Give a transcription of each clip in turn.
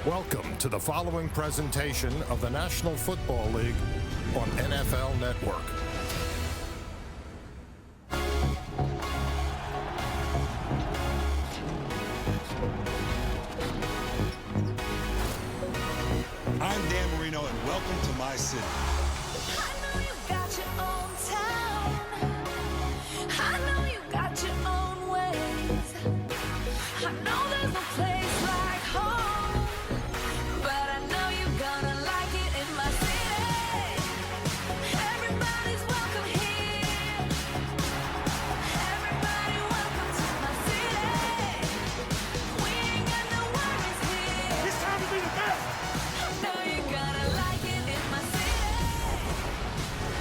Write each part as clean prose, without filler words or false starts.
Welcome to the following presentation of the National Football League on NFL Network. I'm Dan Marino, and welcome to my city. I know you got your own town. I know you got your own ways. I know there's no place like home, but I know you're gonna like it in my city. Everybody's welcome here. Everybody welcome to my city. We ain't got no worries here. It's time to be the best. I know you're gonna like it in my city.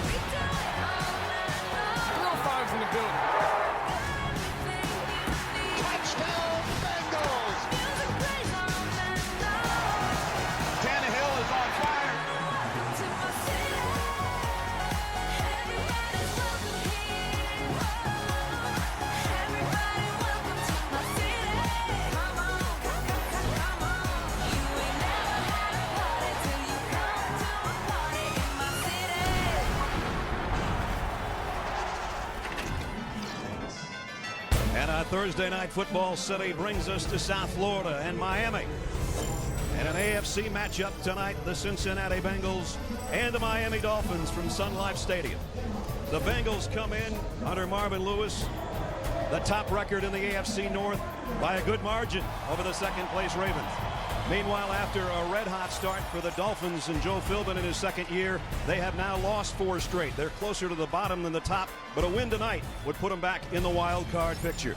We do it all night long. Real fives in the building. Touchdown Bengals! Music plays all night long. Tannehill is on fire. To my city. Everybody's welcome here. Everybody welcome to my city. Come on, come on. You ain't never had a party till you come to a party in my city. And our Thursday Night Football City brings us to South Florida and Miami. And an AFC matchup tonight, the Cincinnati Bengals and the Miami Dolphins from Sun Life Stadium. The Bengals come in under Marvin Lewis, the top record in the AFC North by a good margin over the second-place Ravens. Meanwhile, after a red-hot start for the Dolphins and Joe Philbin in his second year, they have now lost 4 straight. They're closer to the bottom than the top, but a win tonight would put them back in the wild card picture.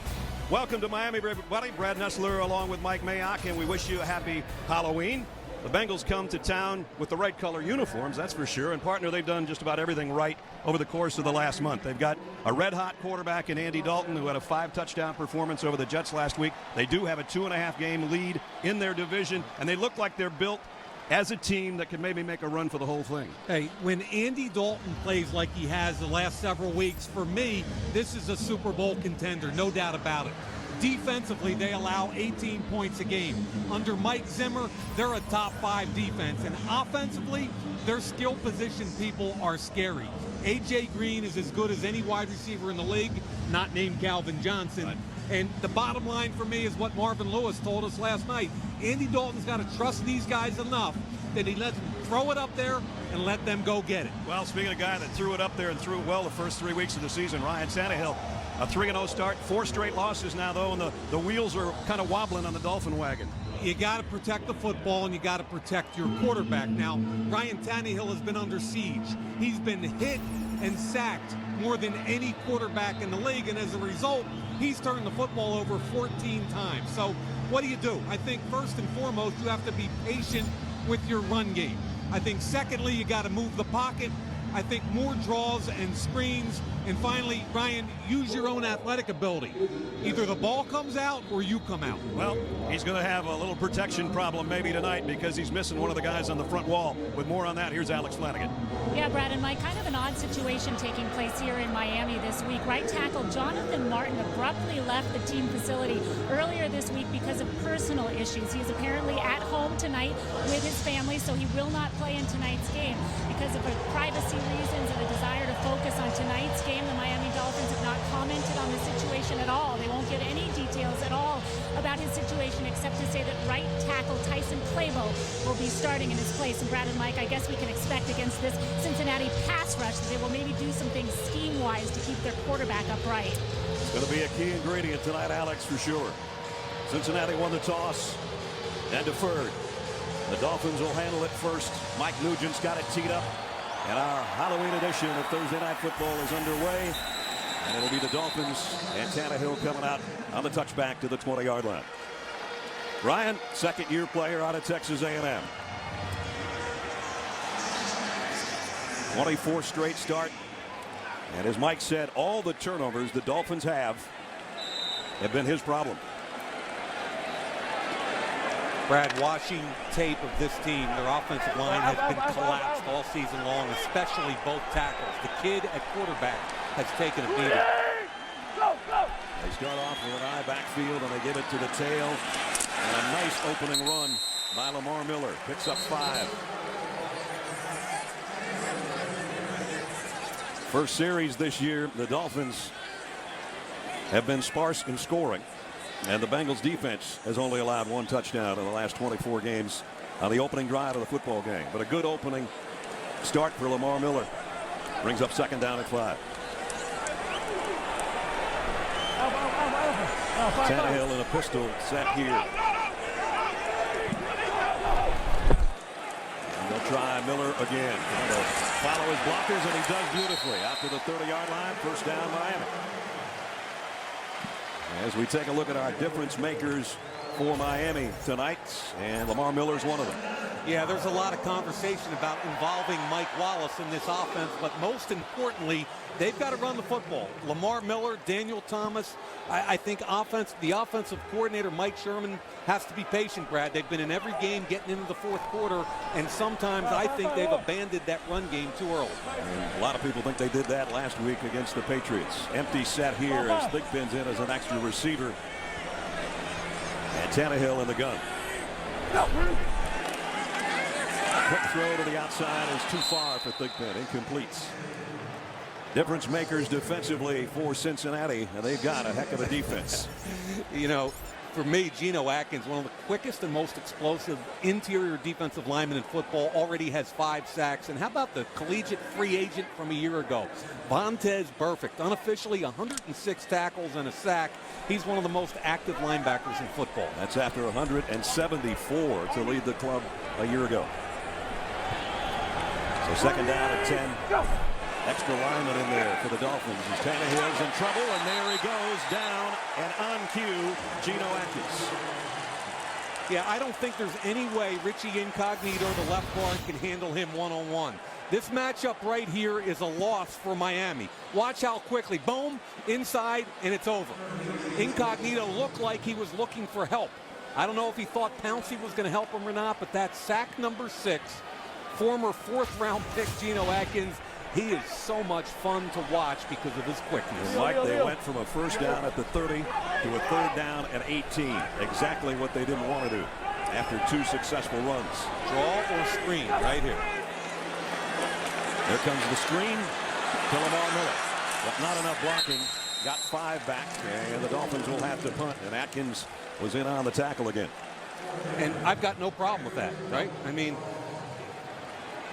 Welcome to Miami, everybody. Brad Nessler along with Mike Mayock, and we wish you a happy Halloween. The Bengals come to town with the right color uniforms, that's for sure. And partner, they've done just about everything right over the course of the last month. They've got a red-hot quarterback in Andy Dalton who had a 5-touchdown performance over the Jets last week. They do have a 2.5-game lead in their division, and they look like they're built as a team that can maybe make a run for the whole thing. Hey, when Andy Dalton plays like he has the last several weeks, for me, this is a Super Bowl contender, no doubt about it. Defensively, they allow 18 points a game. Under Mike Zimmer, they're a top 5 defense. And offensively, their skill position people are scary. A.J. Green is as good as any wide receiver in the league, not named Calvin Johnson. Right. And the bottom line for me is what Marvin Lewis told us last night. Andy Dalton's got to trust these guys enough that he lets them throw it up there and let them go get it. Well, speaking of a guy that threw it up there and threw it well the first 3 weeks of the season, Ryan Tannehill, a 3-0 start, 4 straight losses now, though, and the wheels are kind of wobbling on the Dolphin wagon. You got to protect the football, and you got to protect your quarterback. Now, Ryan Tannehill has been under siege. He's been hit and sacked more than any quarterback in the league, and as a result, he's turned the football over 14 times. So what do? I think first and foremost, you have to be patient with your run game. I think secondly, you got to move the pocket. I think more draws and screens. And finally, Ryan, use your own athletic ability. Either the ball comes out or you come out. Well, he's going to have a little protection problem maybe tonight because he's missing one of the guys on the front wall. With more on that, here's Alex Flanagan. Yeah, Brad and Mike, kind of an odd situation taking place here in Miami this week. Right tackle Jonathan Martin abruptly left the team facility earlier this week because of personal issues. He is apparently at home tonight with his family, so he will not play in tonight's game. Because of privacy reasons and a desire to focus on tonight's game, the Miami Dolphins have not commented on the situation at all. They won't give any details at all about his situation except to say that right tackle Tyson Clabo will be starting in his place. And Brad and Mike, I guess we can expect against this Cincinnati pass rush that they will maybe do some things scheme-wise to keep their quarterback upright. It's going to be a key ingredient tonight, Alex, for sure. Cincinnati won the toss and deferred. The Dolphins will handle it first. Mike Nugent's got it teed up. And our Halloween edition of Thursday Night Football is underway. And it'll be the Dolphins and Tannehill coming out on the touchback to the 20-yard line. Ryan, second-year player out of Texas A&M. 24 straight start. And as Mike said, all the turnovers the Dolphins have been his problem. Brad, watching tape of this team, their offensive line has been collapsed all season long, especially both tackles. The kid at quarterback has taken a beating. They start off with an eye backfield, and they give it to the tail. And a nice opening run by Lamar Miller. Picks up 5. First series this year, the Dolphins have been sparse in scoring, and the Bengals defense has only allowed 1 touchdown in the last 24 games on the opening drive of the football game. But a good opening start for Lamar Miller. Brings up 2nd down at 5. Tannehill in a pistol set here. And they'll try Miller again. They'll follow his blockers, and he does beautifully. Out to the 30-yard line. First down, Miami. As we take a look at our difference makers for Miami tonight, and Lamar Miller's one of them. Yeah, there's a lot of conversation about involving Mike Wallace in this offense, but most importantly, they've got to run the football. Lamar Miller, Daniel Thomas, I think the offensive coordinator, Mike Sherman, has to be patient, Brad. They've been in every game getting into the 4th quarter, and sometimes I think they've abandoned that run game too early. And a lot of people think they did that last week against the Patriots. Empty set here as Thigpen's in as an extra receiver. And Tannehill in the gun. Quick throw to the outside is too far for Thigpen. Incomplete. Difference makers defensively for Cincinnati, and they've got a heck of a defense. You know, for me, Geno Atkins, one of the quickest and most explosive interior defensive linemen in football, already has 5 sacks. And how about the collegiate free agent from a year ago, Vontez Burfict, unofficially 106 tackles and a sack. He's one of the most active linebackers in football. That's after 174 to lead the club a year ago. So 2nd down at 10. Extra lineman in there for the Dolphins. As Tannehill's in trouble, and there he goes down, and on cue, Geno Atkins. Yeah, I don't think there's any way Richie Incognito, the left guard, can handle him one-on-one. This matchup right here is a loss for Miami. Watch how quickly, boom, inside, and it's over. Incognito looked like he was looking for help. I don't know if he thought Pouncey was going to help him or not, but that's sack number 6. Former 4th-round pick Geno Atkins. He is so much fun to watch because of his quickness. Mike, they went from a 1st down at the 30 to a 3rd down at 18. Exactly what they didn't want to do after 2 successful runs. Draw or screen right here. There comes the screen to Lamar Miller. But not enough blocking. Got 5 back, and the Dolphins will have to punt. And Atkins was in on the tackle again. And I've got no problem with that, right? I mean,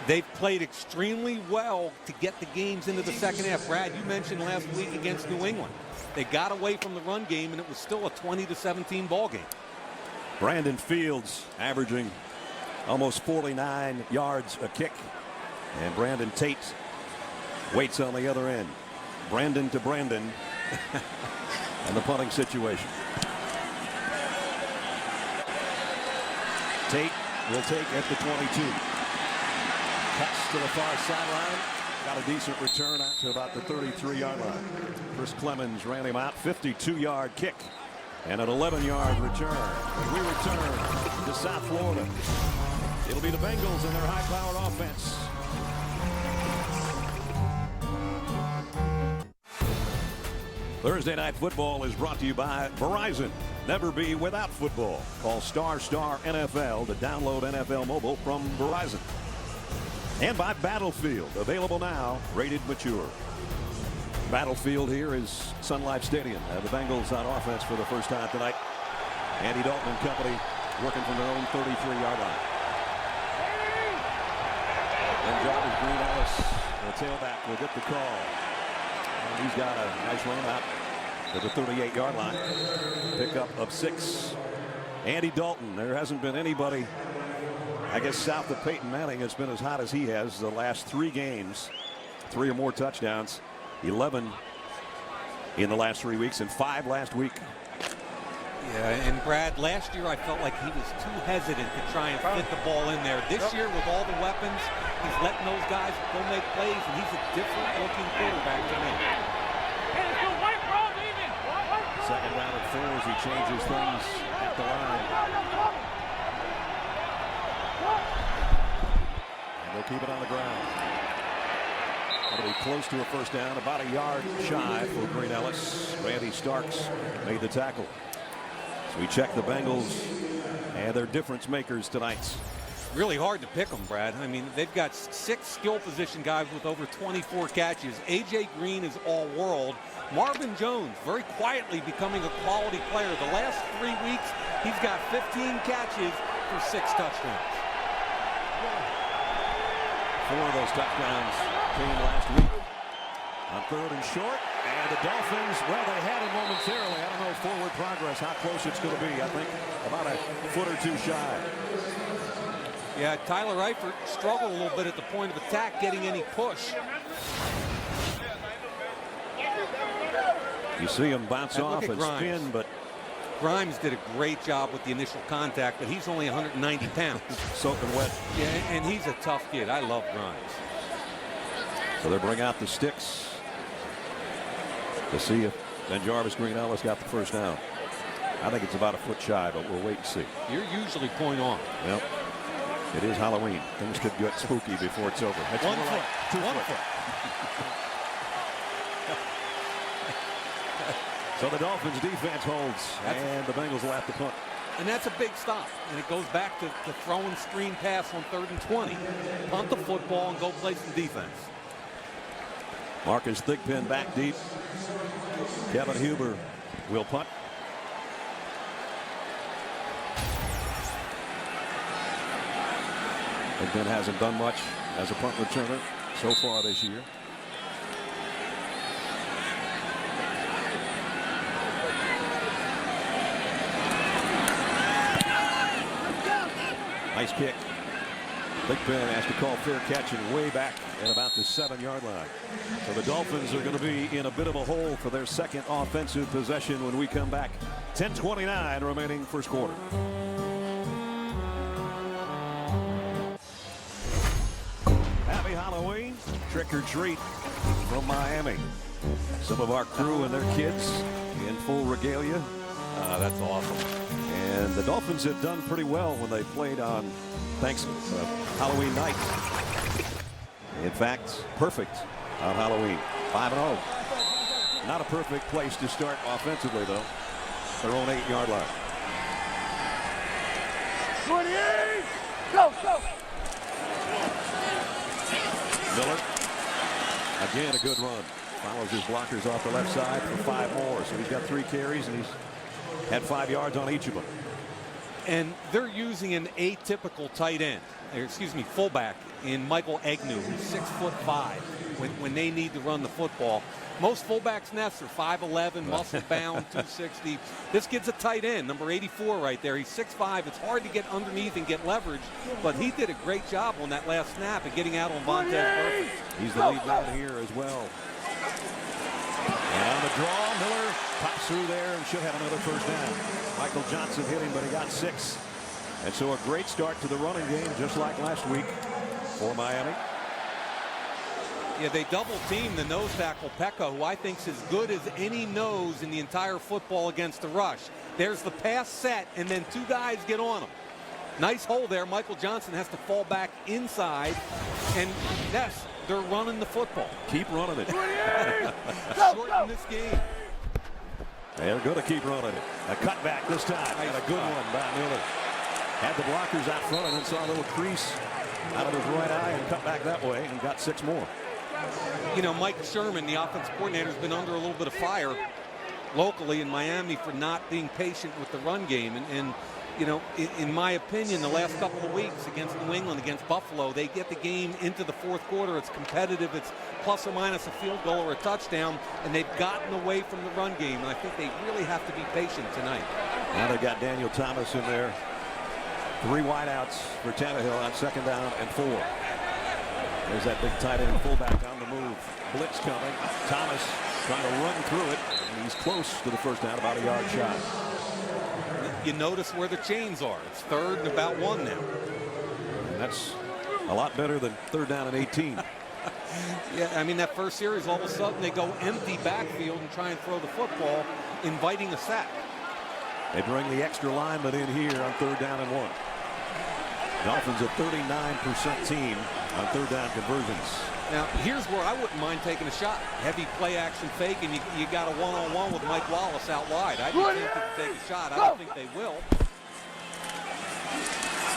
they've played extremely well to get the games into the 2nd half. Brad, you mentioned last week against New England. They got away from the run game, and it was still a 20-17 ball game. Brandon Fields averaging almost 49 yards a kick. And Brandon Tate waits on the other end. Brandon to Brandon. And the punting situation. Tate will take at the 22. Cuts to the far sideline. Got a decent return out to about the 33-yard line. Chris Clemens ran him out. 52-yard kick and an 11-yard return. When we return to South Florida, it'll be the Bengals and their high-powered offense. Thursday Night Football is brought to you by Verizon. Never be without football. Call ** NFL to download NFL Mobile from Verizon. And by Battlefield, available now, rated mature. Battlefield here is Sun Life Stadium. The Bengals on offense for the first time tonight. Andy Dalton and company working from their own 33-yard line. And Jarvis Green Ellis, the tailback, will get the call. And he's got a nice run out to the 38-yard line. Pickup of 6. Andy Dalton, there hasn't been anybody, I guess, south of Peyton Manning has been as hot as he has the last 3 games. 3 or more touchdowns. 11 in the last 3 weeks and 5 last week. Yeah, and Brad, last year I felt like he was too hesitant to try and fit the ball in there. This year, with all the weapons, he's letting those guys go make plays, and he's a different looking quarterback to me. Second round of 4s, he changes things at the line. And they'll keep it on the ground. It'll be close to a first down, about a yard shy for Green Ellis. Randy Starks made the tackle. So we check the Bengals And they're difference makers tonight. Really hard to pick them, Brad. I mean, they've got 6 skill position guys with over 24 catches. A.J. Green is all-world. Marvin Jones, very quietly becoming a quality player. The last 3 weeks, he's got 15 catches for 6 touchdowns. 4 of those touchdowns came last week. On 3rd and short, and the Dolphins, well, they had it momentarily. I don't know forward progress, how close it's going to be. I think about a foot or 2 shy. Yeah, Tyler Eifert struggled a little bit at the point of attack, getting any push. You see him bounce And off look at and Grimes. spin, but Grimes did a great job with the initial contact, but he's only 190 pounds. soaking wet. Yeah, and he's a tough kid. I love Grimes. So they bring out the sticks to see if Jarvis Green Ellis got the first down. I think it's about a foot shy, but we'll wait and see. You're usually point on. Well, it is Halloween. Things could get spooky before it's over. It's 1 more foot. like 2 1 foot. foot. So the Dolphins defense holds, and the Bengals will have to punt. And that's a big stop. And it goes back to throwing screen pass on 3rd and 20. Punt the football and go play some defense. Marcus Thigpen back deep. Kevin Huber will punt. Thigpen hasn't done much as a punt returner so far this year. Nice kick. Thigpen has to call fair catch and way back at about the 7-yard line. So the Dolphins are going to be in a bit of a hole for their second offensive possession when we come back. 10:29 remaining first quarter. Happy Halloween. Trick or treat from Miami. Some of our crew and their kids in full regalia. That's awesome. And the Dolphins have done pretty well when they played on Halloween night. In fact, perfect on Halloween. 5-0. Not a perfect place to start offensively, though. Their own 8-yard line. 28! Go, go! Miller. Again, a good run. Follows his blockers off the left side for 5 more. So he's got 3 carries, and he's had 5 yards on each of them. And they're using an atypical tight end, fullback in Michael Agnew, who's 6'5", when they need to run the football. Most fullbacks' nests are 5'11", muscle-bound, 260. This kid's a tight end, number 84 right there. He's 6'5". It's hard to get underneath and get leverage, but he did a great job on that last snap and getting out on Vontaze Burfict. He's the lead man here as well. And on the draw, Miller pops through there and should have another first down. Michael Johnson hit him, but he got 6. And so a great start to the running game, just like last week for Miami. Yeah, they double team the nose tackle Pekka, who I think is as good as any nose in the entire football against the rush. There's the pass set, and then 2 guys get on him. Nice hole there. Michael Johnson has to fall back inside, and yes, they're running the football. Keep running it. Shorten this game. They're going to keep running it. A cutback this time. And a good one by Miller. Had the blockers out front and then saw a little crease out of his right eye and cut back that way and got 6 more. You know, Mike Sherman, the offensive coordinator, has been under a little bit of fire locally in Miami for not being patient with the run game. And you know, in my opinion, the last couple of weeks against New England, against Buffalo, they get the game into the 4th quarter. It's competitive. It's plus or minus a field goal or a touchdown, and they've gotten away from the run game. And I think they really have to be patient tonight. Now they got Daniel Thomas in there. 3 wideouts for Tannehill on 2nd down and 4. There's that big tight end fullback on the move. Blitz coming. Thomas trying to run through it. And he's close to the first down, about a yard shot. You notice where the chains are. It's 3rd and about 1 now. And that's a lot better than 3rd down and 18. Yeah, I mean, that first series, all of a sudden they go empty backfield and try and throw the football, inviting a sack. They bring the extra lineman in here on 3rd down and 1. Dolphins a 39% team on 3rd down conversions. Now, here's where I wouldn't mind taking a shot. Heavy play action fake, and you got a one-on-one with Mike Wallace out wide. I'd be tempted to take a shot. I don't think they will.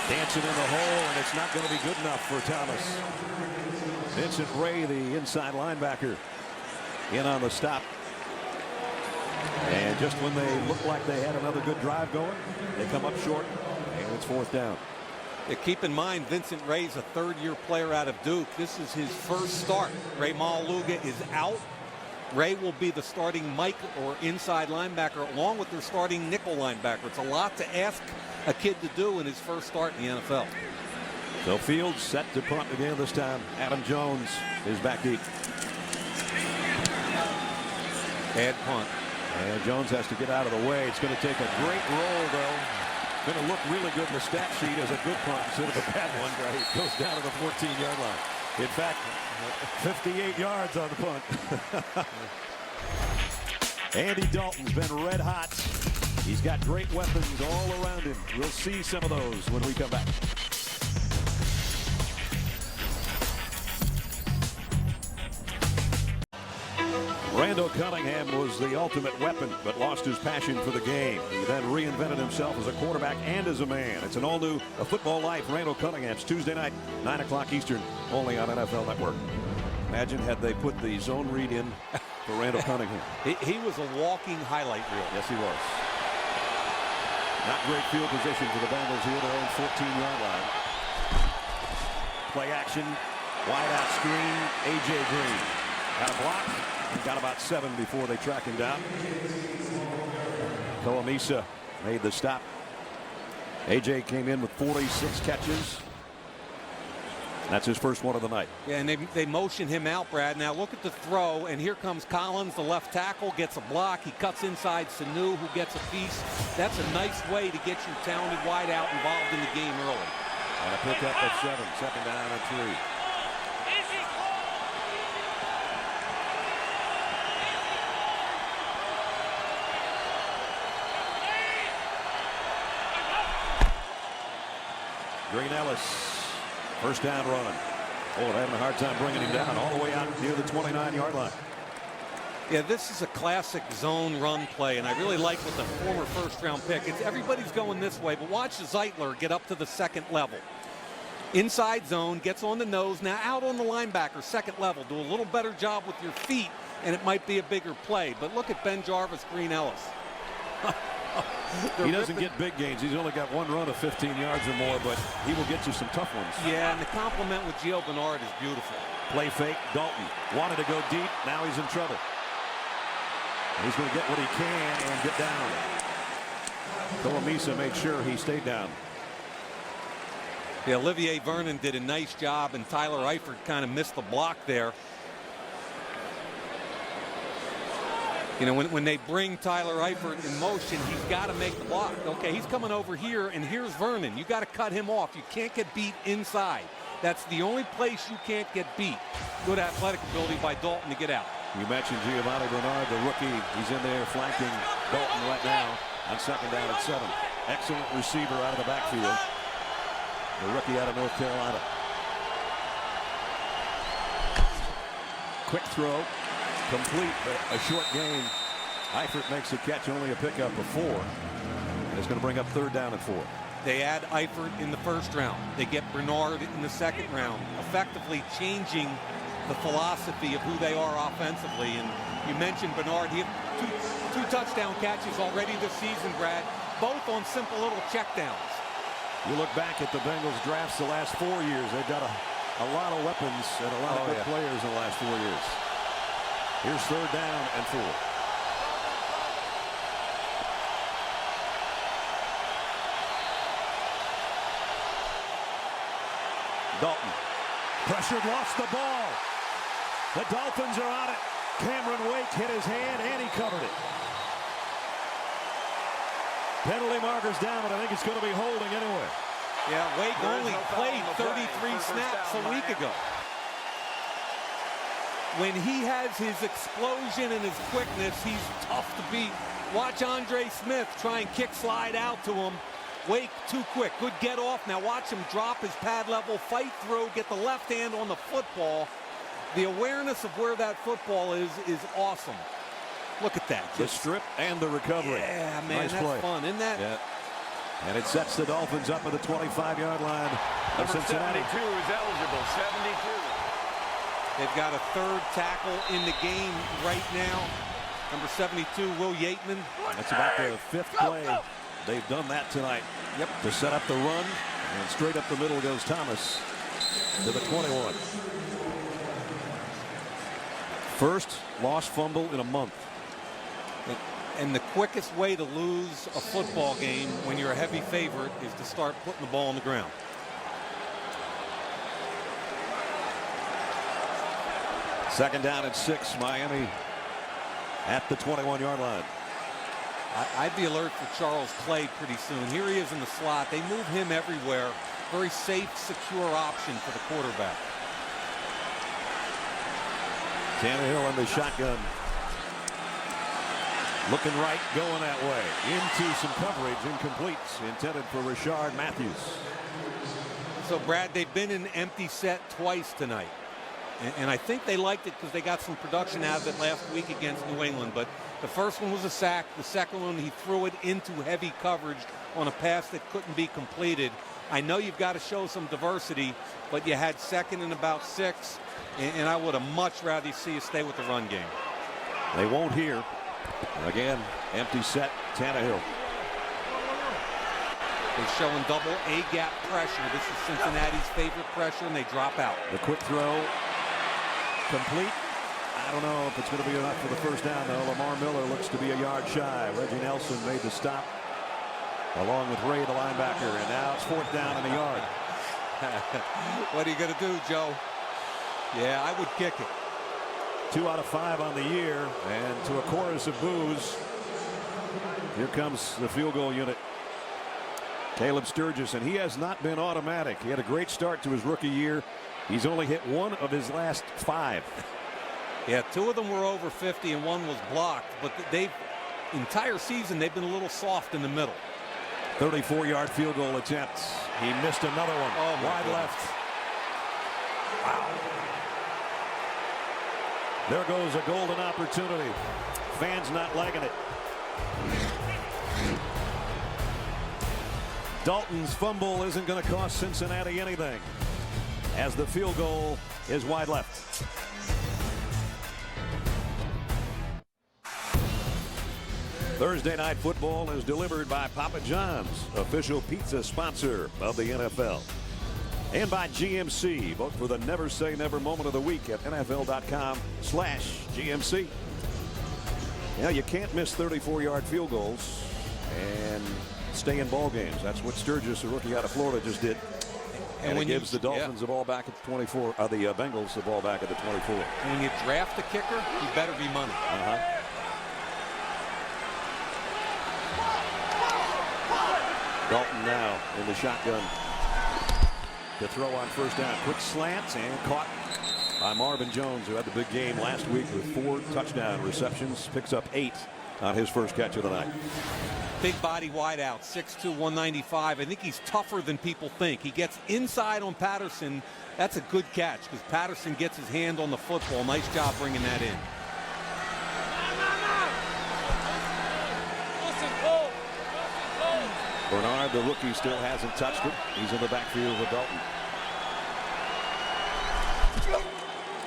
Dancing in the hole, and it's not going to be good enough for Thomas. Vincent Ray, the inside linebacker, in on the stop. And just when they looked like they had another good drive going, they come up short, and it's 4th down. Yeah, keep in mind, Vincent Ray's a third-year player out of Duke. This is his first start. Ray Maluga is out. Ray will be the starting Mike or inside linebacker along with their starting nickel linebacker. It's a lot to ask a kid to do in his first start in the NFL. So Fields set to punt again this time. Adam Jones is back deep. Bad punt. And Jones has to get out of the way. It's going to take a great roll, though. Going to look really good in the stat sheet as a good punt instead of a bad one. Right? Goes down to the 14-yard line. In fact, 58 yards on the punt. Andy Dalton's been red hot. He's got great weapons all around him. We'll see some of those when we come back. Randall Cunningham was the ultimate weapon, but lost his passion for the game. He then reinvented himself as a quarterback and as a man. It's an all-new A Football Life. Randall Cunningham's Tuesday night, 9 o'clock Eastern, only on NFL Network. Imagine had they put the zone read in for Randall Cunningham. He was a walking highlight reel. Yes, he was. Not great field position for the Bengals here, their own 14-yard line. Play action, wide out screen, A.J. Green. Got a block. And got about 7 before they track him down. Koamisa made the stop. A.J. came in with 46 catches. That's his first one of the night. Yeah, and they motion him out, Brad. Now look at the throw, and here comes Collins, the left tackle, gets a block. He cuts inside Sanu, who gets a piece. That's a nice way to get your talented wideout involved in the game early. And a pickup of 7, 2nd down and 3. Green Ellis, first down run. Oh, they're having a hard time bringing him down all the way out near the 29-yard line. Yeah, this is a classic zone run play, and I really like what the former first-round pick. Everybody's going this way, but watch Zeitler get up to the 2nd level. Inside zone, gets on the nose, now out on the linebacker, 2nd level. Do a little better job with your feet, and it might be a bigger play. But look at Ben Jarvis, Green Ellis. He doesn't get big gains. He's only got one run of 15 yards or more, but he will get you some tough ones. Yeah, and the compliment with Gio Bernard is beautiful. Play fake. Dalton wanted to go deep. Now he's in trouble. He's going to get what he can and get down. Koamisa made sure he stayed down. Yeah, Olivier Vernon did a nice job, and Tyler Eifert kind of missed the block there. You know, when they bring Tyler Eifert in motion, he's got to make the block. Okay, he's coming over here, and here's Vernon. You got to cut him off. You can't get beat inside. That's the only place you can't get beat. Good athletic ability by Dalton to get out. You mentioned Giovanni Bernard, the rookie. He's in there flanking Dalton right now on 2nd down and 7. Excellent receiver out of the backfield. The rookie out of North Carolina. Quick throw. Complete, but a short gain. Eifert makes the catch, only a pickup of 4. And it's going to bring up 3rd down and 4. They add Eifert in the 1st round. They get Bernard in the 2nd round, effectively changing the philosophy of who they are offensively. And you mentioned Bernard. He had two touchdown catches already this season, Brad, both on simple little checkdowns. You look back at the Bengals drafts the last 4 years. They've got a lot of weapons and a lot of good players in the last 4 years. Here's 3rd down and 4. Dalton. Pressured, lost the ball. The Dolphins are on it. Cameron Wake hit his hand and he covered it. Penalty marker's down, but I think it's going to be holding anyway. Yeah, Wake only played 33 snaps a week ago. When he has his explosion and his quickness, he's tough to beat. Watch Andre Smith try and kick slide out to him. Wake too quick. Good get off. Now watch him drop his pad level, fight through, get the left hand on the football. The awareness of where that football is awesome. Look at that. The strip and the recovery. Yeah, man, nice that's play. fun, isn't that? Yeah. And it sets the Dolphins up at the 25-yard line of Number Cincinnati. 72 is eligible. 72. They've got a third tackle in the game right now. Number 72, Will Yateman. That's about the fifth play. They've done that tonight. Yep. To set up the run. And straight up the middle goes Thomas to the 21. First lost fumble in a month. And the quickest way to lose a football game when you're a heavy favorite is to start putting the ball on the ground. Second down at 6. Miami at the 21-yard line. I'd be alert for Charles Clay pretty soon. Here he is in the slot. They move him everywhere. Very safe, secure option for the quarterback. Tannehill in the shotgun. Looking right, going that way. Into some coverage, incomplete. Intended for Rashard Matthews. So, Brad, they've been in empty set twice tonight. And I think they liked it because they got some production out of it last week against New England. But the first one was a sack. The second one, he threw it into heavy coverage on a pass that couldn't be completed. I know you've got to show some diversity, but you had second and about 6. And I would have much rather see you stay with the run game. They won't here. Again, empty set, Tannehill. They're showing double A-gap pressure. This is Cincinnati's favorite pressure, and they drop out. The quick throw, complete. I don't know if it's going to be enough for the first down, though. Lamar Miller looks to be a yard shy. Reggie Nelson made the stop, along with Ray, the linebacker. And now it's fourth down in the yard. What are you going to do, Joe? Yeah, I would kick it. 2 out of 5 on the year, and to a chorus of boos, here comes the field goal unit. Caleb Sturgis, and he has not been automatic. He had a great start to his rookie year. He's only hit 1 of his last 5. Yeah, 2 of them were over 50 and 1 was blocked, but entire season they've been a little soft in the middle. 34-yard field goal attempt. He missed another one. Oh, wide left. Wow. There goes a golden opportunity. Fans not liking it. Dalton's fumble isn't going to cost Cincinnati anything, as the field goal is wide left. Thursday Night Football is delivered by Papa John's, official pizza sponsor of the NFL. And by GMC. Vote for the Never Say Never moment of the week at NFL.com/GMC. Yeah, you can't miss 34-yard field goals and stay in ball games. That's what Sturgis, a rookie out of Florida, just did. And it gives the Dolphins the ball back at the 24. The Bengals the ball back at the 24. And when you draft a kicker, you better be money. Dalton now in the shotgun to throw on first down. Quick slants and caught by Marvin Jones, who had the big game last week with 4 touchdown receptions. Picks up 8 on his first catch of the night. Big body wideout, 6'2", 195. I think he's tougher than people think. He gets inside on Patterson. That's a good catch because Patterson gets his hand on the football. Nice job bringing that in. Bernard, the rookie, still hasn't touched it. He's in the backfield with Dalton.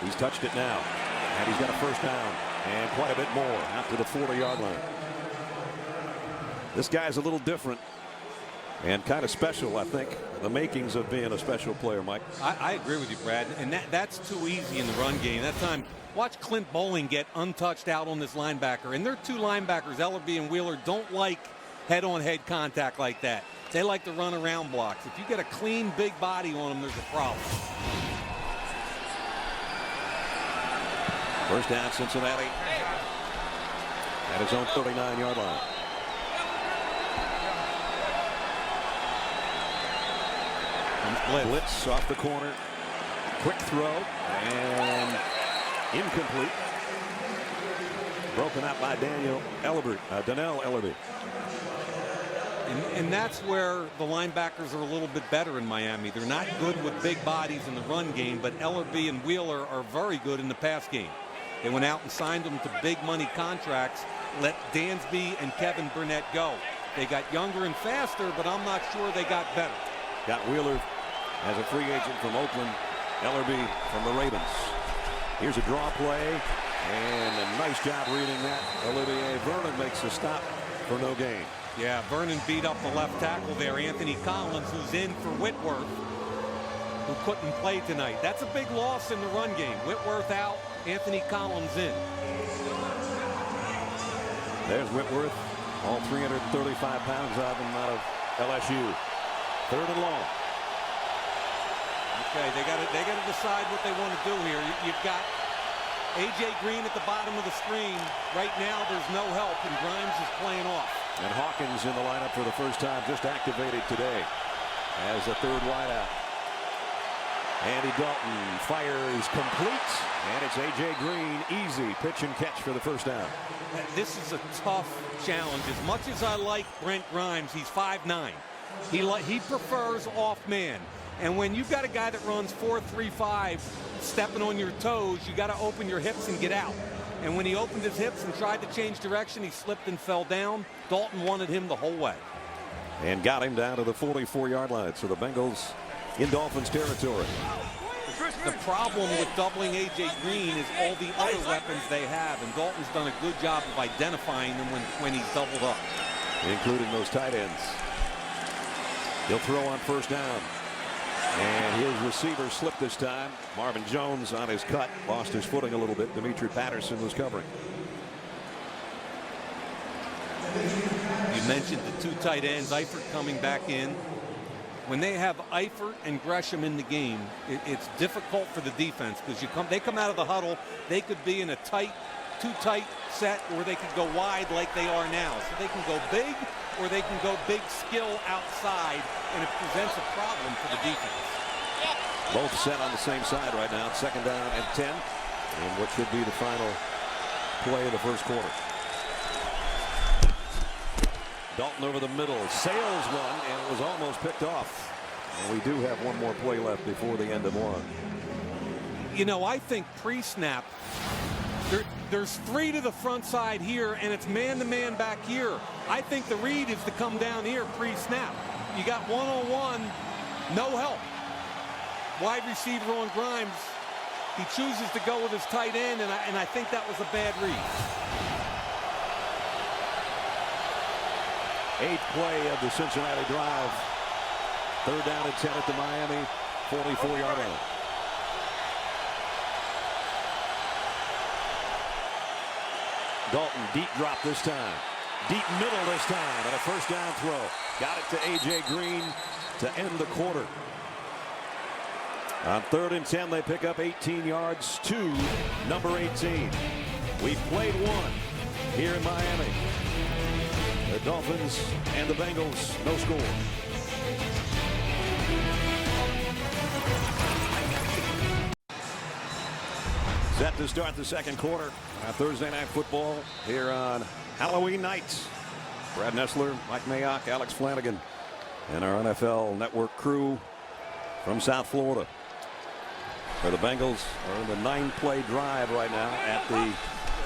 He's touched it now, and he's got a first down and quite a bit more out to the 40-yard line. This guy's a little different and kind of special, I think. The makings of being a special player, Mike. I agree with you, Brad, and that's too easy in the run game. That time, watch Clint Bowling get untouched out on this linebacker, and their 2 linebackers, Ellerbe and Wheeler, don't like head-on-head contact like that. They like to run around blocks. If you get a clean, big body on them, there's a problem. First down, Cincinnati at his own 39-yard line. Blitz off the corner. Quick throw and incomplete. Broken up by Dannell Ellerbe. And that's where the linebackers are a little bit better in Miami. They're not good with big bodies in the run game, but Ellerbe and Wheeler are very good in the pass game. They went out and signed them to big money contracts, let Dansby and Kevin Burnett go. They got younger and faster, but I'm not sure they got better. Got Wheeler as a free agent from Oakland. Ellerby from the Ravens. Here's a draw play, and a nice job reading that. Olivier Vernon makes a stop for no gain. Yeah, Vernon beat up the left tackle there, Anthony Collins, who's in for Whitworth, who couldn't play tonight. That's a big loss in the run game. Whitworth out, Anthony Collins in. There's Whitworth, all 335 pounds of him out of LSU. 3rd and long. Okay, they got to decide what they want to do here. You've got A.J. Green at the bottom of the screen. Right now, there's no help, and Grimes is playing off. And Hawkins in the lineup for the first time, just activated today as the 3rd wideout. Andy Dalton fires complete, and it's A.J. Green, easy pitch and catch for the first down. This is a tough challenge. As much as I like Brent Grimes, he's 5'9". He prefers off man. And when you've got a guy that runs 4.35, stepping on your toes, you got to open your hips and get out. And when he opened his hips and tried to change direction, he slipped and fell down. Dalton wanted him the whole way. And got him down to the 44-yard line. So the Bengals in Dolphins territory. The problem with doubling A.J. Green is all the other weapons they have. And Dalton's done a good job of identifying them when he's doubled up. Including those tight ends. He'll throw on first down. And his receiver slipped this time. Marvin Jones on his cut. Lost his footing a little bit. Dimitri Patterson was covering. You mentioned the 2 tight ends. Eifert coming back in. When they have Eifert and Gresham in the game, it's difficult for the defense because they come out of the huddle. They could be in a too tight set, or they could go wide like they are now. So they can go big, or they can go big skill outside, and it presents a problem for the defense. Both set on the same side right now. 2nd down and 10. And what should be the final play of the first quarter. Dalton over the middle, sails one, and it was almost picked off. And we do have one more play left before the end of one. You know, I think pre-snap, there's 3 to the front side here, and it's man-to-man back here. I think the read is to come down here pre-snap. You got one-on-one, no help. Wide receiver on Grimes. He chooses to go with his tight end, and I think that was a bad read. 8th play of the Cincinnati drive. 3rd down and 10 at the Miami 44-yard line. Dalton deep drop this time. Deep middle this time, and a first down throw. Got it to A.J. Green to end the quarter. On 3rd and 10, they pick up 18 yards to number 18. We've played one here in Miami. The Dolphins and the Bengals, no score. Set to start the second quarter on Thursday Night Football here on Halloween night. Brad Nessler, Mike Mayock, Alex Flanagan, and our NFL Network crew from South Florida. For the Bengals are in the 9-play drive right now at the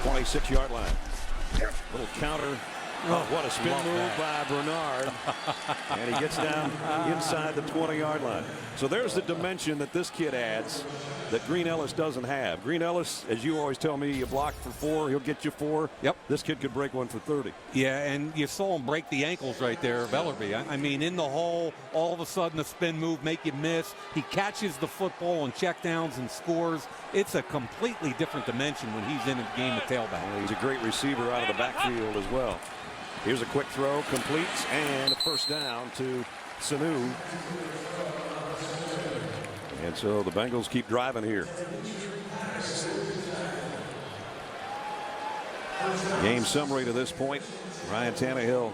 26-yard line. Little counter. Oh, what a spin move by Bernard. And he gets down inside the 20-yard line. So there's the dimension that this kid adds that Green Ellis doesn't have. Green Ellis, as you always tell me, you block for 4, he'll get you 4. Yep. This kid could break one for 30. Yeah, and you saw him break the ankles right there of Ellerby. I mean, in the hole, all of a sudden a spin move, make you miss. He catches the football on checkdowns and scores. It's a completely different dimension when he's in a game of tailback. Well, he's a great receiver out of the backfield as well. Here's a quick throw, completes, and a first down to Sanu. And so the Bengals keep driving here. Game summary to this point. Ryan Tannehill,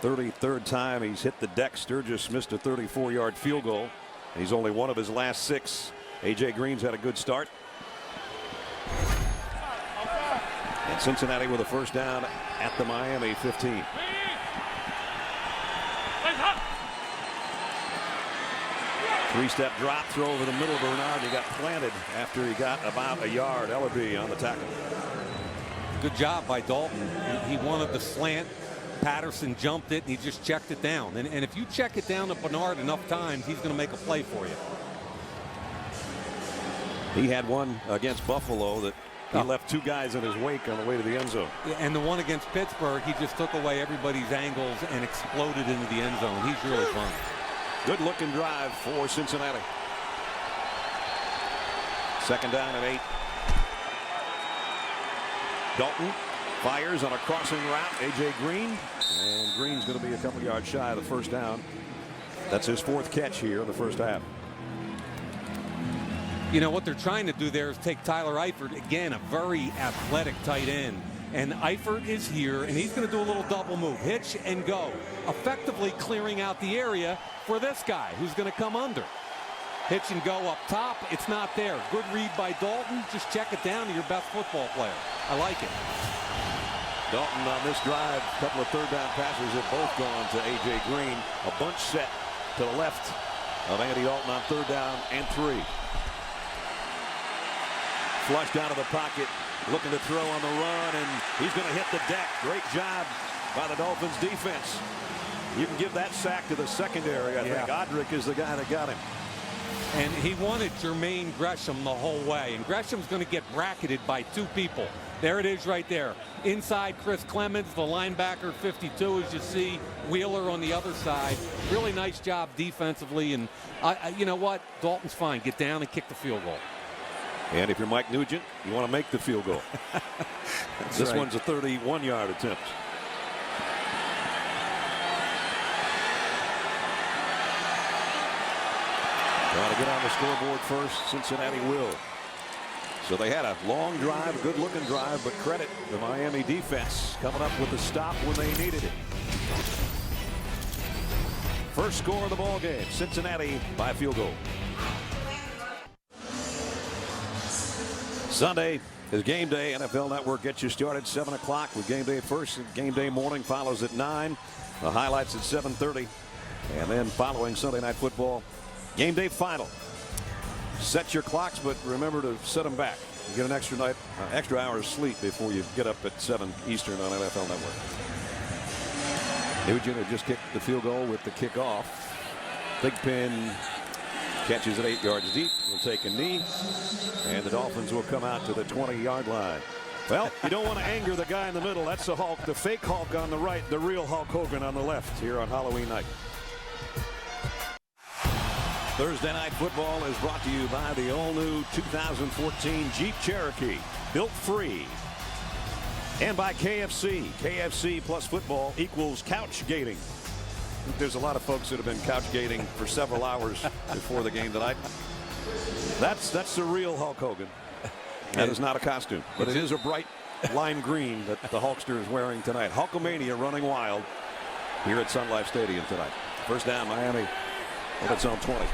33rd time he's hit the deck. Sturgis missed a 34-yard field goal. He's only one of his last 6. A.J. Green's had a good start. And Cincinnati with a first down at the Miami 15. Three-step drop, throw over the middle of Bernard. He got planted after he got about a yard. Ellerby on the tackle. Good job by Dalton. He wanted the slant, Patterson jumped it, and he just checked it down. And if you check it down to Bernard enough times, he's going to make a play for you. He had one against Buffalo that he left two guys in his wake on the way to the end zone. Yeah, and the one against Pittsburgh, he just took away everybody's angles and exploded into the end zone. He's really fun. Good looking drive for Cincinnati. Second down and 8. Dalton fires on a crossing route. A.J. Green. And Green's going to be a couple yards shy of the first down. That's his 4th catch here in the first half. You know, what they're trying to do there is take Tyler Eifert, again, a very athletic tight end. And Eifert is here, and he's going to do a little double move. Hitch and go. Effectively clearing out the area for this guy who's going to come under. Hitch and go up top. It's not there. Good read by Dalton. Just check it down to your best football player. I like it. Dalton on this drive, a couple of third down passes have both gone to A.J. Green. A bunch set to the left of Andy Dalton on 3rd down and 3. Flushed out of the pocket, looking to throw on the run, and he's going to hit the deck. Great job by the Dolphins defense. You can give that sack to the secondary. I think Odrick is the guy that got him. And he wanted Jermaine Gresham the whole way. And Gresham's going to get bracketed by 2 people. There it is right there. Inside Chris Clemens, the linebacker, 52, as you see. Wheeler on the other side. Really nice job defensively. And you know what? Dalton's fine. Get down and kick the field goal. And if you're Mike Nugent, you want to make the field goal. This one's a 31-yard attempt. Trying to get on the scoreboard first. Cincinnati will. So they had a long drive, a good-looking drive, but credit the Miami defense coming up with the stop when they needed it. First score of the ball game. Cincinnati by field goal. Sunday is game day. NFL Network gets you started 7 o'clock with game day first. And game day morning follows at 9. The highlights at 7:30. And then following Sunday Night Football, game day final. Set your clocks, but remember to set them back. You get an extra hour of sleep before you get up at 7 Eastern on NFL Network. Nugent had just kicked the field goal with the kickoff. Big pin. Catches it 8 yards deep. Will take a knee. And the Dolphins will come out to the 20-yard line. Well, you don't want to anger the guy in the middle. That's the Hulk. The fake Hulk on the right. The real Hulk Hogan on the left here on Halloween night. Thursday Night Football is brought to you by the all-new 2014 Jeep Cherokee. Built free. And by KFC. KFC plus football equals couch gating. There's a lot of folks that have been couch gating for several hours before the game tonight. That's the real Hulk Hogan. That is not a costume, but it is a bright lime green that the Hulkster is wearing tonight. Hulkamania running wild here at Sun Life Stadium tonight. First down, Miami on its own 20.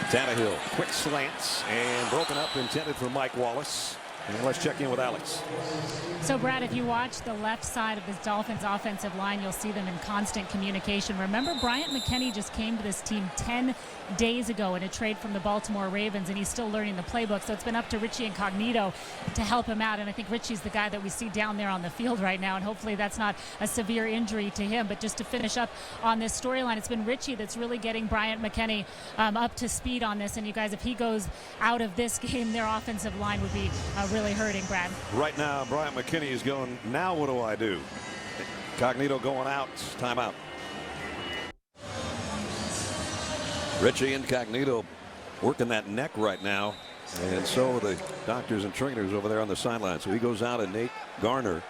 Tannehill, quick slants and broken up, intended for Mike Wallace. And let's check in with Alex. So, Brad, if you watch the left side of this Dolphins offensive line, you'll see them in constant communication. Remember, Bryant McKinney just came to this team 10 days ago in a trade from the Baltimore Ravens, and he's still learning the playbook. So it's been up to Richie Incognito to help him out. And I think Richie's the guy that we see down there on the field right now. And hopefully that's not a severe injury to him. But just to finish up on this storyline, it's been Richie that's really getting Bryant McKinney up to speed on this. And you guys, if he goes out of this game, their offensive line would be really hurting, Brad. Right now, Bryant McKinney is going, now what do I do? Incognito going out, timeout. Richie Incognito working that neck right now, and so are the doctors and trainers over there on the sideline. So he goes out, and Nate Garner,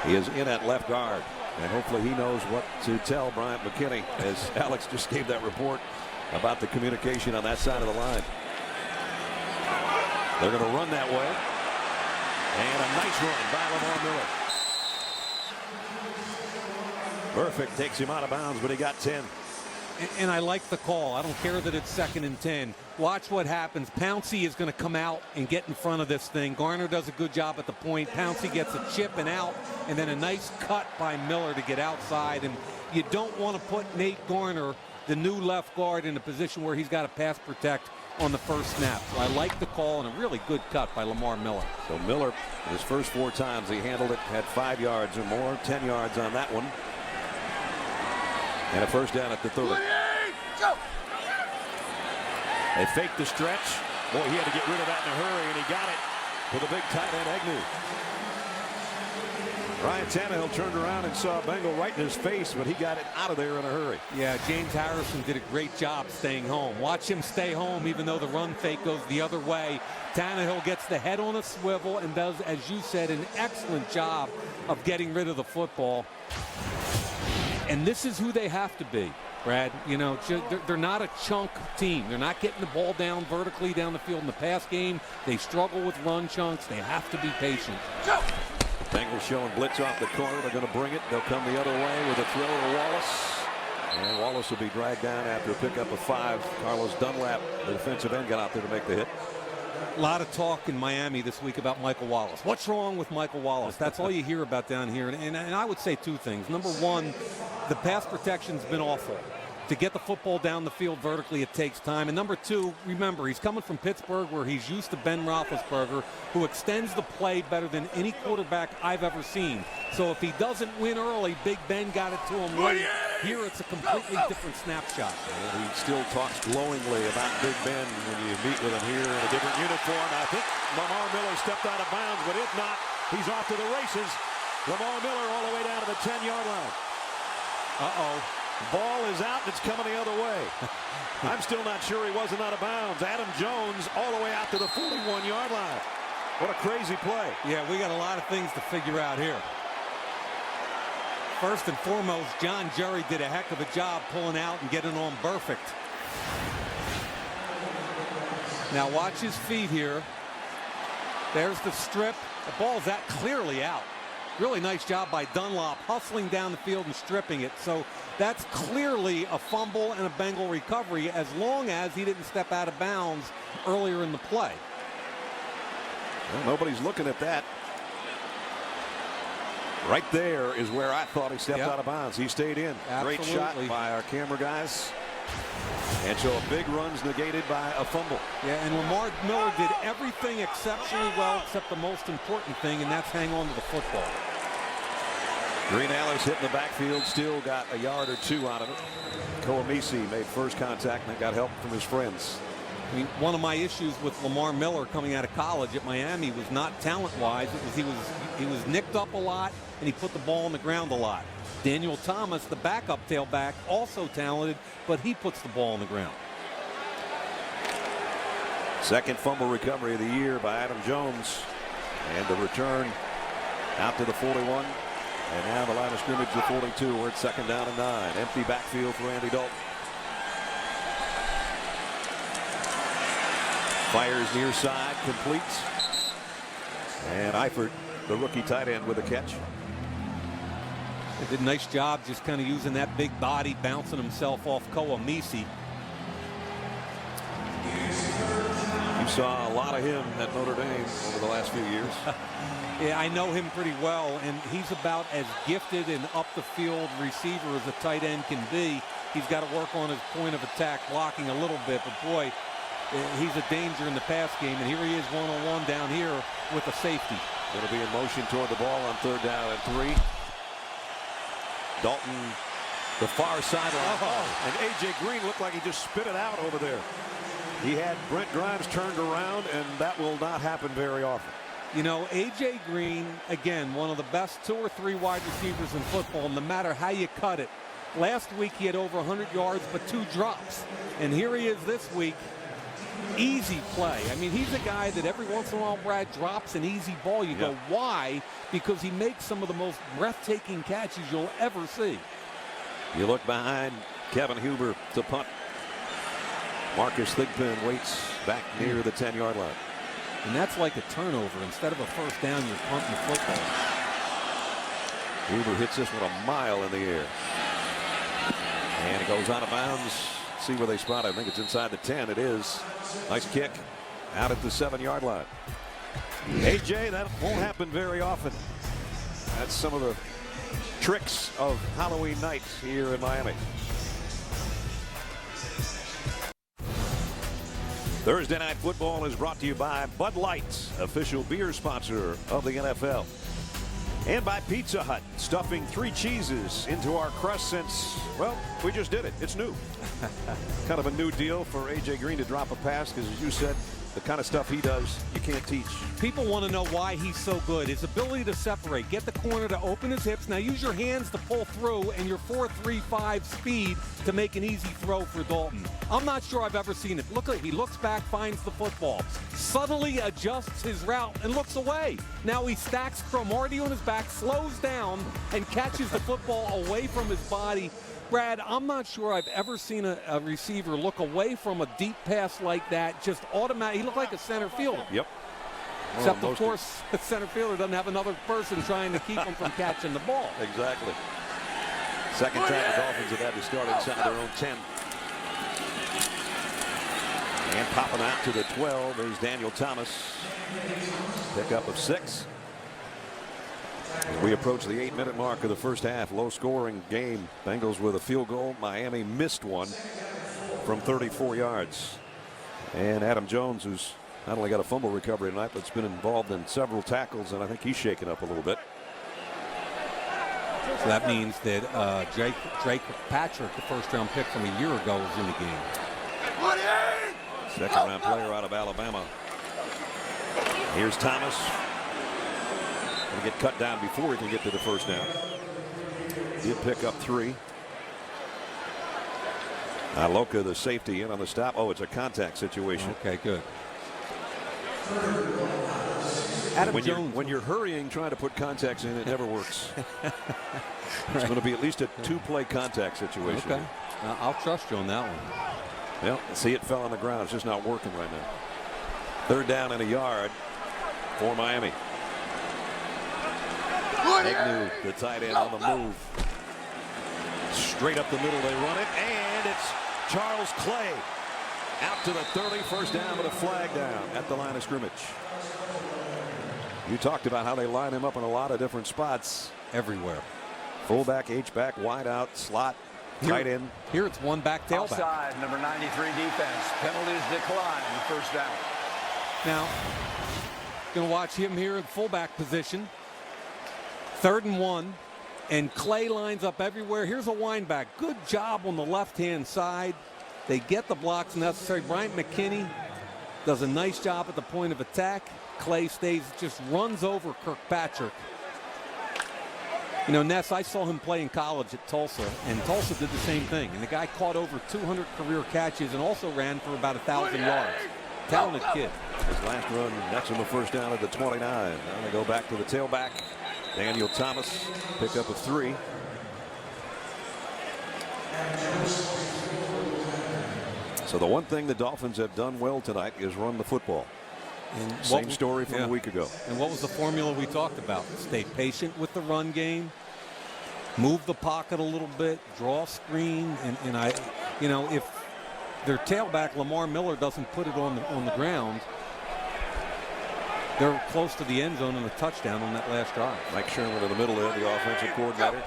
he is in at left guard, and hopefully he knows what to tell Bryant McKinney, as Alex just gave that report about the communication on that side of the line. They're going to run that way, and a nice run by Lamar Miller. Perfect, takes him out of bounds, but he got 10. And I like the call. I don't care that it's 2nd and 10. Watch what happens. Pouncey is going to come out and get in front of this thing. Garner does a good job at the point. Pouncey gets a chip and out, and then a nice cut by Miller to get outside. And you don't want to put Nate Garner, the new left guard, in a position where he's got to pass protect on the first snap. So I like the call, and a really good cut by Lamar Miller. So Miller, his first 4 times he handled it, had 5 yards or more, 10 yards on that one. And a first down at the 30. They faked the stretch. Boy, he had to get rid of that in a hurry, and he got it with a big tight end, Agnew. Ryan Tannehill turned around and saw a Bengal right in his face, but he got it out of there in a hurry. Yeah, James Harrison did a great job staying home. Watch him stay home even though the run fake goes the other way. Tannehill gets the head on a swivel and does, as you said, an excellent job of getting rid of the football. And this is who they have to be, Brad. You know, they're not a chunk team. They're not getting the ball down vertically down the field in the pass game. They struggle with run chunks. They have to be patient. Bengals showing blitz off the corner. They're going to bring it. They'll come the other way with a throw to Wallace. And Wallace will be dragged down after a pickup of 5. Carlos Dunlap, the defensive end, got out there to make the hit. A lot of talk in Miami this week about Michael Wallace. What's wrong with Michael Wallace? That's all you hear about down here. And I would say 2 things. Number 1, the pass protection's been awful. To get the football down the field vertically, it takes time. And number 2, remember, he's coming from Pittsburgh, where he's used to Ben Roethlisberger, who extends the play better than any quarterback I've ever seen. So if he doesn't win early, Big Ben got it to him late. Here it's a completely different snapshot. And he still talks glowingly about Big Ben when you meet with him here in a different uniform. I think Lamar Miller stepped out of bounds, but if not, he's off to the races. Lamar Miller all the way down to the 10-yard line. Uh-oh. Ball is out, and it's coming the other way. I'm still not sure he wasn't out of bounds. Adam Jones all the way out to the 41-yard line. What a crazy play. Yeah, we got a lot of things to figure out here. First and foremost, John Jerry did a heck of a job pulling out and getting on perfect. Now watch his feet here. There's the strip. The ball's that clearly out. Really nice job by Dunlop hustling down the field and stripping it. So that's clearly a fumble and a Bengal recovery, as long as he didn't step out of bounds earlier in the play. Well, nobody's looking at that. Right there is where I thought he stepped out of bounds. He stayed in. Absolutely. Great shot by our camera guys. And so a big run's negated by a fumble. Yeah, and Lamar Miller did everything exceptionally well except the most important thing, and that's hang on to the football. Green Allen's hitting the backfield, still got a yard or 2 out of it. Koamisi made first contact and got help from his friends. I mean, one of my issues with Lamar Miller coming out of college at Miami was not talent-wise. It was he was nicked up a lot, and he put the ball on the ground a lot. Daniel Thomas, the backup tailback, also talented, but he puts the ball on the ground. Second fumble recovery of the year by Adam Jones. And the return out to the 41. And now the line of scrimmage to 42. We're at 2nd down and 9. Empty backfield for Andy Dalton. Fires near side, completes. And Eifert, the rookie tight end, with a catch. He did a nice job just kind of using that big body, bouncing himself off Koamisi. You saw a lot of him at Notre Dame over the last few years. Yeah, I know him pretty well, and he's about as gifted and up the field receiver as a tight end can be. He's got to work on his point of attack blocking a little bit, but boy, he's a danger in the pass game, and here he is one-on-one down here with a safety. Going to be in motion toward the ball on 3rd down and 3. Dalton, the far sideline. And A.J. Green looked like he just spit it out over there. He had Brent Grimes turned around, and that will not happen very often. You know, A.J. Green, again, one of the best 2 or 3 wide receivers in football, no matter how you cut it. Last week he had over 100 yards, but 2 drops. And here he is this week. Easy play. I mean, he's a guy that every once in a while, Brad, drops an easy ball. You go, why? Because he makes some of the most breathtaking catches you'll ever see. You look behind Kevin Huber to punt. Marcus Thigpen waits back near the 10-yard line. And that's like a turnover. Instead of a first down, you're punting the football. Huber hits this one a mile in the air. And it goes out of bounds. See where they spot it. I think it's inside the 10. It is. Nice kick out at the 7-yard line. AJ, that won't happen very often. That's some of the tricks of Halloween night here in Miami. Thursday Night Football is brought to you by Bud Light, official beer sponsor of the NFL. And by Pizza Hut, stuffing 3 cheeses into our crust since, well, we just did it. It's new. Kind of a new deal for A.J. Green to drop a pass because, as you said, the kind of stuff he does, you can't teach. People want to know why he's so good. His ability to separate, get the corner to open his hips. Now use your hands to pull through and your 4.35 speed to make an easy throw for Dalton. I'm not sure I've ever seen it. Look, he looks back, finds the football, subtly adjusts his route and looks away. Now he stacks Cromartie on his back, slows down, and catches the football away from his body. Brad, I'm not sure I've ever seen a receiver look away from a deep pass like that, just automatic. He looked like a center fielder. Yep. Except, of course, the center fielder doesn't have another person trying to keep him from catching the ball. Exactly. Second time the Dolphins have had to start inside their own 10. And popping out to the 12 is Daniel Thomas. Pickup of 6. As we approach the 8-minute mark of the first half, low-scoring game. Bengals with a field goal. Miami missed one from 34 yards. And Adam Jones, who's not only got a fumble recovery tonight, but has been involved in several tackles, and I think he's shaken up a little bit. So that means that Drake Patrick, the first-round pick from a year ago, is in the game. Second-round player out of Alabama. Here's Thomas. Going to get cut down before he can get to the first down. Did pick up 3. Loka, the safety, in on the stop. Oh, it's a contact situation. Okay, good. When you're hurrying, trying to put contacts in, it never works. It's going to be at least a 2-play contact situation. Okay. I'll trust you on that one. Well, see, it fell on the ground. It's just not working right now. Third down and a yard for Miami. Agnew, the tight end, on the move. Straight up the middle they run it, and it's Charles Clay out to the 30, first down with a flag down at the line of scrimmage. You talked about how they line him up in a lot of different spots. Everywhere. Fullback, H-back, wide out, slot, tight end. Here it's one back, tailback. Offside, number 93 defense. Penalties decline, first down. Now, going to watch him here in fullback position. 3rd and 1, and Clay lines up everywhere. Here's a wind-back. Good job on the left-hand side. They get the blocks necessary. Bryant McKinney does a nice job at the point of attack. Clay stays, just runs over Kirkpatrick. You know, Ness, I saw him play in college at Tulsa, and Tulsa did the same thing. And the guy caught over 200 career catches and also ran for about 1,000 yards. Talented kid. His last run, that's on the first down at the 29. Now they go back to the tailback. Daniel Thomas, pick up of 3. So the one thing the Dolphins have done well tonight is run the football. And same story from a week ago. And what was the formula we talked about? Stay patient with the run game, move the pocket a little bit, draw screen, and I, you know, if their tailback Lamar Miller doesn't put it on the ground, they're close to the end zone and a touchdown on that last drive. Mike Sherman in the middle there, the offensive coordinator.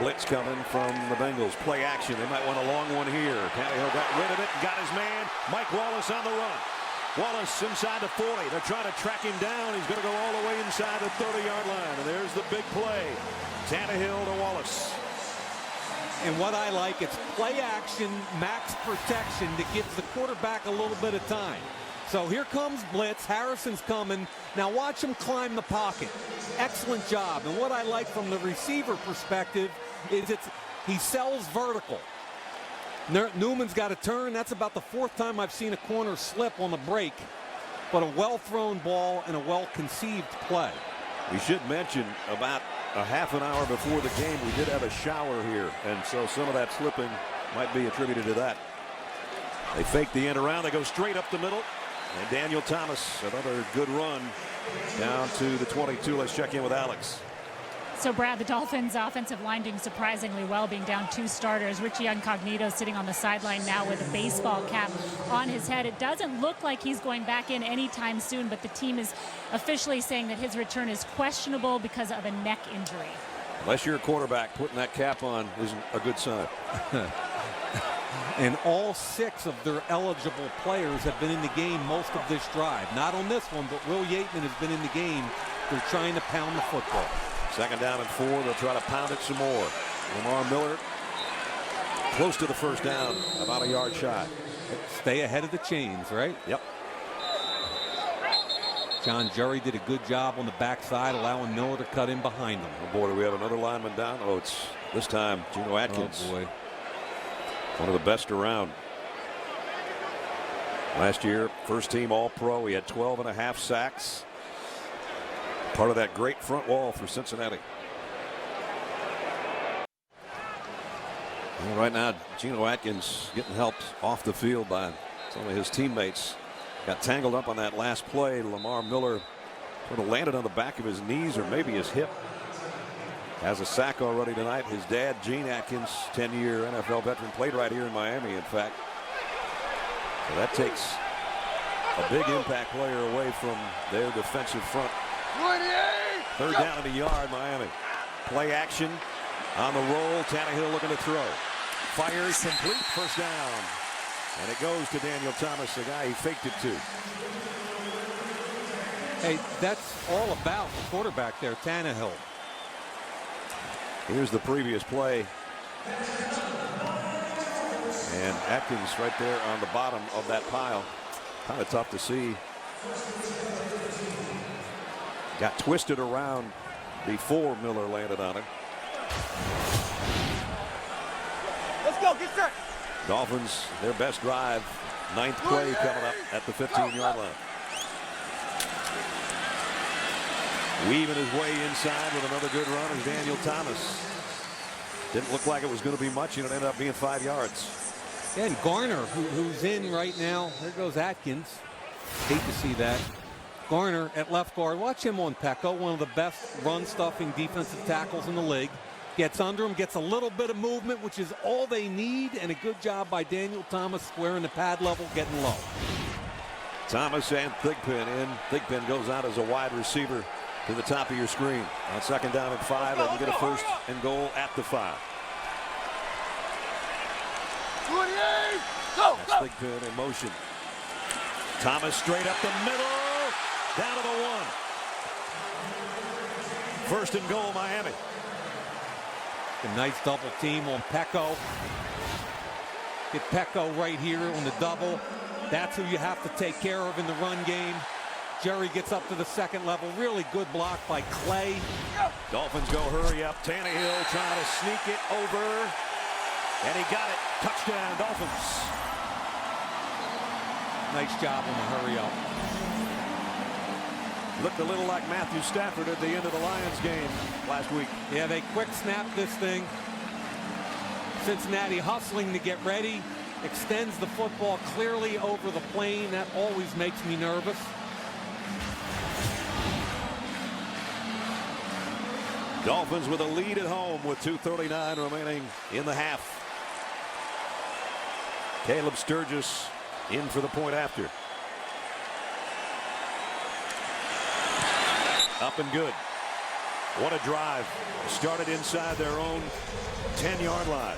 Blitz coming from the Bengals. Play action. They might want a long one here. Tannehill got rid of it and got his man. Mike Wallace on the run. Wallace inside the 40. They're trying to track him down. He's going to go all the way inside the 30-yard line. And there's the big play. Tannehill to Wallace. And what I like, it's play action, max protection that gives the quarterback a little bit of time. So here comes blitz. Harrison's coming. Now watch him climb the pocket. Excellent job. And what I like from the receiver perspective is he sells vertical. Newman's got a turn. That's about the 4th time I've seen a corner slip on the break. But a well-thrown ball and a well-conceived play. We should mention about a half an hour before the game, we did have a shower here. And so some of that slipping might be attributed to that. They fake the end around. They go straight up the middle. And Daniel Thomas, another good run down to the 22. Let's check in with Alex. So, Brad, the Dolphins' offensive line doing surprisingly well, being down 2 starters. Richie Incognito sitting on the sideline now with a baseball cap on his head. It doesn't look like he's going back in anytime soon, but the team is officially saying that his return is questionable because of a neck injury. Unless you're a quarterback, putting that cap on isn't a good sign. And all 6 of their eligible players have been in the game most of this drive. Not on this one, but Will Yateman has been in the game. They're trying to pound the football. 2nd down and 4. They'll try to pound it some more. Lamar Miller close to the first down, about a yard shy. Stay ahead of the chains, right? Yep. John Jerry did a good job on the backside, allowing Miller to cut in behind him. Oh boy, do we have another lineman down? Oh, it's this time Geno Atkins. Oh boy. One of the best around. Last year, first team All-Pro. He had 12.5 sacks. Part of that great front wall for Cincinnati. Well, right now, Geno Atkins getting helped off the field by some of his teammates. Got tangled up on that last play. Lamar Miller sort of landed on the back of his knees or maybe his hip. Has a sack already tonight. His dad, Gene Atkins, 10-year NFL veteran, played right here in Miami, in fact. So that takes a big impact player away from their defensive front. 3rd down and a yard, Miami. Play action on the roll. Tannehill looking to throw. Fires complete. First down. And it goes to Daniel Thomas, the guy he faked it to. Hey, that's all about the quarterback there, Tannehill. Here's the previous play. And Atkins right there on the bottom of that pile. Kind of tough to see. Got twisted around before Miller landed on him. Let's go, get set. Dolphins, their best drive. 9th play coming up at the 15-yard line. Weaving his way inside with another good run is Daniel Thomas. Didn't look like it was going to be much. It ended up being 5 yards. Yeah, and Garner, who's in right now. There goes Atkins. Hate to see that. Garner at left guard. Watch him on Pecco, one of the best run-stuffing defensive tackles in the league. Gets under him, gets a little bit of movement, which is all they need, and a good job by Daniel Thomas squaring the pad level, getting low. Thomas and Thigpen in. Thigpen goes out as a wide receiver to the top of your screen. On 2nd down and 5, and get a 1st and goal at the 5. That's Thigpen in motion. Thomas straight up the middle, down to the 1. 1st and goal, Miami. A nice double team on Pecco. Get Pecco right here on the double. That's who you have to take care of in the run game. Jerry gets up to the 2nd level. Really good block by Clay. Dolphins go hurry up. Tannehill trying to sneak it over. And he got it. Touchdown, Dolphins. Nice job on the hurry up. Looked a little like Matthew Stafford at the end of the Lions game last week. Yeah, they quick snap this thing. Cincinnati hustling to get ready. Extends the football clearly over the plane. That always makes me nervous. Dolphins with a lead at home with 2:39 remaining in the half. Caleb Sturgis in for the point after. Up and good. What a drive. Started inside their own 10-yard line.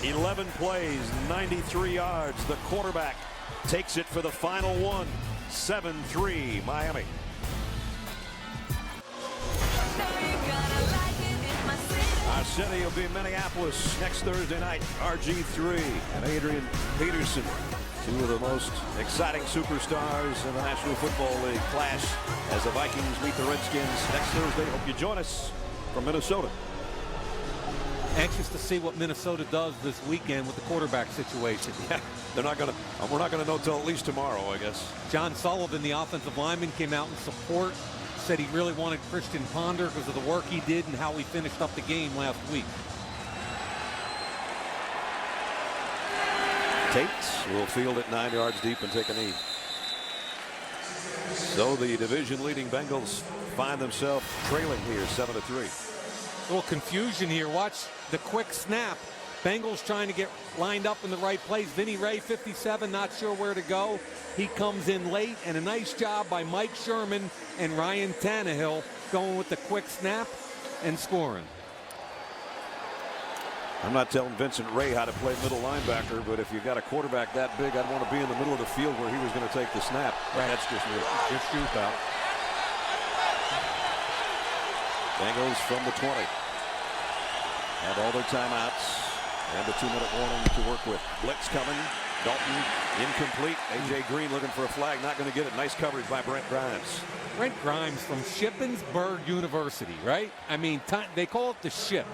11 plays, 93 yards. The quarterback takes it for the final one. 7-3 Miami. Our city will be in Minneapolis next Thursday night. RG3 and Adrian Peterson, two of the most exciting superstars in the National Football League, clash as the Vikings meet the Redskins next Thursday. Hope you join us from Minnesota. Anxious to see what Minnesota does this weekend with the quarterback situation. Yeah, we're not going to know till at least tomorrow, I guess. John Sullivan, the offensive lineman, came out in support. Said he really wanted Christian Ponder because of the work he did and how he finished up the game last week. Tate will field it 9 yards deep and take a knee. So the division-leading Bengals find themselves trailing here 7-3. A little confusion here. Watch the quick snap. Bengals trying to get lined up in the right place. Vinny Ray, 57, not sure where to go. He comes in late, and a nice job by Mike Sherman and Ryan Tannehill going with the quick snap and scoring. I'm not telling Vincent Ray how to play middle linebacker, but if you got a quarterback that big, I'd want to be in the middle of the field where he was going to take the snap. Right. That's just me. Good shoot foul. Bengals from the 20. Have all their timeouts and a 2-minute warning to work with. Blitz coming. Dalton incomplete. A.J. Green looking for a flag. Not going to get it. Nice coverage by Brent Grimes. Brent Grimes from Shippensburg University, right? I mean, they call it the Ship.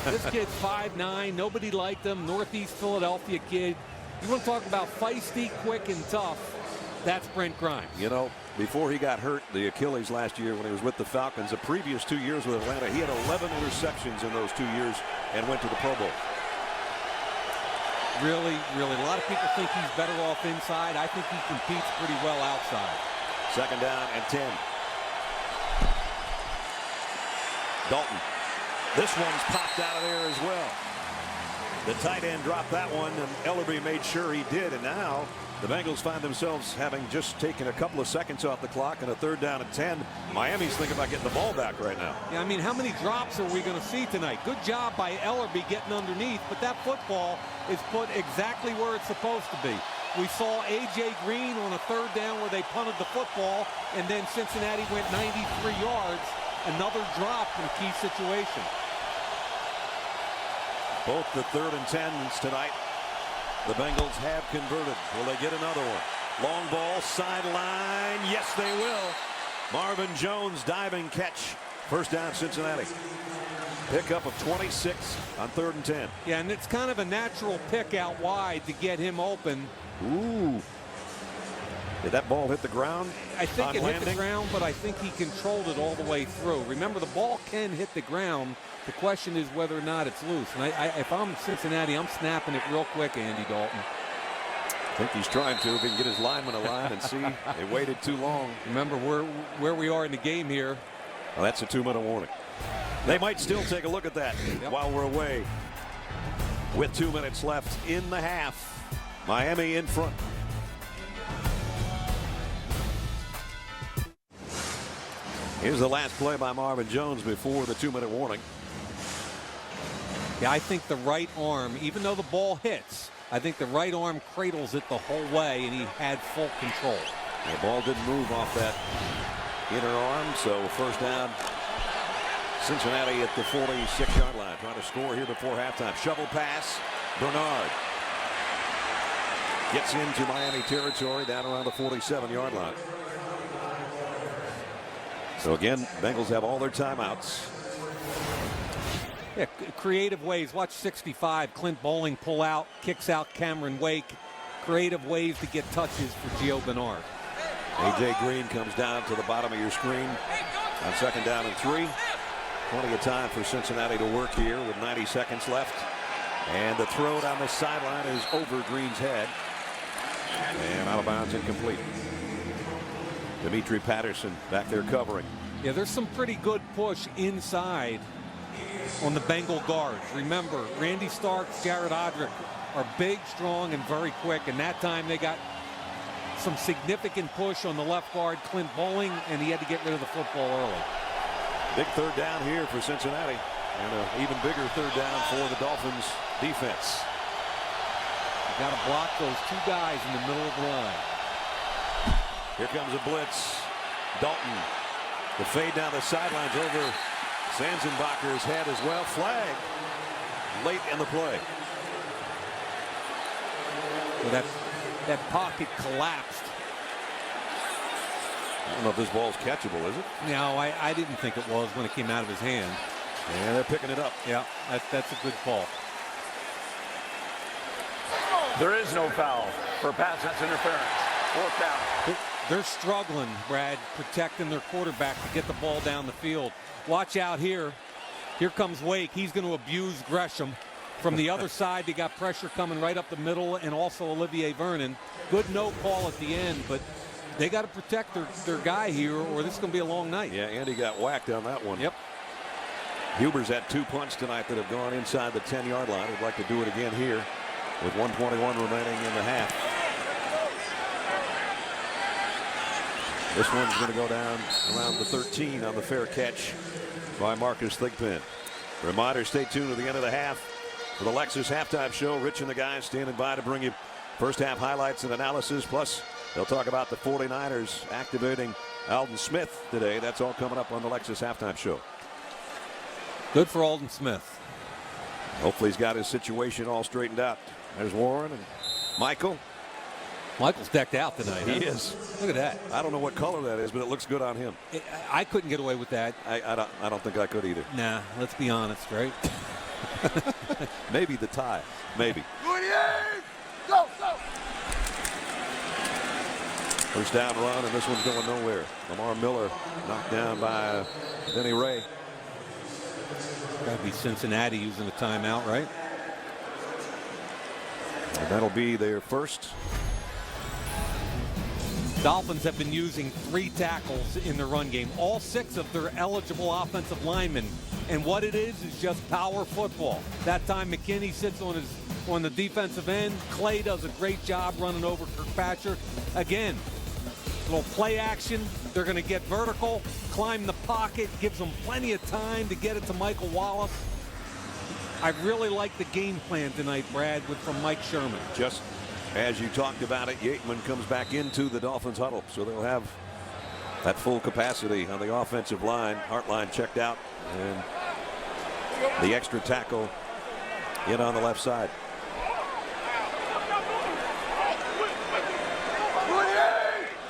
This kid's 5'9". Nobody liked him. Northeast Philadelphia kid. You want to talk about feisty, quick, and tough? That's Brent Grimes. You know, before he got hurt, the Achilles last year when he was with the Falcons, the previous 2 years with Atlanta, he had 11 interceptions in those 2 years and went to the Pro Bowl. Really, really. A lot of people think he's better off inside. I think he competes pretty well outside. 2nd down and 10. Dalton. This one's popped out of there as well. The tight end dropped that one, and Ellerby made sure he did. And now the Bengals find themselves having just taken a couple of seconds off the clock and a 3rd down and 10. Miami's thinking about getting the ball back right now. Yeah, I mean, how many drops are we going to see tonight? Good job by Ellerby getting underneath, but that football is put exactly where it's supposed to be. We saw A.J. Green on a 3rd down where they punted the football, and then Cincinnati went 93 yards. Another drop in a key situation. Both the 3rd and 10s tonight. The Bengals have converted. Will they get another one? Long ball, sideline. Yes, they will. Marvin Jones diving catch. 1st down, Cincinnati. Pickup of 26 on 3rd and 10. Yeah, and it's kind of a natural pick out wide to get him open. Ooh. Did that ball hit the ground? I think it hit the ground, but I think he controlled it all the way through. Remember, the ball can hit the ground. The question is whether or not it's loose. And if I'm Cincinnati, I'm snapping it real quick, Andy Dalton. I think he's trying to, if he can get his lineman aligned and see. They waited too long. Remember where we are in the game here. Well, that's a 2-minute warning. They might still take a look at that while we're away. With 2 minutes left in the half. Miami in front. Here's the last play by Marvin Jones before the 2-minute warning. Yeah, I think the right arm, even though the ball hits, I think the right arm cradles it the whole way, and he had full control. The ball didn't move off that inner arm, so 1st down. Cincinnati at the 46-yard line, trying to score here before halftime. Shovel pass. Bernard gets into Miami territory down around the 47-yard line. So again, Bengals have all their timeouts. Yeah, creative ways. Watch 65. Clint Bowling pull out, kicks out Cameron Wake. Creative ways to get touches for Gio Bernard. A.J. Green comes down to the bottom of your screen on 2nd down and 3. Plenty of time for Cincinnati to work here with 90 seconds left. And the throw down the sideline is over Green's head. And out of bounds, incomplete. Dimitri Patterson back there covering. Yeah, there's some pretty good push inside on the Bengal guards. Remember, Randy Starks, Jared Odrick are big, strong, and very quick. And that time they got some significant push on the left guard, Clint Bowling, and he had to get rid of the football early. Big 3rd down here for Cincinnati. And an even bigger 3rd down for the Dolphins defense. You got to block those 2 guys in the middle of the line. Here comes a blitz. Dalton. The fade down the sidelines over Sanzenbacher's head as well. Flag late in the play. Well, that pocket collapsed. I don't know if this ball's catchable, is it? No, I didn't think it was when it came out of his hand. And they're picking it up. Yeah, that's a good call. There is no foul for pass interference. 4th down. They're struggling, Brad, protecting their quarterback to get the ball down the field. Watch out here. Here comes Wake. He's going to abuse Gresham. From the other side, they got pressure coming right up the middle, and also Olivier Vernon. Good no call at the end, but they got to protect their guy here, or this is going to be a long night. Yeah, Andy got whacked on that one. Yep. Huber's had 2 punts tonight that have gone inside the 10-yard line. He'd like to do it again here with 1:21 remaining in the half. This one's going to go down around the 13 on the fair catch by Marcus Thigpen. Reminder, stay tuned to the end of the half for the Lexus halftime show. Rich and the guys standing by to bring you first half highlights and analysis. Plus, they'll talk about the 49ers activating Aldon Smith today. That's all coming up on the Lexus halftime show. Good for Aldon Smith. Hopefully he's got his situation all straightened out. There's Warren and Michael. Michael's decked out tonight. He is. Look at that. I don't know what color that is, but it looks good on him. I couldn't get away with that. I don't think I could either. Nah, let's be honest, right? Maybe the tie. Maybe. Go, go. First down run, and this one's going nowhere. Lamar Miller knocked down by Denny Ray. Got to be Cincinnati using a timeout, right? And that'll be their first. Dolphins have been using 3 tackles in the run game. All 6 of their eligible offensive linemen. And what it is just power football. That time McKinney sits on the defensive end. Clay does a great job running over Kirkpatrick. Again, little play action. They're going to get vertical, climb the pocket, gives them plenty of time to get it to Michael Wallace. I really like the game plan tonight, Brad, from Mike Sherman. Just as you talked about it, Yateman comes back into the Dolphins huddle, so they'll have that full capacity on the offensive line. Hartline checked out, and the extra tackle in on the left side.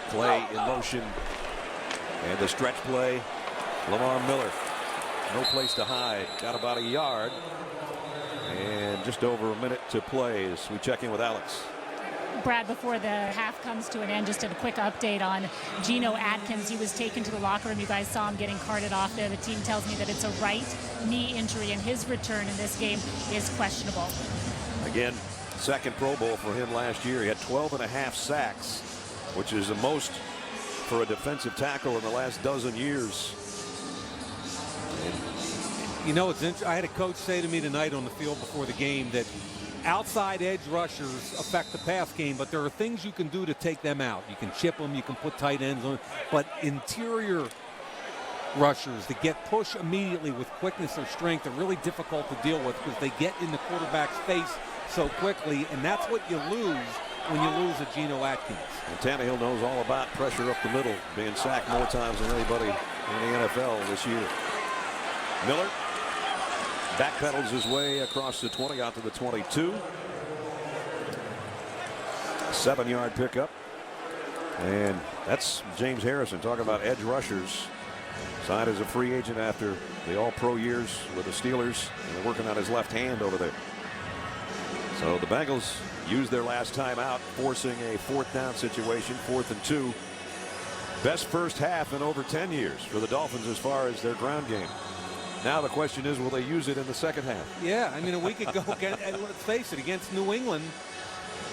Clay in motion, and the stretch play. Lamar Miller, no place to hide, got about a yard, and just over a minute to play as we check in with Alex. Brad, before the half comes to an end, just a quick update on Geno Atkins. He was taken to the locker room. You guys saw him getting carted off there. The team tells me that it's a right knee injury, and his return in this game is questionable. Again, second Pro Bowl for him last year. He had 12.5 sacks, which is the most for a defensive tackle in the last dozen years. You know, it's interesting. I had a coach say to me tonight on the field before the game that outside edge rushers affect the pass game, but there are things you can do to take them out. You can chip them, you can put tight ends on, but interior rushers that get push immediately with quickness or strength are really difficult to deal with because they get in the quarterback's face so quickly, and that's what you lose when you lose a Geno Atkins. And Tannehill knows all about pressure up the middle, being sacked more times than anybody in the NFL this year. Miller backpedals his way across the 20 out to the 22. 7-yard pickup. And that's James Harrison talking about edge rushers. Signed as a free agent after the all-pro years with the Steelers, and they're working on his left hand over there. So the Bengals used their last time out, forcing a 4th down situation, 4th and 2. Best first half in over 10 years for the Dolphins as far as their ground game. Now the question is, will they use it in the second half? Yeah, I mean, a week ago, let's face it, against New England,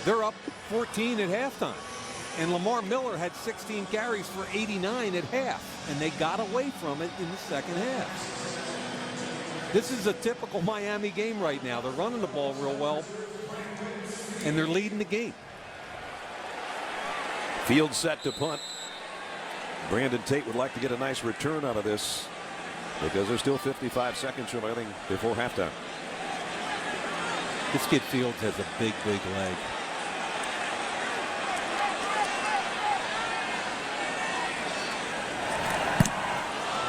they're up 14 at halftime. And Lamar Miller had 16 carries for 89 at half, and they got away from it in the second half. This is a typical Miami game right now. They're running the ball real well, and they're leading the game. Field set to punt. Brandon Tate would like to get a nice return out of this, because there's still 55 seconds remaining before halftime. This kid Fields has a big, big leg.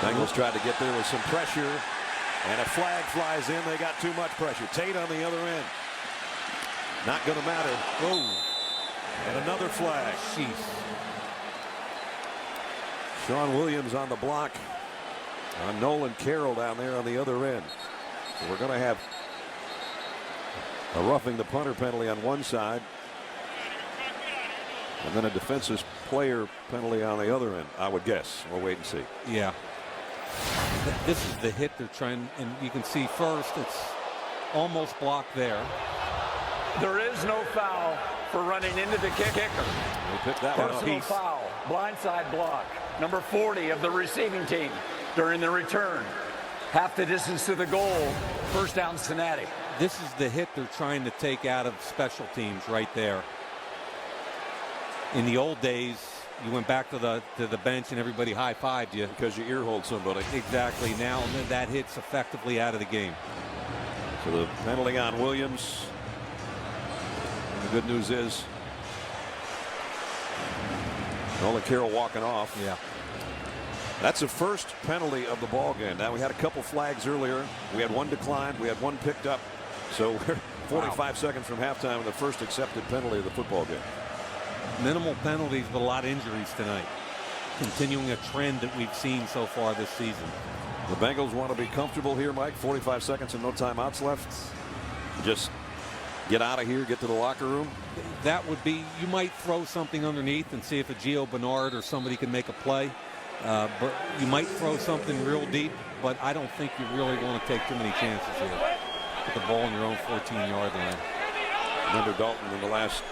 Bengals tried to get there with some pressure, and a flag flies in. They got too much pressure. Tate on the other end. Not going to matter. Whoa. And another flag. Jeez. Sean Williams on the block on Nolan Carroll down there on the other end. So we're going to have a roughing the punter penalty on one side, and then a defensive player penalty on the other end, I would guess. We'll wait and see. Yeah. This is the hit they're trying, and you can see first it's almost blocked there. There is no foul for running into the kicker. They picked that one up. Personal foul, blindside block, number 40 of the receiving team during the return. Half the distance to the goal, first down Cincinnati. This is the hit they're trying to take out of special teams right there. In the old days, you went back to the bench and everybody high-fived you. Because you ear-hold somebody. Exactly. Now that hit's effectively out of the game. for the penalty on Williams. And the good news is only Carroll walking off. Yeah. That's the first penalty of the ball game. Now, we had a couple flags earlier. We had one declined. We had one picked up. So we're 45 seconds from halftime and the first accepted penalty of the football game. Minimal penalties, but a lot of injuries tonight. Continuing a trend that we've seen so far this season. The Bengals want to be comfortable here, Mike. 45 seconds and no timeouts left. Just get out of here, get to the locker room. That would be, you might throw something underneath and see if a Gio Bernard or somebody can make a play. But you might throw something real deep, but I don't think you really want to take too many chances here. Put the ball on your own 14-yard line. Remember, Dalton in the last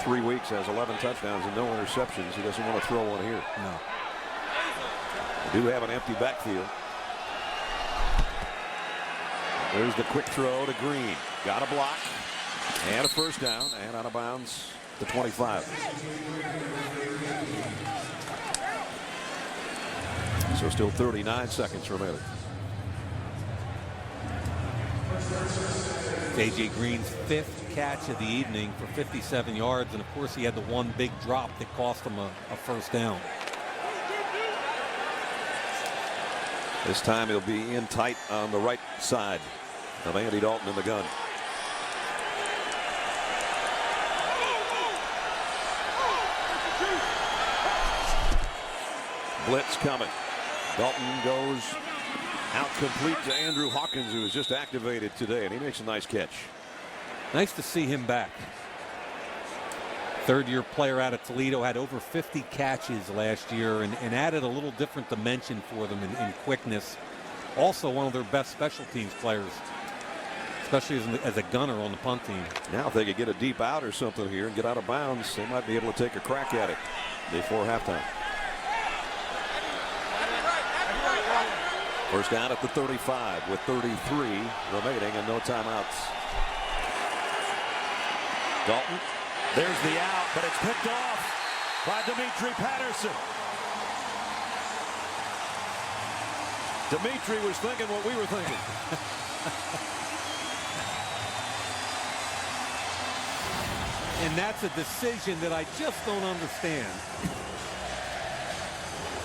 3 weeks has 11 touchdowns and no interceptions. He doesn't want to throw one here. No. They do have an empty backfield. There's the quick throw to Green. Got a block and a first down and out of bounds to 25. So still 39 seconds remaining. A.J. Green's 5th catch of the evening for 57 yards, and of course he had the one big drop that cost him a first down. This time he'll be in tight on the right side of Andy Dalton in the gun. Blitz coming. Dalton goes out complete to Andrew Hawkins, who was just activated today, and he makes a nice catch. Nice to see him back. Third-year player out of Toledo, had over 50 catches last year and added a little different dimension for them in quickness. Also one of their best special teams players, especially as a gunner on the punt team. Now if they could get a deep out or something here and get out of bounds, they might be able to take a crack at it before halftime. First down at the 35 with 33 remaining and no timeouts. Dalton, there's the out, but it's picked off by Dimitri Patterson. Dimitri was thinking what we were thinking. And that's a decision that I just don't understand.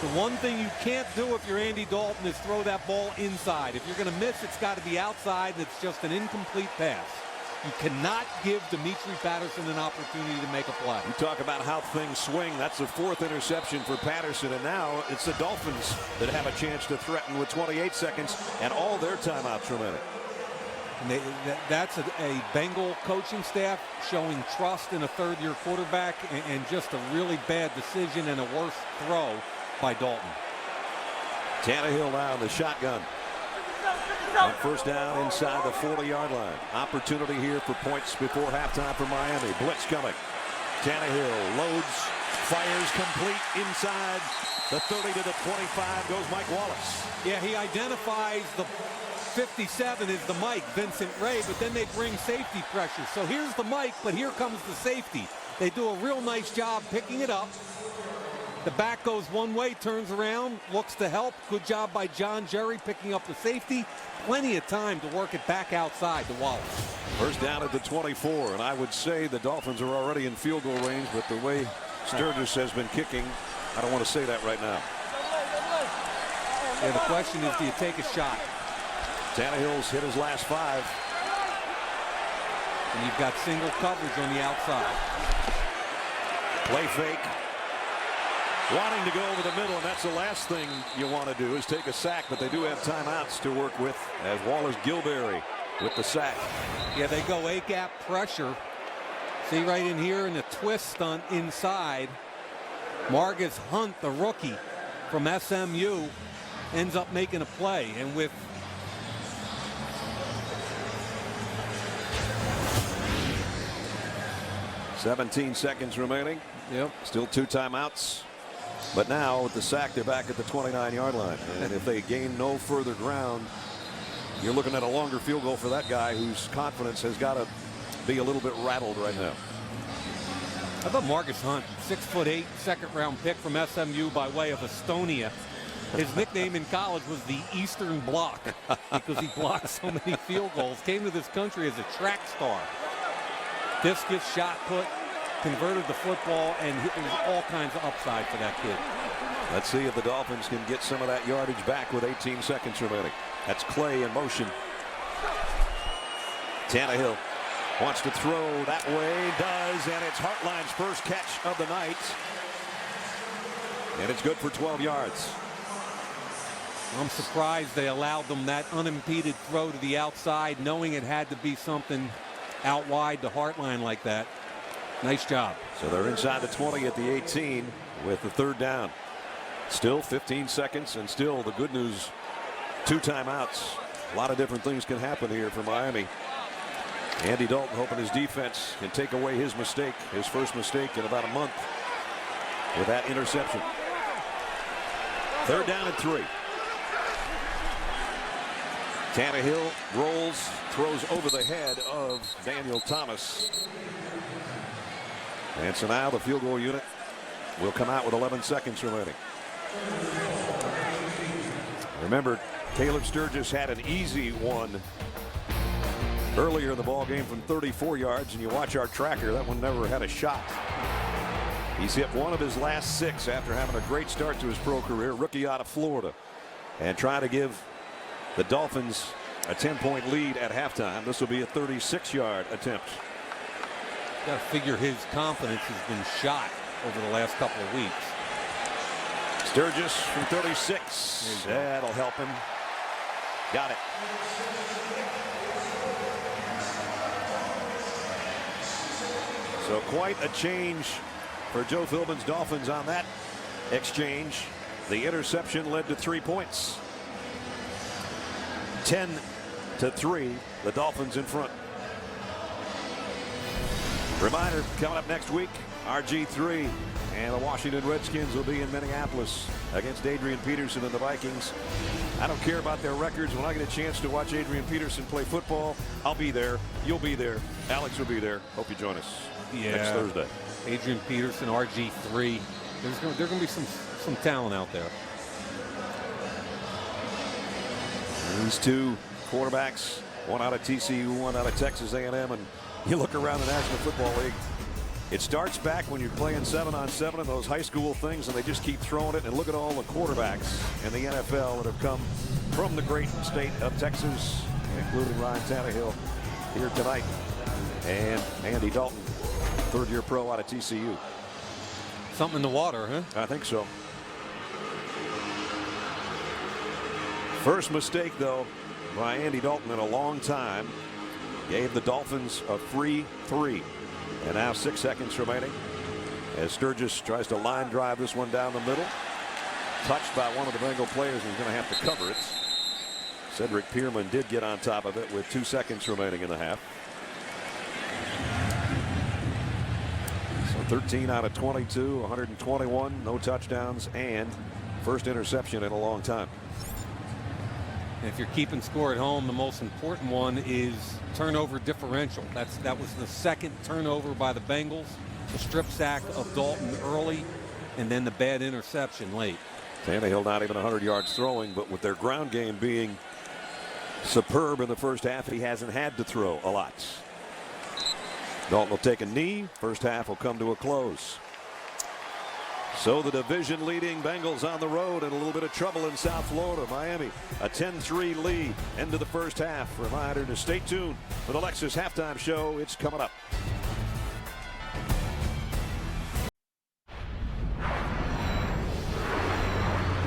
The one thing you can't do if you're Andy Dalton is throw that ball inside. If you're going to miss, it's got to be outside, and it's just an incomplete pass. You cannot give Dimitri Patterson an opportunity to make a play. You talk about how things swing. That's the 4th interception for Patterson, and now it's the Dolphins that have a chance to threaten with 28 seconds and all their timeouts remaining. And that's a Bengal coaching staff showing trust in a third-year quarterback, and just a really bad decision and a worse throw by Dalton. Tannehill now in the shotgun. On first down inside the 40-yard line. Opportunity here for points before halftime for Miami. Blitz coming. Tannehill loads, fires complete inside the 30 to the 25 goes Mike Wallace. Yeah, he identifies the 57 is the Mike, Vincent Ray, but then they bring safety pressure. So here's the Mike, but here comes the safety. They do a real nice job picking it up. The back goes one way, turns around, looks to help. Good job by John Jerry picking up the safety. Plenty of time to work it back outside to Wallace. First down at the 24, and I would say the Dolphins are already in field goal range, but the way Sturgis has been kicking, I don't want to say that right now. Yeah, the question is, do you take a shot? Tannehill's hit his last 5. And you've got single coverage on the outside. Play fake. Wanting to go over the middle, and that's the last thing you want to do is take a sack, but they do have timeouts to work with as Wallace Gilberry with the sack. Yeah, they go A-gap pressure. See right in here in the twist stunt inside. Margus Hunt, the rookie from SMU, ends up making a play. And with .17 seconds remaining. Yep. Still 2 timeouts. But now with the sack, they're back at the 29-yard line. And if they gain no further ground, you're looking at a longer field goal for that guy whose confidence has got to be a little bit rattled right now. How about Margus Hunt, 6'8", second-round pick from SMU by way of Estonia. His nickname in college was the Eastern Block because he blocked so many field goals. Came to this country as a track star. Discus, shot put, converted the football, and there's all kinds of upside for that kid. Let's see if the Dolphins can get some of that yardage back with 18 seconds remaining. That's Clay in motion. Tannehill wants to throw that way, does, and it's Hartline's first catch of the night. And it's good for 12 yards. I'm surprised they allowed them that unimpeded throw to the outside, knowing it had to be something out wide to Hartline like that. Nice job. So they're inside the 20 at the 18 with the third down. Still 15 seconds, and still the good news, 2 timeouts. A lot of different things can happen here for Miami. Andy Dalton hoping his defense can take away his mistake, his first mistake in about a month with that interception. Third down and 3. Tannehill rolls, throws over the head of Daniel Thomas. And so now the field goal unit will come out with 11 seconds remaining. Remember, Caleb Sturgis had an easy one earlier in the ball game from 34 yards, and you watch our tracker, that one never had a shot. He's hit one of his last 6 after having a great start to his pro career, rookie out of Florida, and trying to give the Dolphins a 10-point lead at halftime. This will be a 36-yard attempt. Got to figure his confidence has been shot over the last couple of weeks. Sturgis from 36. That'll help him. Got it. So quite a change for Joe Philbin's Dolphins on that exchange. The interception led to 3 points. 10-3, the Dolphins in front. Reminder, coming up next week, RG3 and the Washington Redskins will be in Minneapolis against Adrian Peterson and the Vikings. I don't care about their records. When I get a chance to watch Adrian Peterson play football, I'll be there. You'll be there. Alex will be there. Hope you join us next Thursday. Adrian Peterson, RG3. There's going to be some talent out there. These 2 quarterbacks, one out of TCU, one out of Texas A&M, and you look around the National Football League. It starts back when you're playing 7-on-7 and those high school things, and they just keep throwing it. And look at all the quarterbacks in the NFL that have come from the great state of Texas, including Ryan Tannehill here tonight, and Andy Dalton, third-year pro out of TCU. Something in the water, huh? I think so. First mistake, though, by Andy Dalton in a long time. Gave the Dolphins a free 3. And now 6 seconds remaining as Sturgis tries to line drive this one down the middle. Touched by one of the Bengal players, who's going to have to cover it. Cedric Pierman did get on top of it with 2 seconds remaining in the half. So 13 out of 22, 121, no touchdowns, and first interception in a long time. And if you're keeping score at home, the most important one is turnover differential. That was the second turnover by the Bengals. The strip sack of Dalton early, and then the bad interception late. Tannehill not even 100 yards throwing, but with their ground game being superb in the first half, he hasn't had to throw a lot. Dalton will take a knee. First half will come to a close. So the division leading Bengals on the road in a little bit of trouble in South Florida. Miami a 10-3 lead into the first half. Reminder to stay tuned for the Lexus halftime show. It's coming up.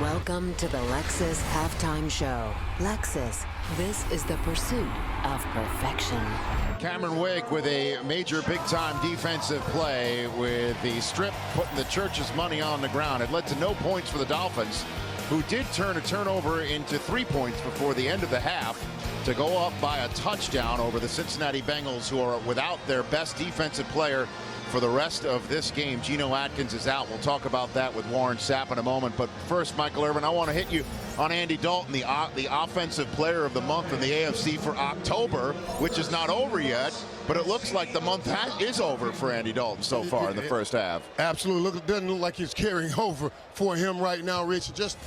Welcome to the Lexus halftime show. Lexus, this is the pursuit of perfection. Cameron Wake with a major big-time defensive play with the strip putting the Church's money on the ground. It led to no points for the Dolphins, who did turn a turnover into 3 points before the end of the half to go up by a touchdown over the Cincinnati Bengals, who are without their best defensive player for the rest of this game. Geno Atkins is out. We'll talk about that with Warren Sapp in a moment. But first, Michael Irvin, I want to hit you on Andy Dalton, the offensive player of the month in the AFC for October, which is not over yet. But it looks like the month is over for Andy Dalton so far in the first half. Absolutely. It doesn't look like it's carrying over for him right now, Rich. Just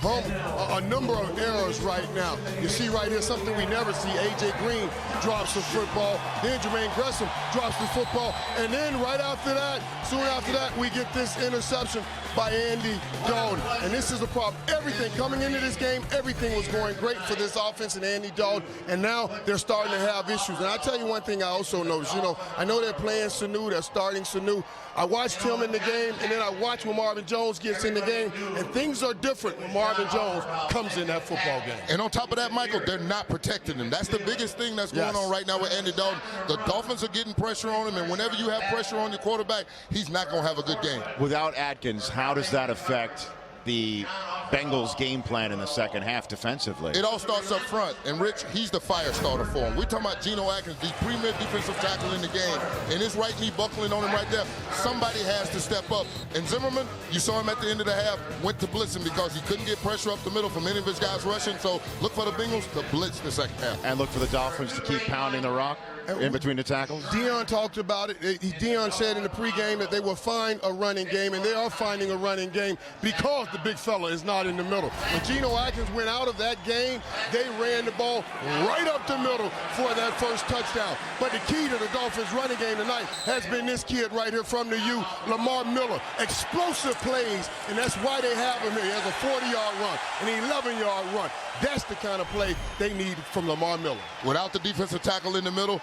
a number of errors right now. You see right here something we never see. A.J. Green drops the football. Then Jermaine Gresham drops the football. And then right after that, soon after that, we get this interception by Andy Dalton. And this is the problem. Everything coming into this game, everything was going great for this offense and Andy Dalton. And now they're starting to have issues. And I'll tell you one thing I also noticed. I know they're playing Sanu. They're starting Sanu. I watched him in the game, and then I watched when Marvin Jones gets in the game, and things are different when Marvin Jones comes in that football game. And on top of that, Michael, they're not protecting him. That's the biggest thing that's going on right now with Andy Dalton. The Dolphins are getting pressure on him, and whenever you have pressure on your quarterback, he's not going to have a good game. Without Atkins, how does that affect the Bengals game plan in the second half defensively? It all starts up front, and Rich, he's the fire starter for him. We're talking about Geno Atkins, the premier defensive tackle in the game, and his right knee buckling on him right there. Somebody has to step up. And Zimmerman, you saw him at the end of the half, went to blitzing because he couldn't get pressure up the middle from any of his guys rushing. So look for the Bengals to blitz in the second half. And look for the Dolphins to keep pounding the rock in between the tackles. Deion talked about it. Deion said in the pregame that they will find a running game, and they are finding a running game because the big fella is not in the middle. When Geno Atkins went out of that game, they ran the ball right up the middle for that first touchdown. But the key to the Dolphins running game tonight has been this kid right here from the U, Lamar Miller. Explosive plays, and that's why they have him here. He has a 40-yard run, an 11-yard run. That's the kind of play they need from Lamar Miller. Without the defensive tackle in the middle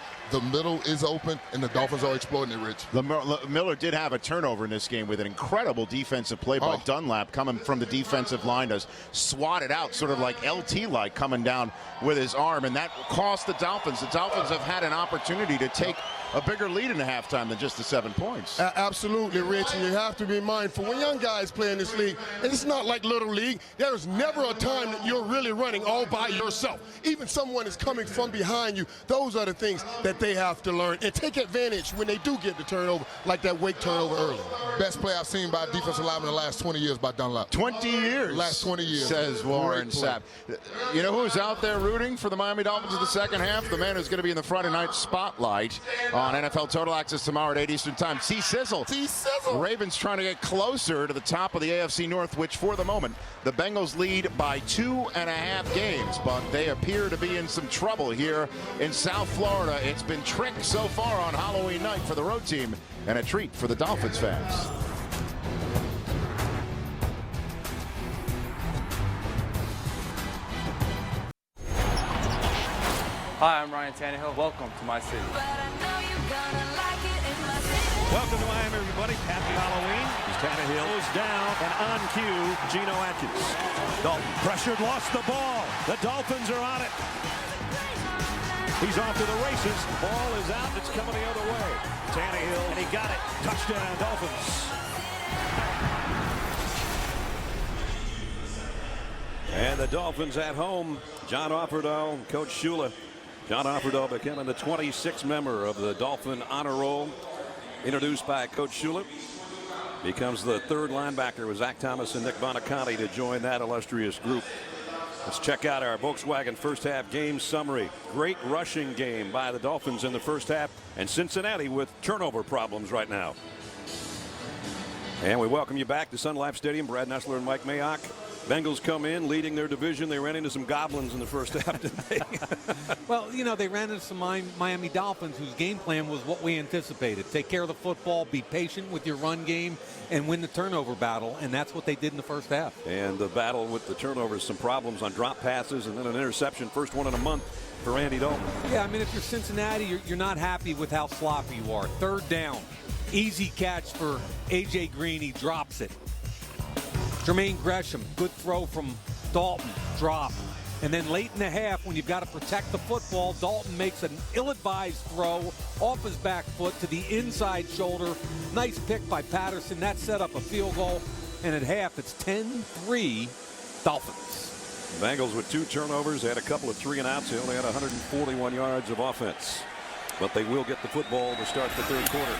is open, and the Dolphins are exploiting it, Rich. Miller did have a turnover in this game with an incredible defensive play by Dunlap coming from the defensive line to swat it out, sort of like LT-like coming down with his arm, and that cost the Dolphins. The Dolphins have had an opportunity to take a bigger lead in the halftime than just the 7 points. Absolutely, Rich, and you have to be mindful. When young guys play in this league, and it's not like Little League, there is never a time that you're really running all by yourself. Even someone is coming from behind you. Those are the things that they have to learn and take advantage when they do get the turnover, like that Wake turnover early. Best play I've seen by a defensive lineman in the last 20 years by Dunlap. 20 years? Last 20 years. Says Warren Sapp. You know who's out there rooting for the Miami Dolphins in the second half? The man who's going to be in the Friday night spotlight on NFL Total Access tomorrow at 8 Eastern Time. T-Sizzle. T-Sizzle. Ravens trying to get closer to the top of the AFC North, which for the moment, the Bengals lead by 2.5 games, but they appear to be in some trouble here in South Florida. It's been tricked so far on Halloween night for the road team, and a treat for the Dolphins fans. Hi, I'm Ryan Tannehill. Welcome to my city. Welcome to Miami, everybody. Happy Halloween. Tannehill is down, and on cue, Geno Atkins. Dalton pressured, lost the ball. The Dolphins are on it. He's off to the races. Ball is out. It's coming the other way. Tannehill, and he got it. Touchdown, Dolphins. And the Dolphins at home. John Offerdahl, Coach Shula. John Offerdahl becoming the 26th member of the Dolphin Honor Roll, introduced by Coach Shula. Becomes the third linebacker with Zach Thomas and Nick Bonaconte to join that illustrious group. Let's check out our Volkswagen first half game summary. Great rushing game by the Dolphins in the first half, and Cincinnati with turnover problems right now. And we welcome you back to Sun Life Stadium. Brad Nessler and Mike Mayock. Bengals come in leading their division. They ran into some goblins in the first half, didn't they? Well, you know, they ran into some Miami Dolphins whose game plan was what we anticipated. Take care of the football, be patient with your run game, and win the turnover battle, and that's what they did in the first half. And the battle with the turnovers, some problems on drop passes, and then an interception, first one in a month for Andy Dalton. Yeah, I mean, if you're Cincinnati, you're not happy with how sloppy you are. Third down, easy catch for A.J. Green. He drops it. Jermaine Gresham, good throw from Dalton, drop. And then late in the half, when you've got to protect the football, Dalton makes an ill-advised throw off his back foot to the inside shoulder. Nice pick by Patterson. That set up a field goal. And at half, it's 10-3 Dolphins. The Bengals with 2 turnovers. They had a couple of 3-and-outs. They only had 141 yards of offense. But they will get the football to start the third quarter.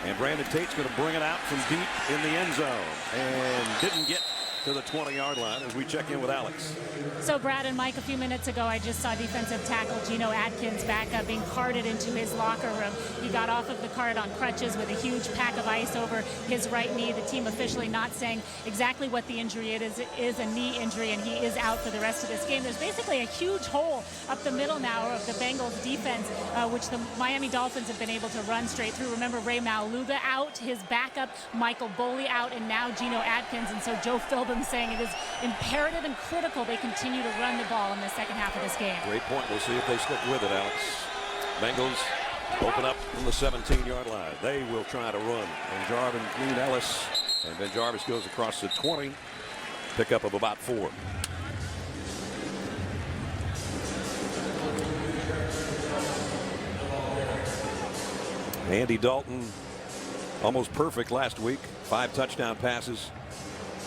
And Brandon Tate's going to bring it out from deep in the end zone. And didn't get to the 20-yard line as we check in with Alex. So Brad and Mike, a few minutes ago, I just saw defensive tackle Geno Atkins back up being carted into his locker room. He got off of the cart on crutches with a huge pack of ice over his right knee. The team officially not saying exactly what the injury is a knee injury, and he is out for the rest of this game. There's basically a huge hole up the middle now of the Bengals defense, which the Miami Dolphins have been able to run straight through. Remember, Ray Maluga out, his backup Michael Boley out, and now Geno Atkins. And so Joe Philbin saying it is imperative and critical they continue to run the ball in the second half of this game. Great point. We'll see if they stick with it, Alex. Bengals open up from the 17-yard line. They will try to run. And Jarvin Green Ellis. And then Jarvis goes across the 20. Pickup of about 4. Andy Dalton, almost perfect last week. 5 touchdown passes,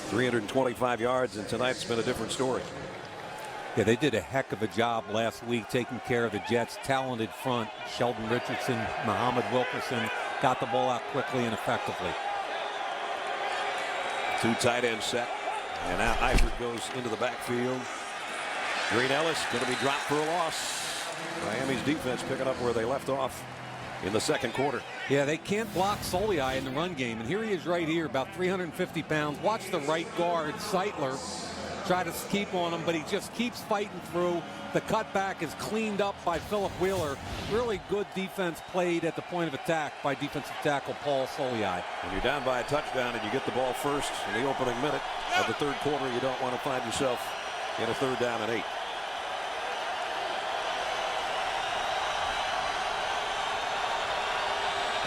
325 yards, and tonight's been a different story. Yeah, they did a heck of a job last week taking care of the Jets' talented front. Sheldon Richardson, Muhammad Wilkerson got the ball out quickly and effectively. 2 tight ends set, and now Eifert goes into the backfield. Green Ellis going to be dropped for a loss. Miami's defense picking up where they left off in the second quarter. Yeah, they can't block Soliai in the run game, and here he is right here, about 350 pounds. Watch the right guard, Seitler, try to keep on him, but he just keeps fighting through. The cutback is cleaned up by Philip Wheeler. Really good defense played at the point of attack by defensive tackle Paul Soliai. When you're down by a touchdown and you get the ball first in the opening minute of the third quarter, you don't want to find yourself in a 3rd down and 8.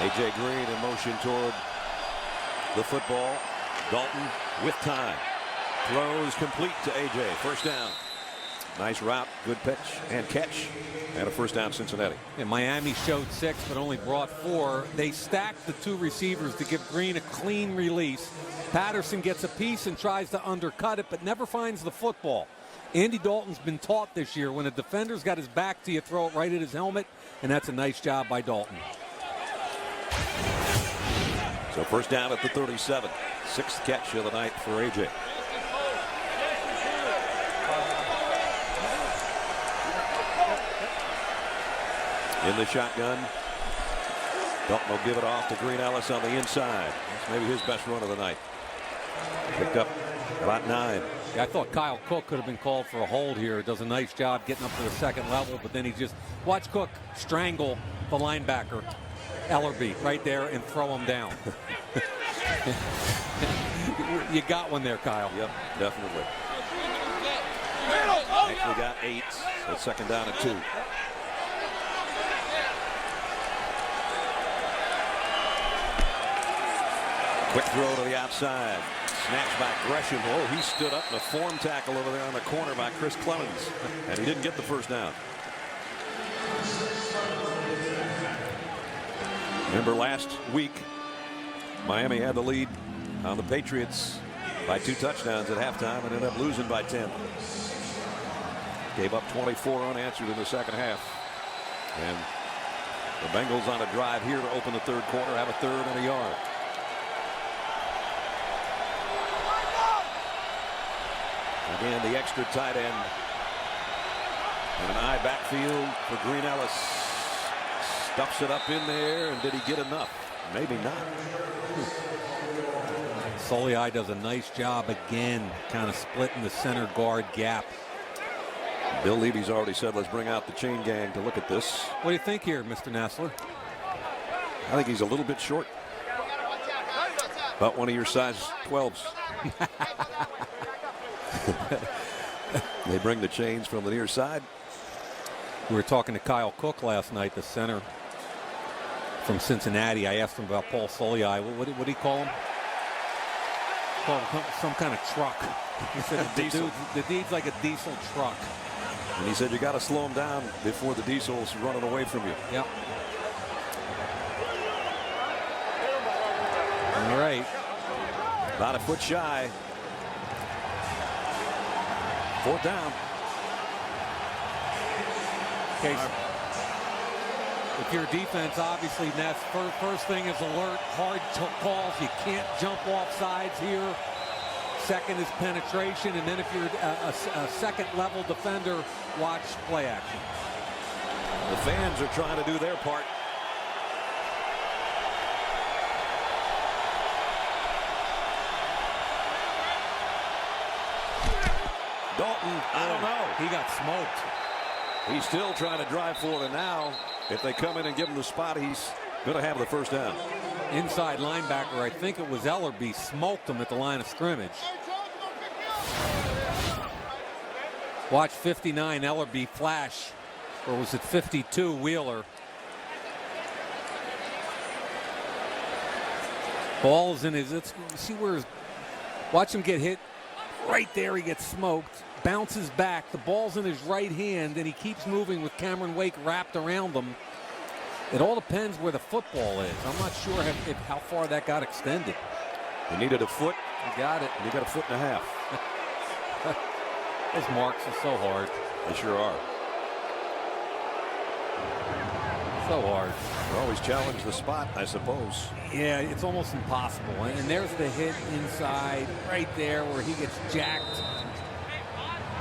A.J. Green in motion toward the football. Dalton with time. Throws complete to A.J. First down. Nice route, good pitch and catch, and a first down Cincinnati. And Miami showed 6 but only brought 4. They stacked the 2 receivers to give Green a clean release. Patterson gets a piece and tries to undercut it but never finds the football. Andy Dalton's been taught this year when a defender's got his back to you, throw it right at his helmet, and that's a nice job by Dalton. So first down at the 37. 6th catch of the night for A.J. In the shotgun. Dalton will give it off to Green Ellis on the inside. That's maybe his best run of the night. Picked up about 9. Yeah, I thought Kyle Cook could have been called for a hold here. Does a nice job getting up to the second level, but then he just watch Cook strangle the linebacker Ellerby right there and throw him down. You got one there, Kyle. Yep, definitely. Actually got 8. So it's second down and 2. Quick throw to the outside. Snatched by Gresham. Oh, he stood up in a form tackle over there on the corner by Chris Clemens. And he didn't get the first down. Remember last week, Miami had the lead on the Patriots by 2 touchdowns at halftime and ended up losing by 10. Gave up 24 unanswered in the second half. And the Bengals on a drive here to open the third quarter, have a 3rd and a yard. Again, the extra tight end. And an eye backfield for Green Ellis. Stuffs it up in there, and did he get enough? Maybe not. Soliai does a nice job again, kind of splitting the center guard gap. Bill Levy's already said, let's bring out the chain gang to look at this. What do you think here, Mr. Nassler? I think he's a little bit short. About one of your size 12s. They bring the chains from the near side. We were talking to Kyle Cook last night, the center from Cincinnati. I asked him about Paul Soliai. What did he call him? Called him some kind of truck. He said the dude's like a diesel truck. And he said you got to slow him down before the diesel's running away from you. Yep. All right. About a foot shy. 4th down. Okay. If your defense, obviously, that's first thing is alert, hard calls. You can't jump off sides here. second is penetration, and then if you're a second-level defender, watch play action. The fans are trying to do their part. Dalton, I don't know. He got smoked. He's still trying to drive for it, and now if they come in and give him the spot, he's going to have the first down. Inside linebacker, I think it was Ellerby, smoked him at the line of scrimmage. Watch 59 Ellerby flash, or was it 52 Wheeler? Ball's in his, let's see where his, watch him get hit. Right there, he gets smoked, bounces back. The ball's in his right hand, and he keeps moving with Cameron Wake wrapped around him. It all depends where the football is. I'm not sure how far that got extended. He needed a foot. He got it. And he got a foot and a half. Those marks are so hard. They sure are. So hard. They always challenge the spot, I suppose. Yeah, it's almost impossible. And there's the hit inside right there where he gets jacked.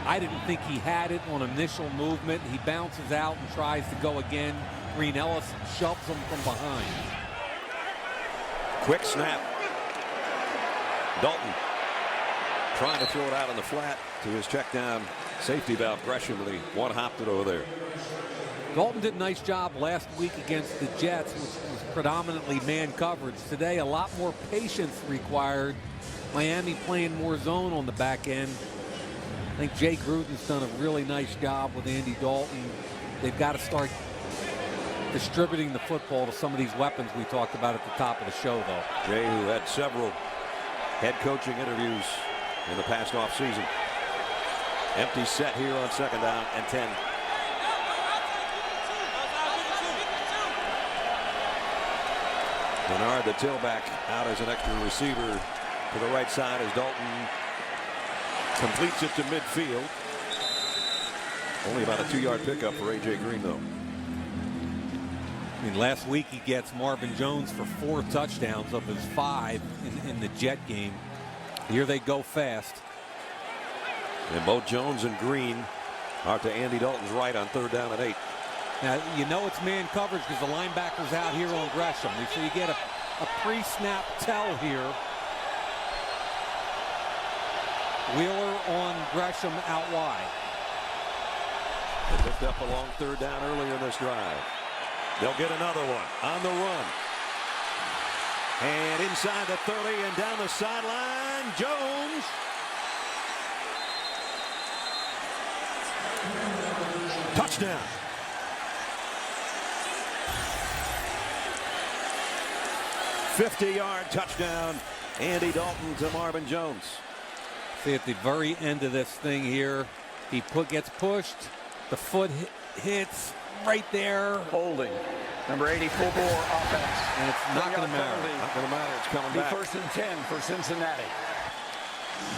I didn't think he had it on initial movement. He bounces out and tries to go again. Green Ellis shoves him from behind. Quick snap. Dalton trying to throw it out on the flat to his check down safety valve Gresham, and he one-hopped it over there. Dalton did a nice job last week against the Jets, which was predominantly man coverage. Today, a lot more patience required. Miami playing more zone on the back end. I think Jay Gruden's done a really nice job with Andy Dalton. They've got to start distributing the football to some of these weapons we talked about at the top of the show, though. Jay, who had several head coaching interviews in the past offseason. Empty set here on 2nd down and 10. Bernard, the tailback, out as an extra receiver to the right side as Dalton completes it to midfield. Only about a 2-yard pickup for A.J. Green, though. I mean, last week he gets Marvin Jones for 4 touchdowns of his 5 in the Jet game. Here they go fast. And both Jones and Green are to Andy Dalton's right on 3rd down and 8. Now, you know it's man coverage because the linebacker's out here on Gresham. So you get a pre-snap tell here. Wheeler on Gresham out wide. They picked up a long 3rd down earlier in this drive. They'll get another one on the run. And inside the 30 and down the sideline, Jones. Touchdown. '50-yard touchdown. Andy Dalton to Marvin Jones. See, at the very end of this thing here, he gets pushed. The foot hits right there. Holding. Number 84 offense. And it's not going to matter. Not going to matter. It's coming back. 1st and 10 for Cincinnati.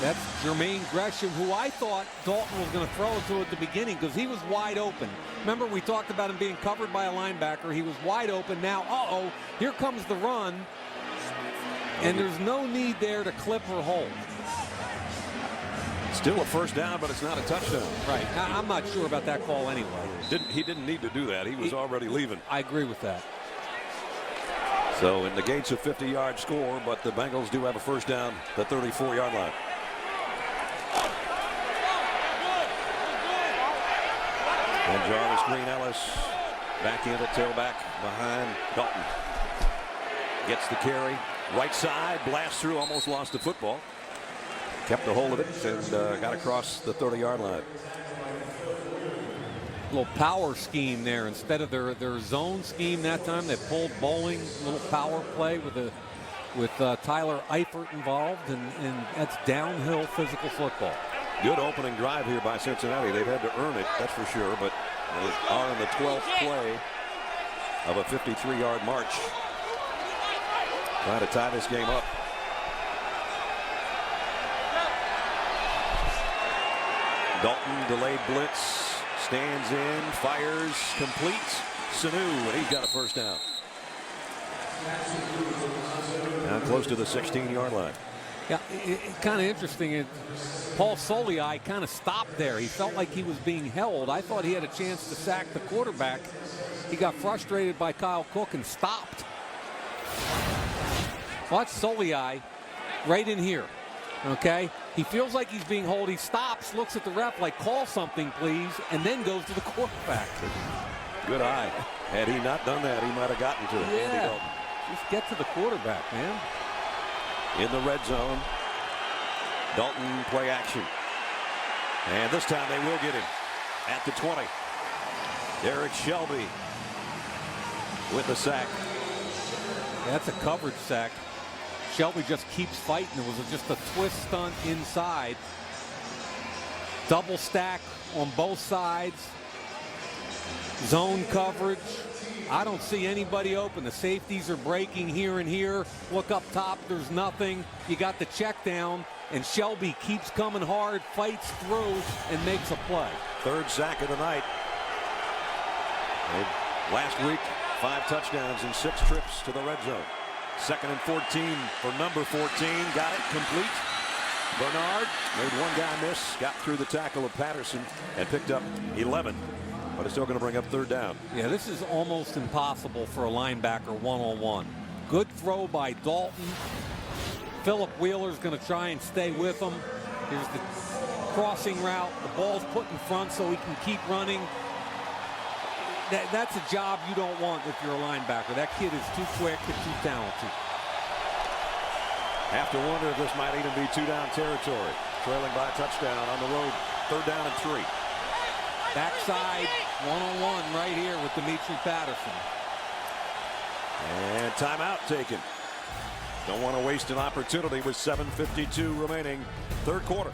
That's Jermaine Gresham, who I thought Dalton was going to throw it to at the beginning because he was wide open. Remember, we talked about him being covered by a linebacker. He was wide open. Now, here comes the run. And there's no need there to clip or hold. Still a 1st down, but it's not a touchdown. Right. I'm not sure about that call anyway. He didn't need to do that. He was already leaving. I agree with that. So it negates a 50-yard score, but the Bengals do have a 1st down, the 34-yard line. And Jarvis Green Ellis back in at tailback behind Dalton. Gets the carry. Right side, blasts through, almost lost the football. Kept a hold of it and got across the 30-yard line. A little power scheme there. Instead of their zone scheme that time, they pulled bowling, a little power play with Tyler Eifert involved, and that's downhill physical football. Good opening drive here by Cincinnati. They've had to earn it, that's for sure, but they are in the 12th play of a 53-yard march. Trying to tie this game up. Dalton, delayed blitz, stands in, fires, completes. Sanu, and he's got a 1st down. Now close to the 16-yard line. Yeah, kind of interesting. Paul Soliai kind of stopped there. He felt like he was being held. I thought he had a chance to sack the quarterback. He got frustrated by Kyle Cook and stopped. Watch Soliai right in here. Okay? He feels like he's being held. He stops, looks at the ref like, call something, please, and then goes to the quarterback. Good eye. Had he not done that, he might have gotten to it. Yeah. Just get to the quarterback, man. In the red zone. Dalton play action. And this time they will get him at the 20. Derek Shelby with the sack. Yeah, that's a coverage sack. Shelby just keeps fighting. It was just a twist stunt inside. Double stack on both sides. Zone coverage. I don't see anybody open. The safeties are breaking here and here. Look up top, there's nothing. You got the check down, and Shelby keeps coming hard, fights through, and makes a play. Third sack of the night. And last week, 5 touchdowns and 6 trips to the red zone. 2nd and 14 for number 14. Got it complete. Bernard made one guy miss, got through the tackle of Patterson, and picked up 11. But it's still going to bring up third down. Yeah, this is almost impossible for a linebacker one-on-one. Good throw by Dalton. Philip Wheeler's going to try and stay with him. Here's the crossing route. The ball's put in front so he can keep running. That's a job you don't want if you're a linebacker. That kid is too quick and too talented. Have to wonder if this might even be 2-down territory. Trailing by a touchdown on the road. 3rd down and 3. Backside, one-on-one right here with Demetri Patterson. And timeout taken. Don't want to waste an opportunity with 7:52 remaining. 3rd quarter.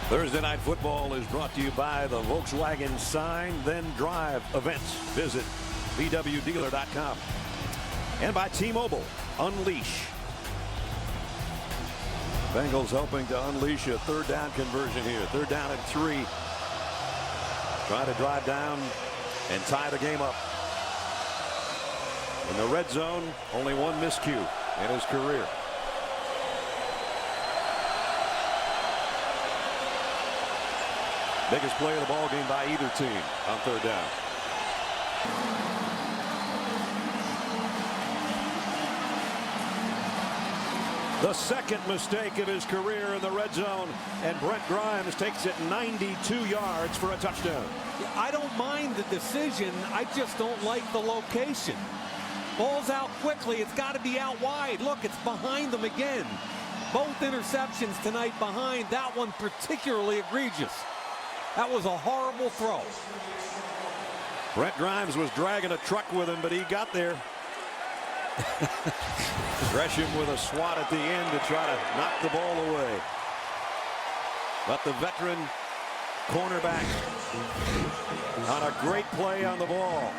Thursday Night Football is brought to you by the Volkswagen Sign Then Drive events. Visit VWDealer.com. And by T-Mobile, Unleash. Bengals hoping to unleash a 3rd down conversion here. 3rd down and 3. Trying to drive down and tie the game up. In the red zone, only one miscue in his career. Biggest play of the ball game by either team on 3rd down. The second mistake of his career in the red zone, and Brent Grimes takes it 92 yards for a touchdown. Yeah, I don't mind the decision. I just don't like the location. Ball's out quickly. It's got to be out wide. Look, it's behind them again. Both interceptions tonight behind. That one particularly egregious. That was a horrible throw. Brent Grimes was dragging a truck with him, but he got there. Gresham with a swat at the end to try to knock the ball away. But the veteran cornerback on a great play on the ball.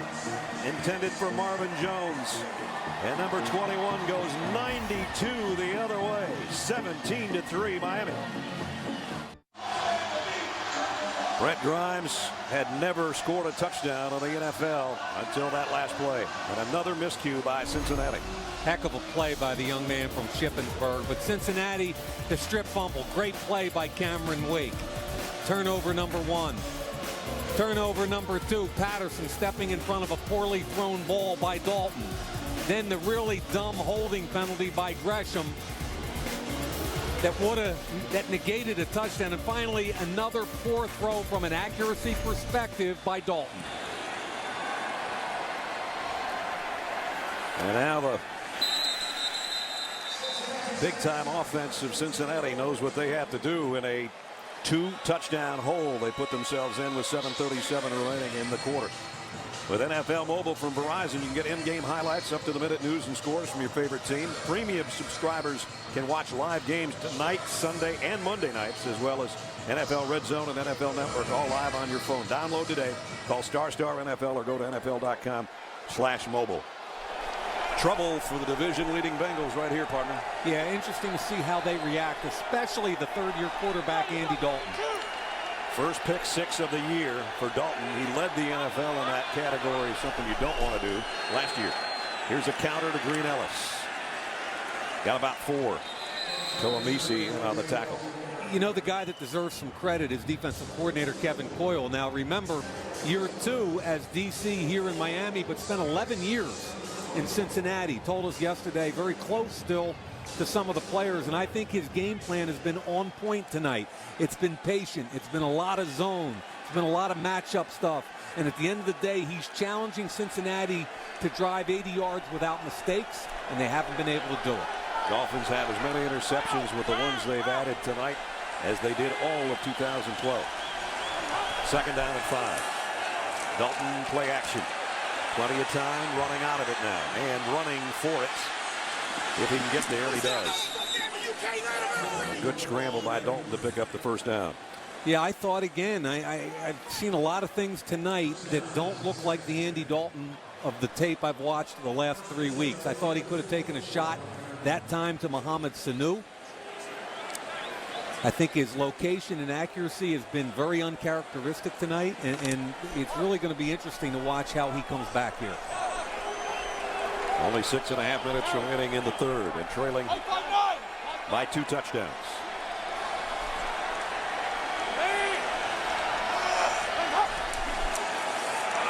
Intended for Marvin Jones. And number 21 goes 92 the other way. 17-3 Miami. Brent Grimes had never scored a touchdown on the NFL until that last play. And another miscue by Cincinnati. Heck of a play by the young man from Shippensburg. But Cincinnati, the strip fumble. Great play by Cameron Wake. Turnover number 1. Turnover number 2. Patterson stepping in front of a poorly thrown ball by Dalton. Then the really dumb holding penalty by Gresham that negated a touchdown. And finally, another poor throw from an accuracy perspective by Dalton. And now the big-time offense of Cincinnati knows what they have to do in a 2-touchdown hole. They put themselves in with 7:37 remaining in the quarter. With NFL Mobile from Verizon, you can get in-game highlights, up-to-the-minute news and scores from your favorite team. Premium subscribers can watch live games tonight, Sunday, and Monday nights, as well as NFL Red Zone and NFL Network, all live on your phone. Download today. Call ** NFL or go to NFL.com/mobile. Trouble for the division-leading Bengals right here, partner. Yeah, interesting to see how they react, especially the third-year quarterback, Andy Dalton. First pick 6 of the year for Dalton. He led the NFL in that category, something you don't want to do last year. Here's a counter to Green Ellis. Got about 4. Kolamisi in on the tackle. You know, the guy that deserves some credit is defensive coordinator Kevin Coyle. Now, remember, year 2 as DC here in Miami, but spent 11 years in Cincinnati. Told us yesterday, very close still to some of the players, and I think his game plan has been on point tonight. It's been patient. It's been a lot of zone. It's been a lot of matchup stuff. And at the end of the day, he's challenging Cincinnati to drive 80 yards without mistakes, and they haven't been able to do it. Dolphins have as many interceptions with the ones they've added tonight as they did all of 2012. Second down and 5. Dalton play action. Plenty of time running out of it now and running for it. If he can get there, he does. A good scramble by Dalton to pick up the first down. Yeah, I thought again, I've seen a lot of things tonight that don't look like the Andy Dalton of the tape I've watched the last 3 weeks. I thought he could have taken a shot that time to Mohamed Sanu. I think his location and accuracy has been very uncharacteristic tonight, and it's really going to be interesting to watch how he comes back here. Only 6.5 minutes remaining in the third and trailing by 2 touchdowns.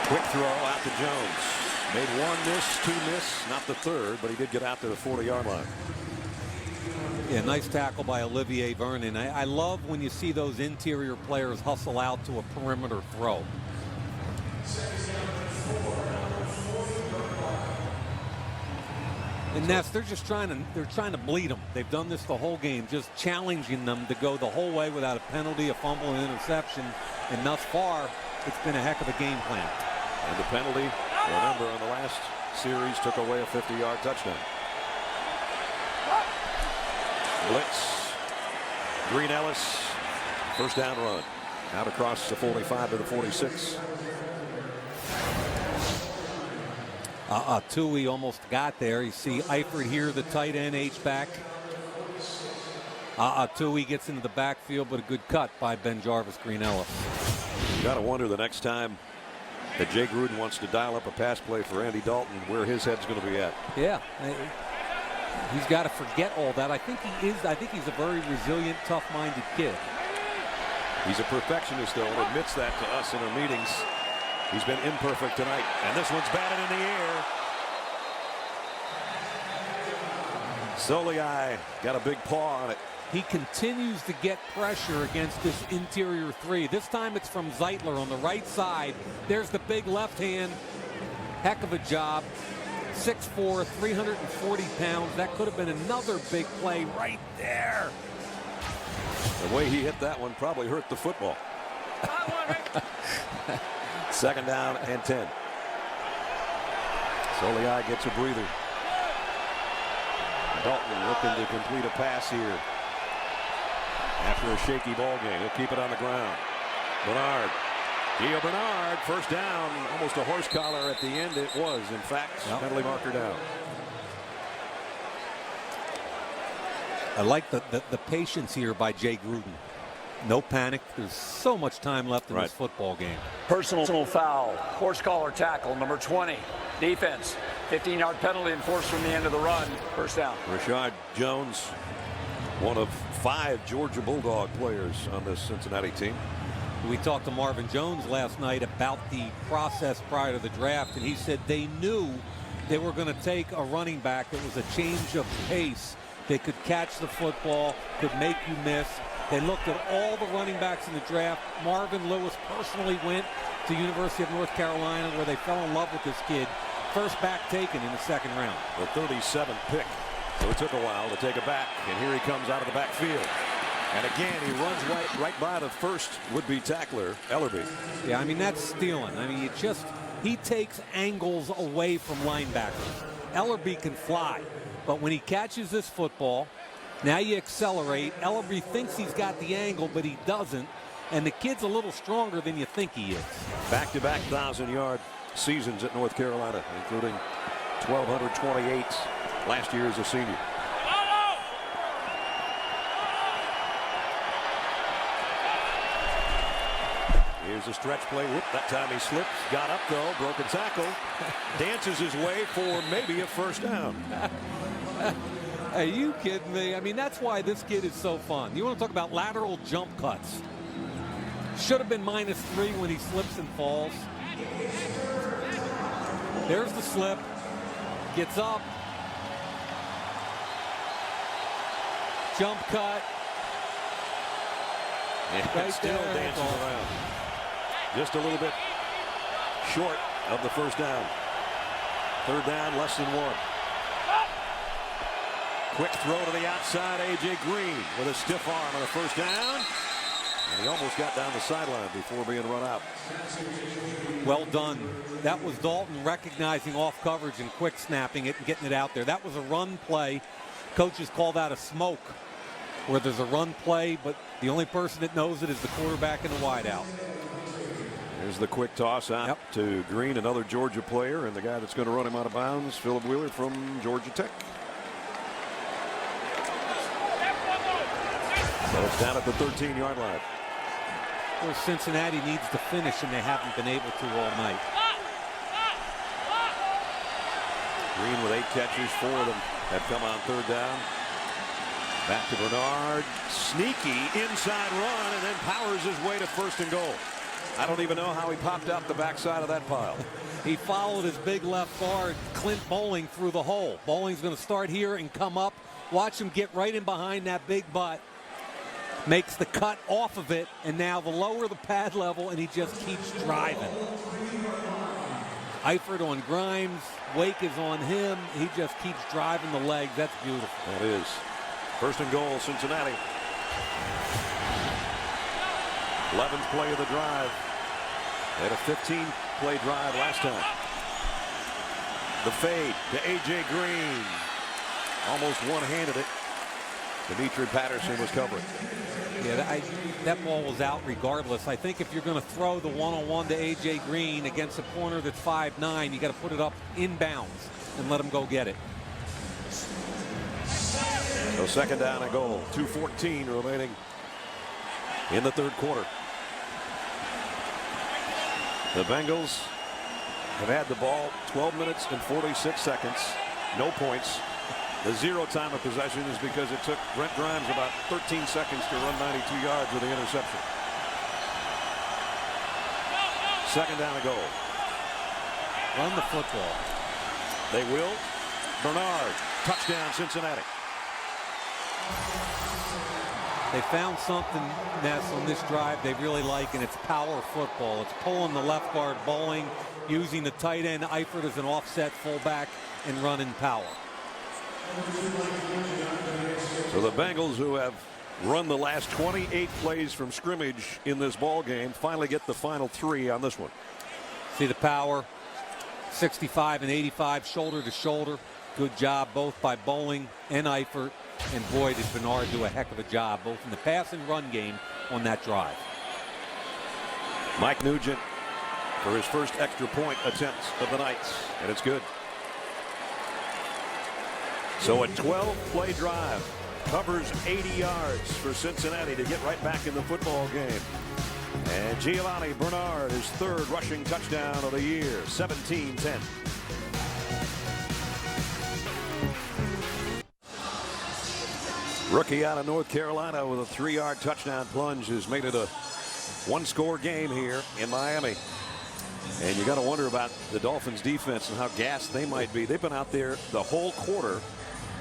Quick throw out to Jones. Made 1 miss, 2 miss, not the third, but he did get out to the 40-yard line. Yeah, nice tackle by Olivier Vernon. I love when you see those interior players hustle out to a perimeter throw. And Ness, they're trying to bleed them. They've done this the whole game, just challenging them to go the whole way without a penalty, a fumble, and interception. And thus far, it's been a heck of a game plan. And the penalty, remember, on the last series took away a 50-yard touchdown. Blitz. Green Ellis. First down run. Out across the 45 to the 46. Tui almost got there. You see Eifert here, the tight end, H-back. Tui gets into the backfield, but a good cut by Ben Jarvis, Green Ellis. You got to wonder the next time that Jay Gruden wants to dial up a pass play for Andy Dalton, where his head's going to be at. Yeah. He's got to forget all that. I think he is. I think he's a very resilient, tough-minded kid. He's a perfectionist, though, and admits that to us in our meetings. He's been imperfect tonight, and this one's batted in the air. Soliai got a big paw on it. He continues to get pressure against this interior 3. This time it's from Zeitler on the right side. There's the big left hand. Heck of a job. 6'4", 340 pounds. That could have been another big play right there. The way he hit that one probably hurt the football. Second down and 10. Soliai gets a breather. Dalton looking to complete a pass here. After a shaky ball game, he'll keep it on the ground. Bernard. Gio Bernard, first down, almost a horse collar at the end. It was, in fact, penalty marker down. I like the patience here by Jay Gruden. No panic. There's so much time left in this football game. Personal foul, horse collar tackle, number 20. Defense, 15-yard penalty enforced from the end of the run. First down. Rashad Jones, one of 5 Georgia Bulldog players on this Cincinnati team. We talked to Marvin Jones last night about the process prior to the draft, and he said they knew they were going to take a running back that was a change of pace. They could catch the football, could make you miss. They looked at all the running backs in the draft. Marvin Lewis personally went to University of North Carolina, where they fell in love with this kid. First back taken in the second round. The 37th pick. So it took a while to take it back, and here he comes out of the backfield. And again, he runs right by the first would-be tackler, Ellerbe. Yeah, I mean, that's stealing. I mean, he takes angles away from linebackers. Ellerbe can fly, but when he catches this football, now you accelerate. Ellerbe thinks he's got the angle, but he doesn't. And the kid's a little stronger than you think he is. Back-to-back 1,000-yard seasons at North Carolina, including 1,228 last year as a senior. Here's a stretch play. Whoop, that time he slips. Got up, though. Broken tackle. Dances his way for maybe a first down. Are you kidding me? I mean, that's why this kid is so fun. You want to talk about lateral jump cuts. Should have been -3 when he slips and falls. There's the slip. Gets up. Jump cut. Yeah, Right still there. dancing around. Just a little bit short of the first down. Third down, less than 1. Quick throw to the outside. A.J. Green with a stiff arm on the first down. And he almost got down the sideline before being run out. Well done. That was Dalton recognizing off coverage and quick snapping it and getting it out there. That was a run play. Coaches call that a smoke, where there's a run play, but the only person that knows it is the quarterback and the wideout. There's the quick toss out to Green, another Georgia player, and the guy that's going to run him out of bounds, Philip Wheeler from Georgia Tech. So it's down at the 13-yard line. Well, Cincinnati needs to finish, and they haven't been able to all night. Green with 8 catches, 4 of them have come on third down. Back to Bernard. Sneaky inside run, and then powers his way to 1st and goal. I don't even know how he popped out the backside of that pile. He followed his big left guard, Clint Bowling, through the hole. Bowling's going to start here and come up. Watch him get right in behind that big butt. Makes the cut off of it, and now the lower the pad level, and he just keeps driving. Eifert on Grimes. Wake is on him. He just keeps driving the legs. That's beautiful. That is. 1st and goal, Cincinnati. 11th play of the drive. They had a 15-play drive last time. The fade to A.J. Green. Almost one-handed it. Dimitri Patterson was covering. Yeah, that ball was out regardless. I think if you're going to throw the one-on-one to A.J. Green against a corner that's 5'9", you got to put it up inbounds and let him go get it. So 2nd down and goal. 2:14 remaining in the 3rd quarter. The Bengals have had the ball 12 minutes and 46 seconds. No points. The 0 time of possession is because it took Brent Grimes about 13 seconds to run 92 yards with the interception. 2nd down and goal. Run the football. They will. Bernard. Touchdown, Cincinnati. They found something, Ness, on this drive they really like, and it's power football. It's pulling the left guard Bowling, using the tight end Eifert as an offset fullback, and running power. So the Bengals, who have run the last 28 plays from scrimmage in this ball game, finally get the final 3 on this one. See the power, 65 and 85 shoulder to shoulder. Good job both by Bowling and Eifert. And boy, did Bernard do a heck of a job both in the pass and run game on that drive. Mike Nugent for his first extra point attempt of the night, and it's good. So a 12-play drive covers 80 yards for Cincinnati to get right back in the football game. And Giovanni Bernard, his 3rd rushing touchdown of the year, 17-10. Rookie out of North Carolina with a 3-yard touchdown plunge has made it a 1-score game here in Miami. And you got to wonder about the Dolphins defense and how gassed they might be. They've been out there the whole quarter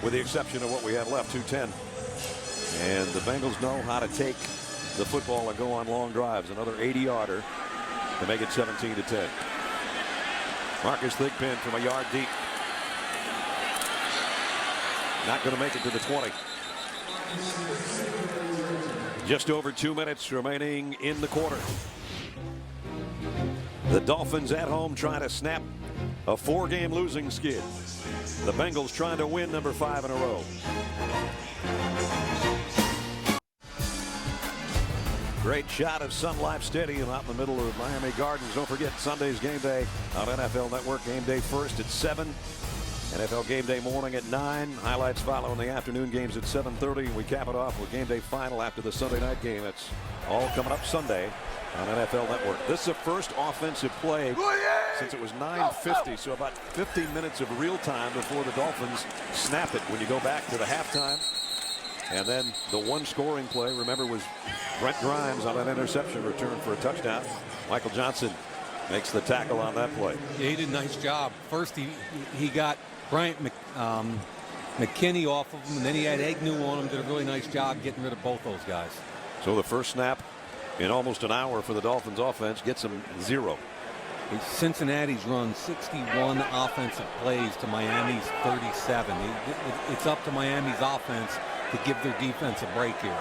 with the exception of what we have left, 2:10. And the Bengals know how to take the football and go on long drives. Another 80-yarder to make it 17-10. Marcus Thigpen from a yard deep. Not going to make it to the 20. Just over 2 minutes remaining in the quarter. The Dolphins at home trying to snap a 4-game losing skid. The Bengals trying to win number 5 in a row. Great shot of Sun Life Stadium out in the middle of Miami Gardens. Don't forget Sunday's game day on NFL Network. Game day first at 7. NFL Game Day morning at 9. Highlights follow in the afternoon games at 7:30. We cap it off with Game Day final after the Sunday night game. It's all coming up Sunday on NFL Network. This is the first offensive play since it was 9:50, so about 15 minutes of real time before the Dolphins snap it when you go back to the halftime. And then the one scoring play, remember, was Brent Grimes on an interception return for a touchdown. Michael Johnson makes the tackle on that play. Yeah, he did a nice job. First, he got Bryant McKinney off of him, and then he had Agnew on him. Did a really nice job getting rid of both those guys. So the first snap in almost an hour for the Dolphins offense gets them 0. Cincinnati's run 61 offensive plays to Miami's 37. It's up to Miami's offense to give their defense a break here.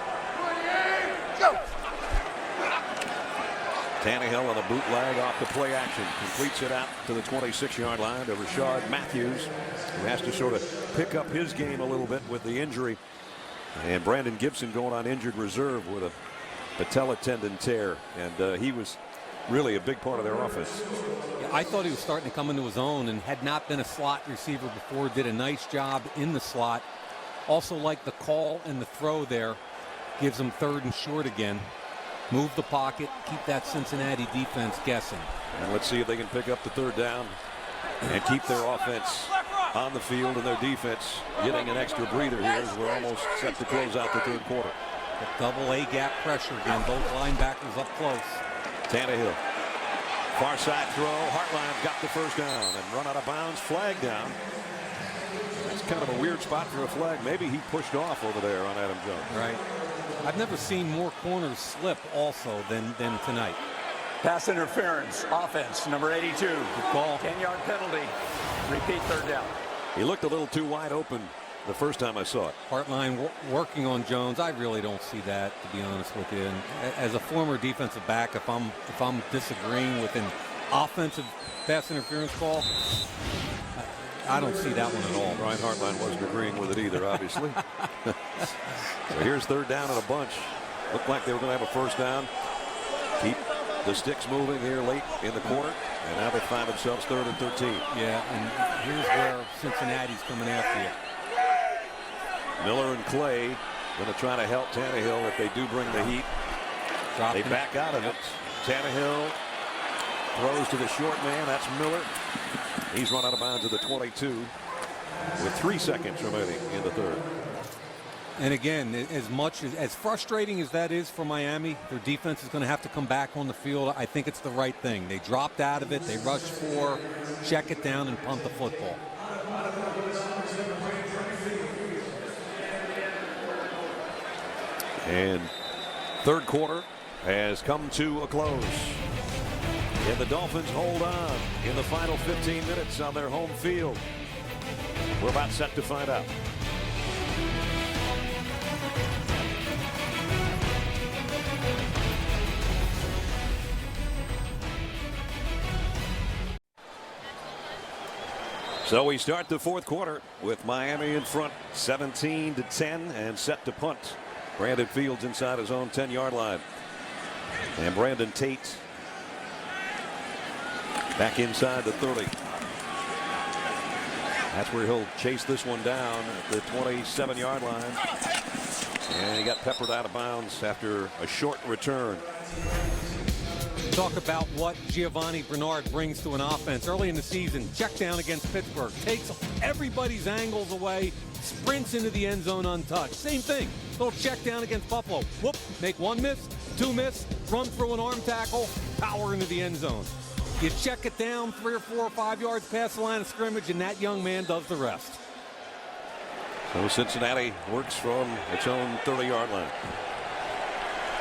Tannehill on a bootleg off the play action. Completes it out to the 26-yard line to Rashard Matthews, who has to sort of pick up his game a little bit with the injury. And Brandon Gibson going on injured reserve with a patella tendon tear. And he was really a big part of their offense. Yeah, I thought he was starting to come into his own and had not been a slot receiver before. Did a nice job in the slot. Also like the call and the throw there. Gives them 3rd and short again. Move the pocket, keep that Cincinnati defense guessing. And let's see if they can pick up the 3rd down and keep their offense on the field and their defense getting an extra breather here as we're almost set to close out the 3rd quarter. The double A gap pressure again, both linebackers up close. Tannehill, far side throw, Hartline's got the first down and run out of bounds, flag down. That's kind of a weird spot for a flag. Maybe he pushed off over there on Adam Jones. Right. I've never seen more corners slip also than tonight. Pass interference, offense, number 82. Good call. 10-yard penalty. Repeat 3rd down. He looked a little too wide open the first time I saw it. Hartline working on Jones. I really don't see that, to be honest with you. And as a former defensive back, if I'm disagreeing with an offensive pass interference call, I don't see that one at all. Brian Hartline wasn't agreeing with it either, obviously. So here's 3rd down and a bunch. Looked like they were going to have a first down. Keep the sticks moving here late in the quarter. And now they find themselves 3rd and 13. Yeah, and here's where Cincinnati's coming after you. Miller and Clay going to try to help Tannehill if they do bring the heat. They back out of it. Tannehill throws to the short man. That's Miller. He's run out of bounds at the 22 with 3 seconds remaining in the 3rd. And again, as frustrating as that is for Miami, their defense is going to have to come back on the field. I think it's the right thing. They dropped out of it. They rushed 4, check it down, and punt the football. And 3rd quarter has come to a close. And the Dolphins hold on in the final 15 minutes on their home field. We're about set to find out. So we start the 4th quarter with Miami in front 17-10 and set to punt. Brandon Fields inside his own 10-yard line. And Brandon Tate back inside the 30. That's where he'll chase this one down at the 27-yard line. And he got peppered out of bounds after a short return. Talk about what Giovanni Bernard brings to an offense. Early in the season, check down against Pittsburgh. Takes everybody's angles away. Sprints into the end zone untouched. Same thing. Little check down against Buffalo. Whoop. Make 1 miss, 2 miss. Run through an arm tackle. Power into the end zone. You check it down 3 or 4 or 5 yards past the line of scrimmage, and that young man does the rest. So Cincinnati works from its own 30-yard line.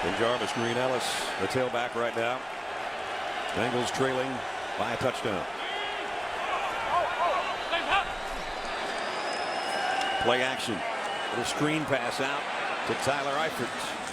And Jarvis Green Ellis, the tailback right now. Bengals trailing by a touchdown. Play action. Little screen pass out to Tyler Eifert.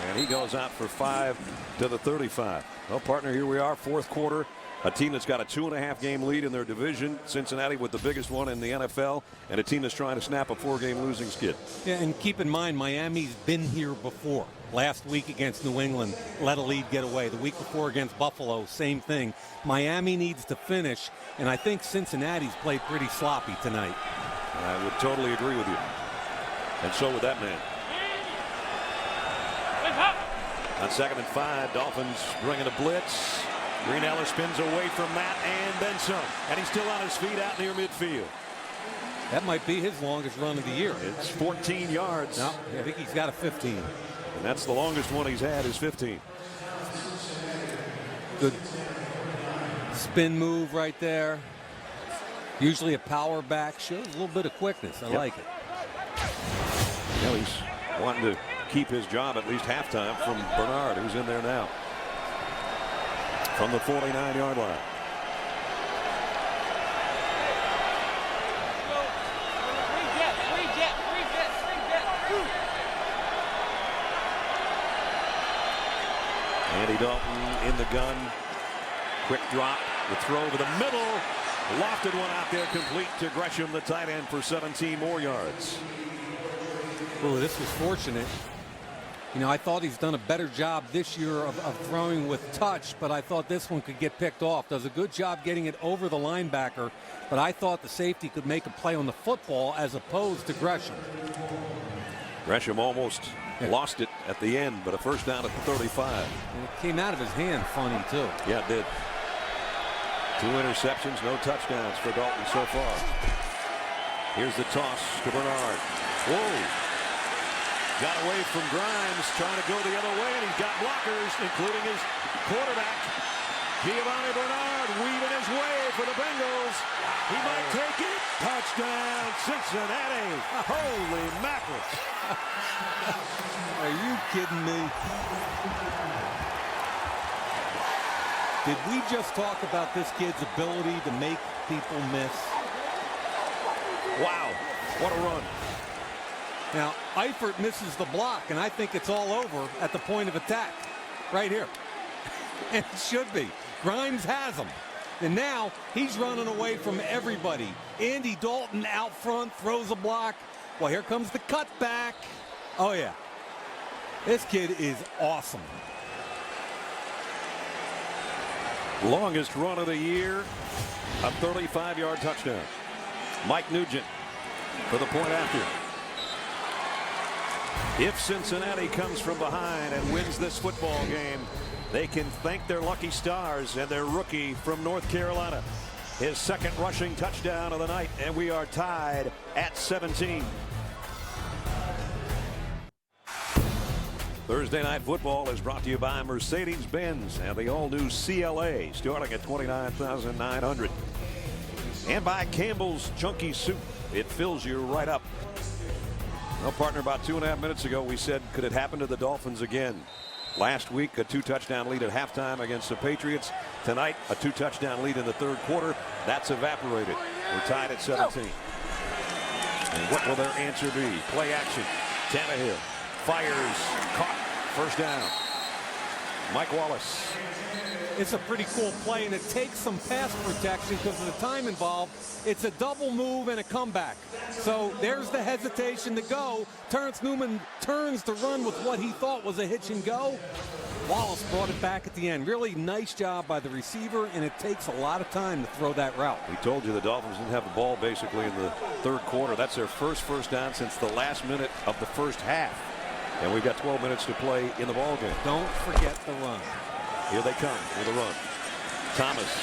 And he goes out for 5 to the 35. Well, partner, here we are, 4th quarter. A team that's got a 2.5-game lead in their division. Cincinnati with the biggest one in the NFL. And a team that's trying to snap a 4-game losing skid. Yeah, and keep in mind, Miami's been here before. Last week against New England, let a lead get away. The week before against Buffalo, same thing. Miami needs to finish, and I think Cincinnati's played pretty sloppy tonight. I would totally agree with you. And so would that man. On 2nd and 5, Dolphins bringing a blitz. Greenella spins away from Matt and then some. And he's still on his feet out near midfield. That might be his longest run of the year. It's 14 yards. No, I think he's got a 15. And that's the longest one he's had is 15. Good spin move right there. Usually a power back. Shows a little bit of quickness. I like it. Well, he's wanting to keep his job at least halftime from Bernard, who's in there now. From the 49-yard line. Andy Dalton in the gun. Quick drop. The throw over the middle. Lofted one out there complete to Gresham, the tight end, for 17 more yards. Oh, this was fortunate. You know, I thought he's done a better job this year of throwing with touch, but I thought this one could get picked off. Does a good job getting it over the linebacker, but I thought the safety could make a play on the football as opposed to Gresham. Gresham almost lost it at the end, but a first down at the 35. And it came out of his hand funny, too. Yeah, it did. 2 interceptions, no touchdowns for Dalton so far. Here's the toss to Bernard. Whoa. Got away from Grimes, trying to go the other way, and he's got blockers, including his quarterback. Giovanni Bernard weaving his way for the Bengals. He might take it. Touchdown, Cincinnati. Holy mackerel. Are you kidding me? Did we just talk about this kid's ability to make people miss? Wow, what a run. Now, Eifert misses the block, and I think it's all over at the point of attack. Right here. And it should be. Grimes has him. And now he's running away from everybody. Andy Dalton out front, throws a block. Well, here comes the cutback. Oh, yeah. This kid is awesome. Longest run of the year, a 35-yard touchdown. Mike Nugent for the point after. If Cincinnati comes from behind and wins this football game, they can thank their lucky stars and their rookie from North Carolina. His second rushing touchdown of the night, and we are tied at 17. Thursday Night Football is brought to you by Mercedes-Benz and the all-new CLA, starting at $29,900. And by Campbell's Chunky Soup. It fills you right up. Well, partner, about 2.5 minutes ago, we said, could it happen to the Dolphins again? Last week, a 2-touchdown lead at halftime against the Patriots. Tonight, a 2-touchdown lead in the third quarter. That's evaporated. We're tied at 17. And what will their answer be? Play action. Tannehill fires. Caught. First down. Mike Wallace. It's a pretty cool play, and it takes some pass protection because of the time involved. It's a double move and a comeback. So there's the hesitation to go. Terrence Newman turns to run with what he thought was a hitch and go. Wallace brought it back at the end. Really nice job by the receiver, and it takes a lot of time to throw that route. We told you the Dolphins didn't have the ball basically in the third quarter. That's their first down since the last minute of the first half. And we've got 12 minutes to play in the ball game. Don't forget the run. Here they come with a run. Thomas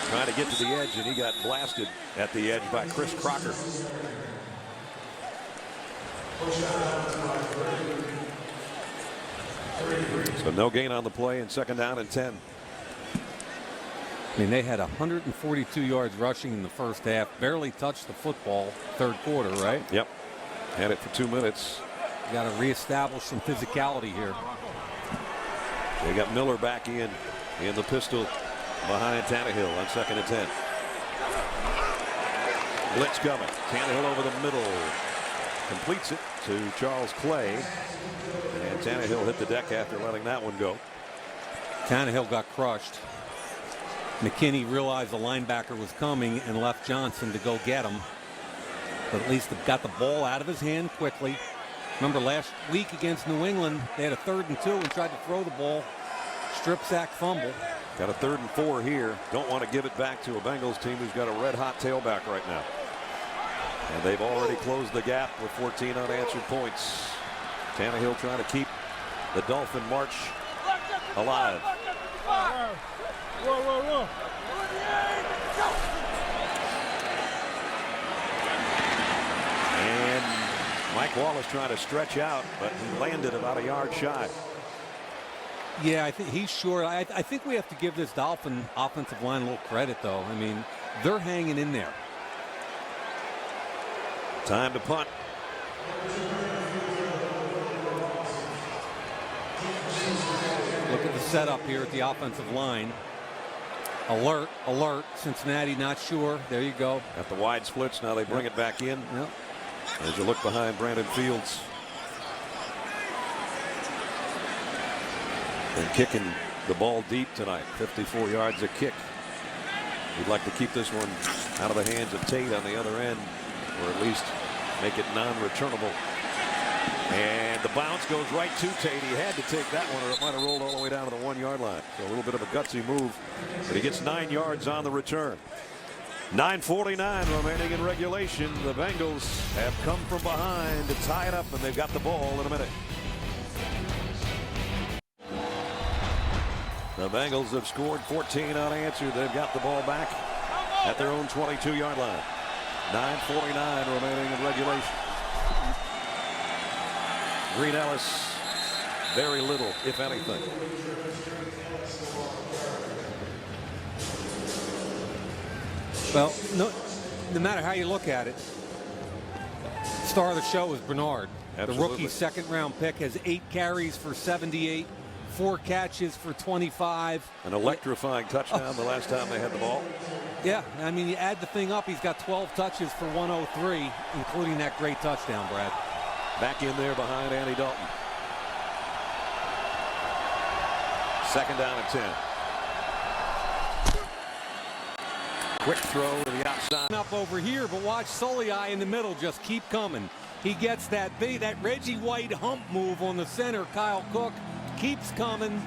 trying to get to the edge, and he got blasted at the edge by Chris Crocker. So no gain on the play, and second down and 10. I mean, they had 142 yards rushing in the first half, barely touched the football third quarter, right? Yep. Had it for 2 minutes. You got to reestablish some physicality here. They got Miller back in the pistol behind Tannehill on second and 10. Blitz coming. Tannehill over the middle. Completes it to Charles Clay. And Tannehill hit the deck after letting that one go. Tannehill got crushed. McKinney realized the linebacker was coming and left Johnson to go get him. But at least got the ball out of his hand quickly. Remember last week against New England, they had a 3rd and 2 and tried to throw the ball. Strip sack fumble. Got a 3rd and 4 here. Don't want to give it back to a Bengals team who's got a red hot tailback right now. And they've already closed the gap with 14 unanswered points. Tannehill trying to keep the Dolphin march alive. And Mike Wallace trying to stretch out, but he landed about a yard shy. Yeah, I think he's short. I think we have to give this Dolphin offensive line a little credit, though. I mean, they're hanging in there. Time to punt. Look at the setup here at the offensive line. Alert, alert. Cincinnati not sure. There you go. Got the wide splits. Now they bring it back in. Yep. As you look behind Brandon Fields. And kicking the ball deep tonight. 54 yards a kick. We'd like to keep this one out of the hands of Tate on the other end, or at least make it non-returnable. And the bounce goes right to Tate. He had to take that one, or it might have rolled all the way down to the 1 yard line. So a little bit of a gutsy move, but he gets 9 yards on the return. 9:49 remaining in regulation. The Bengals have come from behind to tie it up, and they've got the ball in a minute. The Bengals have scored 14 unanswered. They've got the ball back at their own 22-yard line. 9:49 remaining in regulation. Green Ellis, very little, if anything. Well, no matter how you look at it, star of the show is Bernard. Absolutely. The rookie second-round pick has 8 carries for 78, 4 catches for 25. An electrifying touchdown the last time they had the ball. Yeah, I mean, you add the thing up, he's got 12 touches for 103, including that great touchdown, Brad. Back in there behind Andy Dalton. Second down and 10. Quick throw to the outside. Up over here, but watch Soliai in the middle just keep coming. He gets that Reggie White hump move on the center. Kyle Cook keeps coming,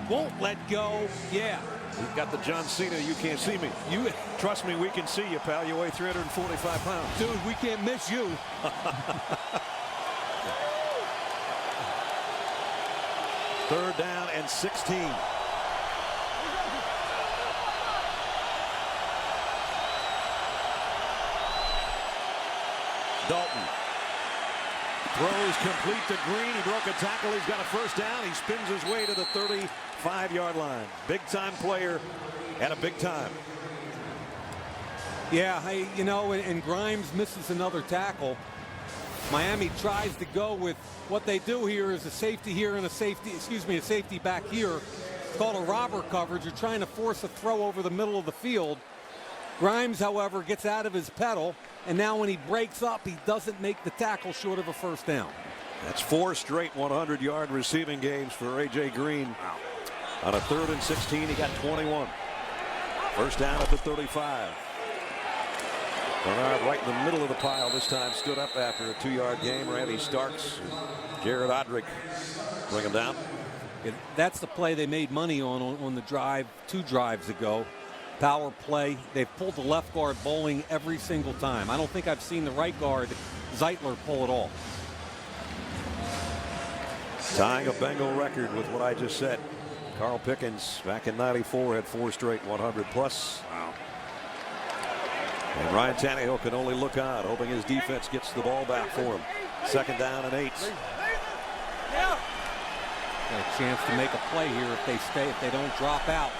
won't let go. Yeah. We've got the John Cena, you can't see me. You trust me, we can see you, pal. You weigh 345 pounds. Dude, we can't miss you. Third down and 16. Dalton throws complete to Green. He broke a tackle. He's got a first down. He spins his way to the 35-yard line. Big time player at a big time. Yeah, you know, and Grimes misses another tackle. Miami tries to go with what they do here is a safety here and a safety back here. It's called a robber coverage. You're trying to force a throw over the middle of the field. Grimes, however, gets out of his pedal, and now when he breaks up, he doesn't make the tackle short of a first down. That's 4 straight 100-yard receiving games for A.J. Green. On a 3rd and 16, he got 21. First down at the 35. Bernard right in the middle of the pile this time, stood up after a 2-yard game. Randy Starks, Jared Odrick bring him down. That's the play they made money on the drive 2 drives ago. Power play. They've pulled the left guard bowling every single time. I don't think I've seen the right guard, Zeitler, pull it all. Tying a Bengal record with what I just said. Carl Pickens back in '94 had 4 straight 100-plus. Wow. And Ryan Tannehill can only look on, hoping his defense gets the ball back for him. Second down and 8. Got a chance to make a play here if they don't drop out.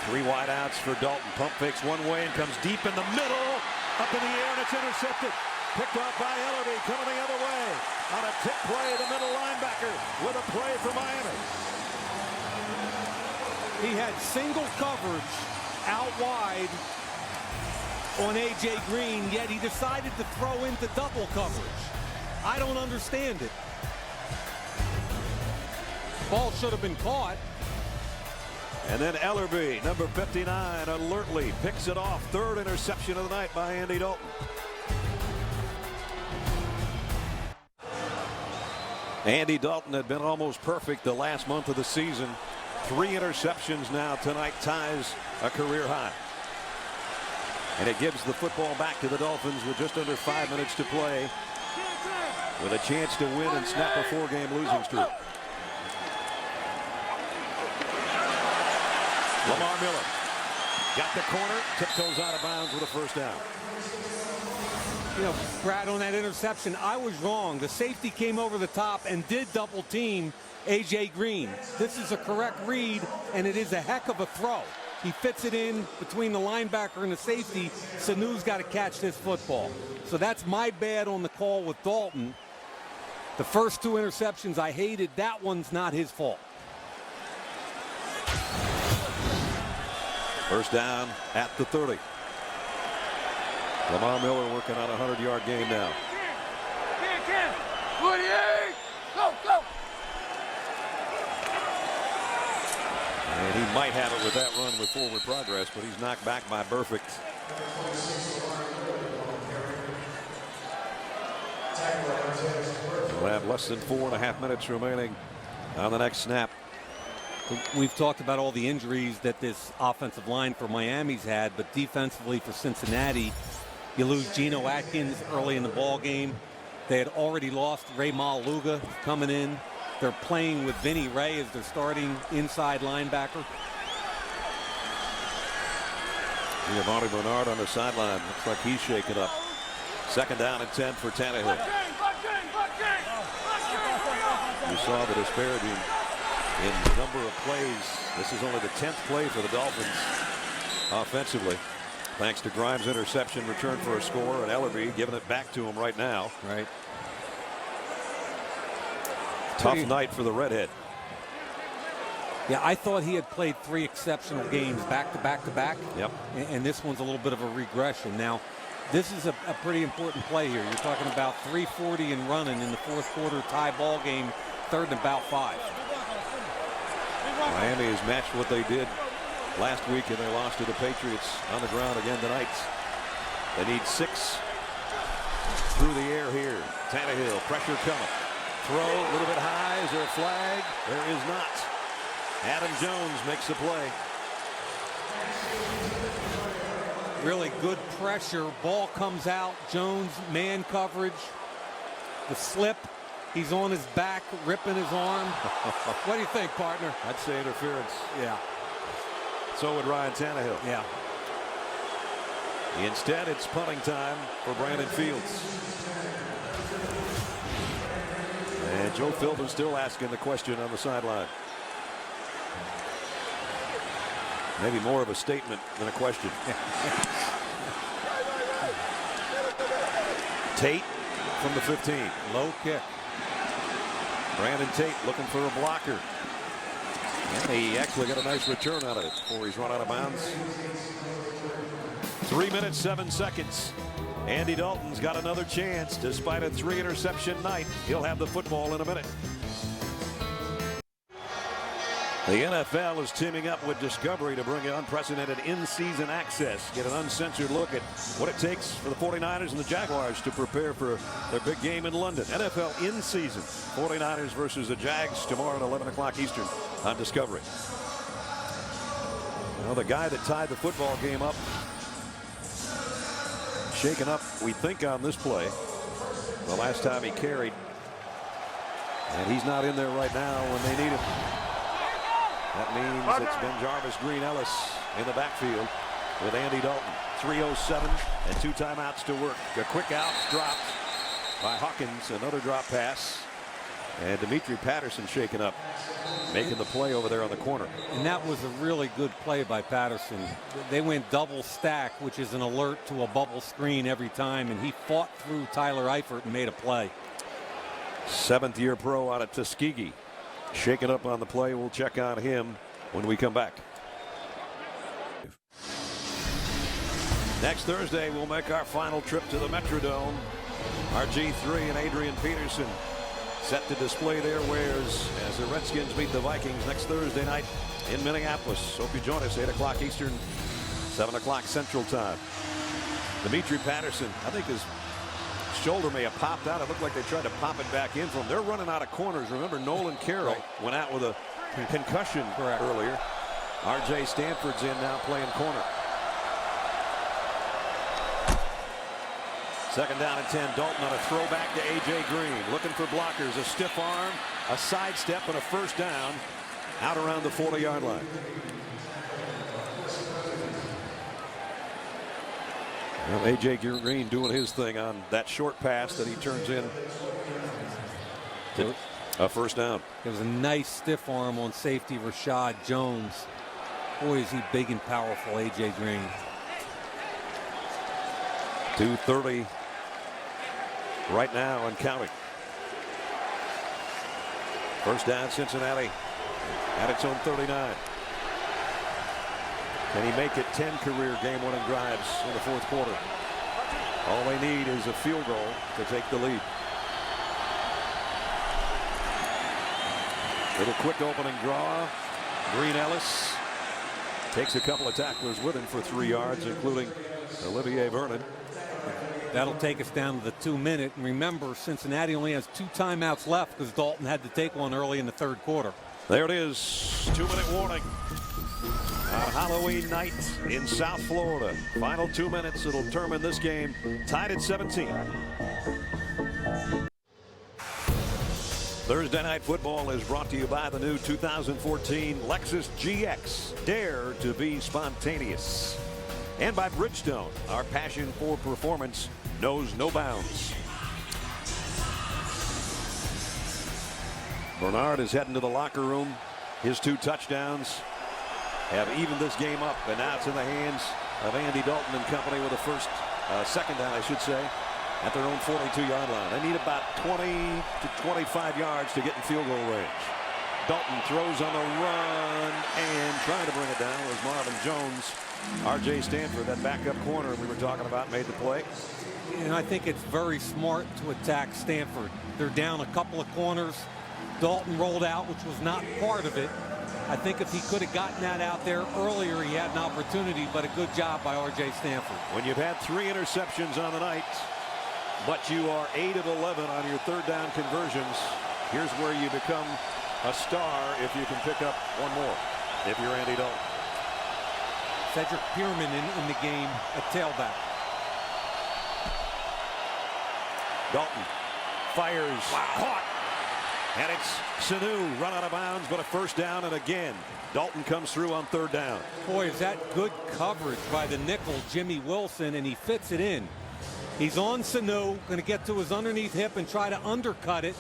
3 wide outs for Dalton. Pump fakes one way and comes deep in the middle. Up in the air, and it's intercepted. Picked off by Ellerby, coming the other way. On a tip play, the middle linebacker with a play for Miami. He had single coverage out wide on A.J. Green, yet he decided to throw into double coverage. I don't understand it. Ball should have been caught. And then Ellerby, number 59, alertly picks it off. 3rd interception of the night by Andy Dalton. Andy Dalton had been almost perfect the last month of the season. 3 interceptions now tonight, ties a career high. And it gives the football back to the Dolphins with just under 5 minutes to play, with a chance to win and snap a 4-game losing streak. Lamar Miller Got the corner, tiptoes out of bounds with a first down. You know, Brad, on that interception, I was wrong. The safety came over the top and did double team A.J. Green. This is a correct read, and it is a heck of a throw. He fits it in between the linebacker and the safety. Sanu's got to catch this football. So that's my bad on the call with Dalton. The first two interceptions I hated. That one's not his fault. First down at the 30. Lamar Miller working on a 100-yard game now. 28, go, go. And he might have it with that run with forward progress, but he's knocked back by Burfict. We'll have less than 4.5 minutes remaining on the next snap. We've talked about all the injuries that this offensive line for Miami's had, but defensively for Cincinnati, you lose Geno Atkins early in the ball game. They had already lost Ray Maluga coming in. They're playing with Vinny Ray as their starting inside linebacker. Giovanni Bernard on the sideline. Looks like he's shaken up. Second down and 10 for Tannehill. You saw the disparity in the number of plays. This is only the 10th play for the Dolphins offensively. Thanks to Grimes' interception, return for a score, and Ellerby giving it back to him right now. Right. Tough night for the redhead. Yeah, I thought he had played 3 exceptional games back to back to back. Yep. And this one's a little bit of a regression. Now, this is a pretty important play here. You're talking about 3:40 and running in the fourth quarter, tie ball game, 3rd and about 5. Miami has matched what they did last week, and they lost to the Patriots on the ground again tonight. They need 6 through the air here. Tannehill, pressure coming. Throw a little bit high. Is there a flag? There is not. Adam Jones makes the play. Really good pressure. Ball comes out. Jones, man coverage. The slip. He's on his back, ripping his arm. What do you think, partner? I'd say interference. Yeah. So would Ryan Tannehill. Yeah. Instead, it's punting time for Brandon Fields. And Joe Philbin still asking the question on the sideline. Maybe more of a statement than a question. Tate from the 15. Low kick. Brandon Tate looking for a blocker. And he actually got a nice return out of it before he's run out of bounds. 3 minutes, 7 seconds. Andy Dalton's got another chance. Despite a 3-interception night, he'll have the football in a minute. The NFL is teaming up with Discovery to bring unprecedented in-season access. Get an uncensored look at what it takes for the 49ers and the Jaguars to prepare for their big game in London. NFL in season. 49ers versus the Jags tomorrow at 11 o'clock Eastern on Discovery. Well, the guy that tied the football game up, shaken up, we think, on this play. The last time he carried. And he's not in there right now when they need him. That means it's Ben-Jarvis, Green, Ellis in the backfield with Andy Dalton. 3:07 and 2 timeouts to work. A quick out dropped by Hawkins. Another drop pass. And Dimitri Patterson shaken up, making the play over there on the corner. And that was a really good play by Patterson. They went double stack, which is an alert to a bubble screen every time, and he fought through Tyler Eifert and made a play. 7th-year pro out of Tuskegee. Shaken up on the play. We'll check on him when we come back. Next Thursday, we'll make our final trip to the Metrodome. RG3 and Adrian Peterson set to display their wares as the Redskins meet the Vikings next Thursday night in Minneapolis. Hope you join us, 8 o'clock Eastern, 7 o'clock Central Time. Dimitri Patterson, I think his shoulder may have popped out. It looked like they tried to pop it back in for him. They're running out of corners. Remember, Nolan Carroll went out with a concussion earlier. R.J. Stanford's in now playing corner. Second down and 10. Dalton on a throwback to A.J. Green. Looking for blockers. A stiff arm, a sidestep, and a first down out around the 40-yard line. Well, A.J. Green doing his thing on that short pass that he turns in to a first down. It was a nice stiff arm on safety Rashad Jones. Boy, is he big and powerful, A.J. Green. 2:30 right now and counting. First down, Cincinnati at its own 39. Can he make it 10 career game-winning drives in the fourth quarter? All they need is a field goal to take the lead. Little quick opening draw. Green Ellis takes a couple of tacklers with him for 3 yards, including Olivier Vernon. That'll take us down to the 2-minute. And remember, Cincinnati only has 2 timeouts left because Dalton had to take one early in the third quarter. There it is. 2-minute warning. On Halloween night in South Florida. Final 2 minutes. It'll determine this game. Tied at 17. Thursday Night Football is brought to you by the new 2014 Lexus GX. Dare to be spontaneous. And by Bridgestone. Our passion for performance knows no bounds. Bernard is heading to the locker room. His 2 touchdowns have evened this game up, and now it's in the hands of Andy Dalton and company with the second down, I should say, at their own 42-yard line. They need about 20 to 25 yards to get in field goal range. Dalton throws on the run, and trying to bring it down was Marvin Jones. R.J. Stanford, that backup corner we were talking about, made the play. And I think it's very smart to attack Stanford. They're down a couple of corners. Dalton rolled out, which was not part of it. I think if he could have gotten that out there earlier, he had an opportunity, but a good job by R.J. Stanford. When you've had 3 interceptions on the night, but you are 8 of 11 on your third down conversions, here's where you become a star if you can pick up one more, if you're Andy Dalton. Cedric Pierman in the game at tailback. Dalton fires. Wow. Caught. And it's Sanu run out of bounds, but a first down, and again Dalton comes through on third down. Boy, is that good coverage by the nickel Jimmy Wilson, and he fits it in. He's on Sanu, going to get to his underneath hip and try to undercut it.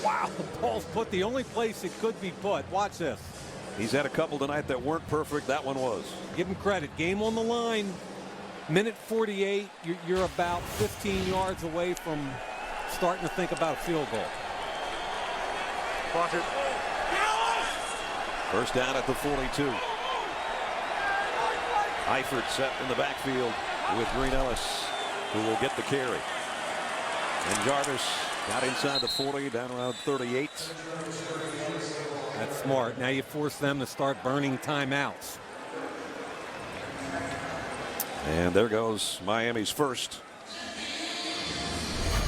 Wow, the ball's put the only place it could be put. Watch this. He's had a couple tonight that weren't perfect. That one was. Give him credit. Game on the line. Minute 48. You're about 15 yards away from starting to think about a field goal. Watch it. First down at the 42. Eifert set in the backfield with Green Ellis, who will get the carry. And Jarvis got inside the 40, down around 38. That's smart. Now you force them to start burning timeouts. And there goes Miami's first.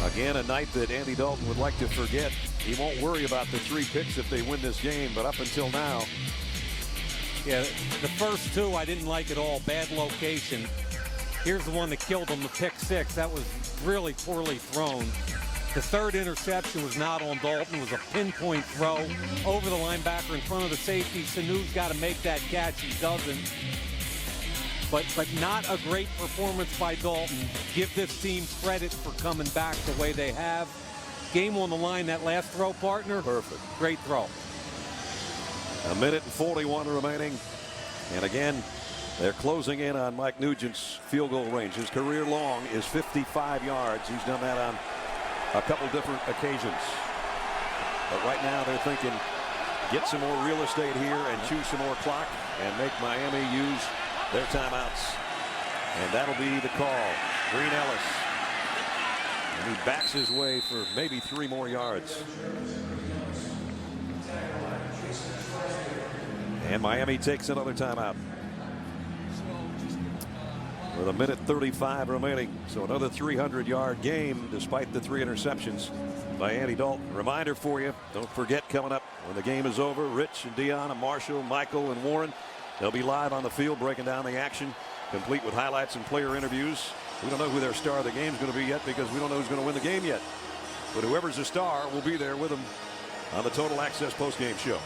Again, a night that Andy Dalton would like to forget. He won't worry about the 3 picks if they win this game, but up until now. Yeah, the first 2 I didn't like at all. Bad location. Here's the one that killed him, the pick 6. That was really poorly thrown. The third interception was not on Dalton. It was a pinpoint throw over the linebacker in front of the safety. Sanu's got to make that catch. He doesn't. But not a great performance by Dalton. Give this team credit for coming back the way they have. Game on the line, that last throw, partner. Perfect. Great throw. 1 minute and 41 remaining. And again, they're closing in on Mike Nugent's field goal range. His career long is 55 yards. He's done that on a couple different occasions. But right now they're thinking, get some more real estate here and choose some more clock and make Miami use their timeouts. And that'll be the call. Green Ellis. And he backs his way for maybe 3 more yards. And Miami takes another timeout. With 1 minute 35 remaining. So another 300-yard game despite the 3 interceptions by Andy Dalton. Reminder for you, don't forget, coming up when the game is over, Rich and Dion and Marshall, Michael and Warren, they'll be live on the field breaking down the action, complete with highlights and player interviews. We don't know who their star of the game is going to be yet because we don't know who's going to win the game yet. But whoever's a star will be there with them on the Total Access postgame show.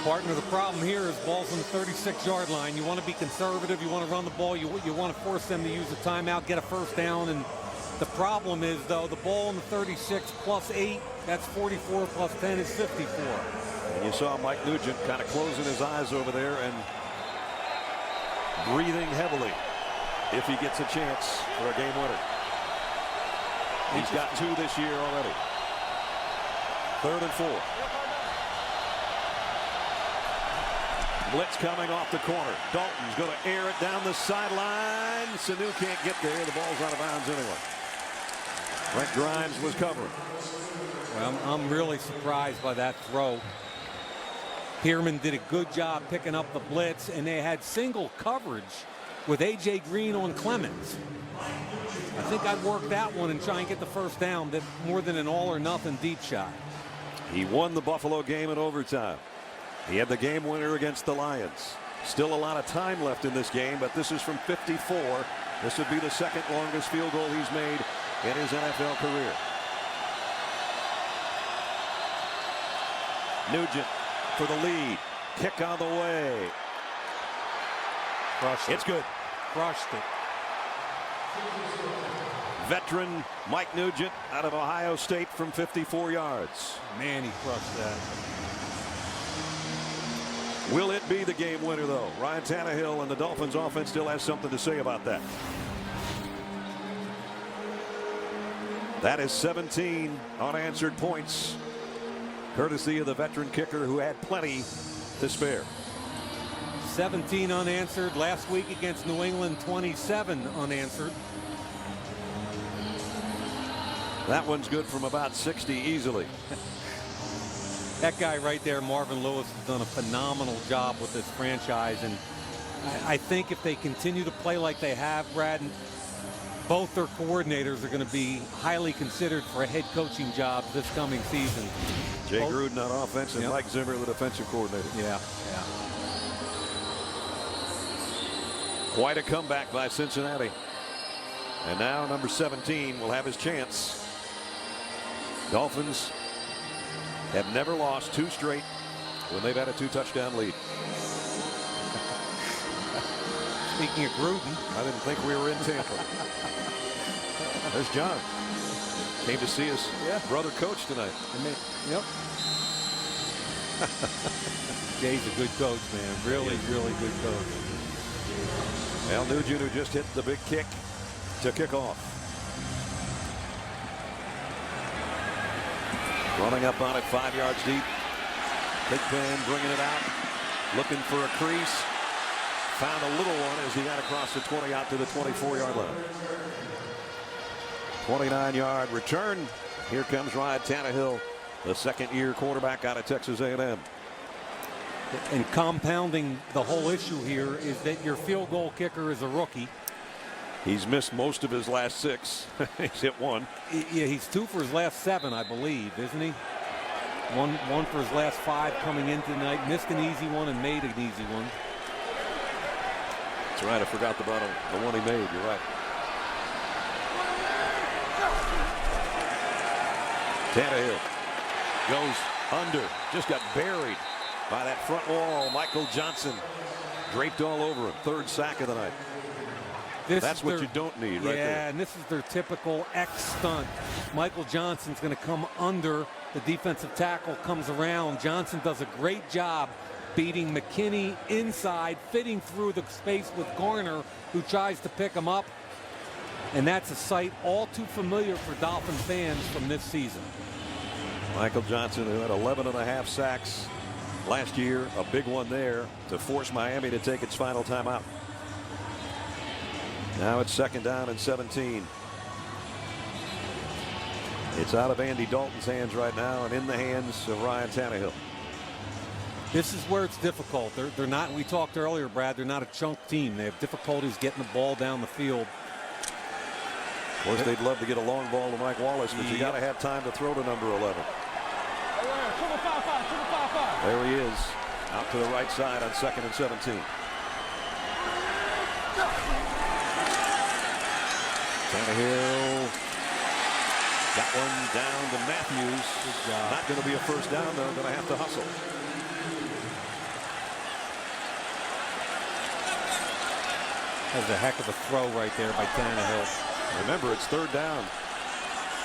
Partner, the problem here is balls on the 36-yard line. You want to be conservative. You want to run the ball. You want to force them to use a timeout, get a first down. And the problem is, though, the ball on the 36 plus 8, that's 44 plus 10 is 54. And you saw Mike Nugent kind of closing his eyes over there and breathing heavily if he gets a chance for a game winner. He's got 2 this year already. 3rd and 4. Blitz coming off the corner. Dalton's going to air it down the sideline. Sanu can't get there. The ball's out of bounds anyway. Brent Grimes was covering. Well, I'm really surprised by that throw. Pearman did a good job picking up the blitz, and they had single coverage with A.J. Green on Clemens. I think I'd work that one and try and get the first down more than an all-or-nothing deep shot. He won the Buffalo game in overtime. He had the game winner against the Lions. Still a lot of time left in this game, but this is from 54. This would be the 2nd longest field goal he's made in his NFL career. Nugent for the lead. Kick on the way. Crushed it. It's good. Crushed it. Veteran Mike Nugent out of Ohio State from 54 yards. Man, he crushed that. Will it be the game winner, though? Ryan Tannehill and the Dolphins offense still has something to say about that. That is 17 unanswered points, courtesy of the veteran kicker who had plenty to spare. 17 unanswered last week against New England, 27 unanswered. That one's good from about 60 easily. That guy right there, Marvin Lewis, has done a phenomenal job with this franchise. And I think if they continue to play like they have, Brad, both their coordinators are going to be highly considered for a head coaching job this coming season. Jay Gruden on offense and Mike Zimmer, the defensive coordinator. Yeah. Quite a comeback by Cincinnati. And now number 17 will have his chance. Dolphins have never lost 2 straight when they've had a 2-touchdown lead. Speaking of Gruden, I didn't think we were in Tampa. There's John. Came to see his brother coach tonight. Yep. Jay's a good coach, man. Really good coach. Al Nugent, who just hit the big kick to kick off. Running up on it 5 yards deep. Big Ben bringing it out. Looking for a crease. Found a little one as he got across the 20 out to the 24-yard line. 29-yard return. Here comes Ryan Tannehill, the 2nd-year quarterback out of Texas A&M. And compounding the whole issue here is that your field goal kicker is a rookie. He's missed most of his last 6. He's hit 1. Yeah, he's 2 for his last 7, I believe, isn't he? One for his last 5 coming in tonight. Missed an easy one and made an easy one. That's right. I forgot about the one he made. You're right. Tannehill goes under. Just got buried by that front wall. Michael Johnson draped all over him. 3rd sack of the night. That's what you don't need right there. Yeah, and this is their typical X stunt. Michael Johnson's going to come under. The defensive tackle comes around. Johnson does a great job beating McKinney inside, fitting through the space with Garner, who tries to pick him up. And that's a sight all too familiar for Dolphin fans from this season. Michael Johnson, who had 11.5 sacks last year, a big one there to force Miami to take its final timeout. Now it's 2nd down and 17. It's out of Andy Dalton's hands right now and in the hands of Ryan Tannehill. This is where it's difficult. They're not, we talked earlier, Brad, they're not a chunk team. They have difficulties getting the ball down the field. Of course, they'd love to get a long ball to Mike Wallace, but you got to have time to throw to number 11. There he is, out to the right side on 2nd and 17. Tannehill got one down to Matthews. Not going to be a first down, though. Going to have to hustle. That's a heck of a throw right there by Tannehill. Remember, it's 3rd down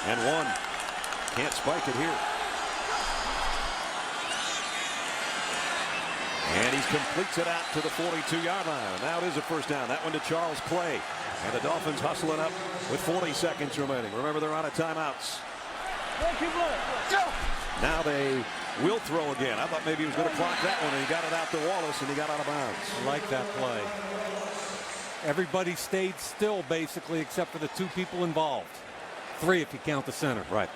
and 1. Can't spike it here. And he completes it out to the 42-yard line. And now it is a 1st down. That one to Charles Clay. And the Dolphins hustling up with 40 seconds remaining. Remember, they're out of timeouts. Now they will throw again. I thought maybe he was going to clock that one, and he got it out to Wallace, and he got out of bounds. I like that play. Everybody stayed still, basically, except for the 2 people involved. 3 if you count the center. Right.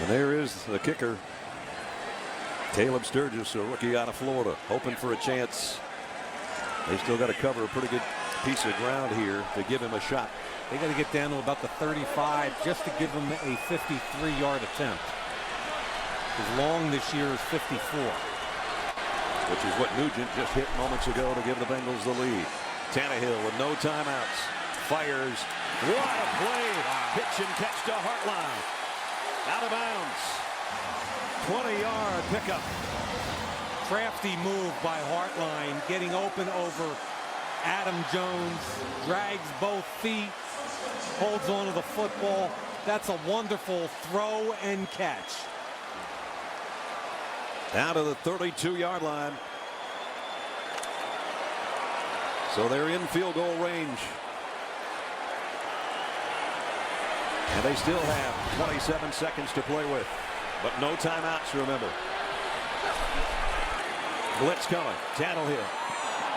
And there is the kicker, Caleb Sturgis, a rookie out of Florida, hoping for a chance. They still got to cover a pretty good piece of ground here to give him a shot. They got to get down to about the 35 just to give him a 53-yard attempt. His long this year is 54. Which is what Nugent just hit moments ago to give the Bengals the lead. Tannehill with no timeouts. Fires. What a play. Pitch and catch to Hartline. Out of bounds. 20-yard pickup. Crafty move by Hartline, getting open over Adam Jones. Drags both feet. Holds onto the football. That's a wonderful throw and catch. Down to the 32-yard line. So they're in field goal range. And they still have 27 seconds to play with. But no timeouts, remember. Blitz coming. Tannehill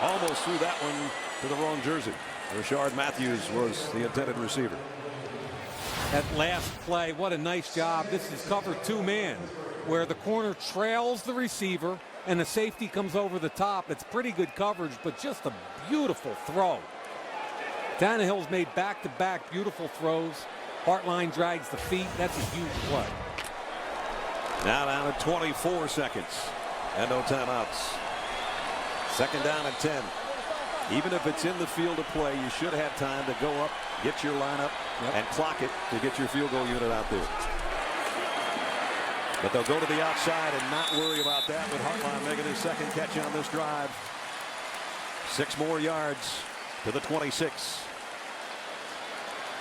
almost threw that one to the wrong jersey. Rashard Matthews was the intended receiver. That last play, what a nice job. This is cover 2-man, where the corner trails the receiver and the safety comes over the top. It's pretty good coverage, but just a beautiful throw. Tannehill's made back-to-back beautiful throws. Hartline drags the feet. That's a huge play. Now down to 24 seconds and no timeouts. 2nd down and 10. Even if it's in the field of play, you should have time to go up, get your lineup, and clock it to get your field goal unit out there. But they'll go to the outside and not worry about that, with Hartline making his 2nd catch on this drive. 6 more yards to the 26.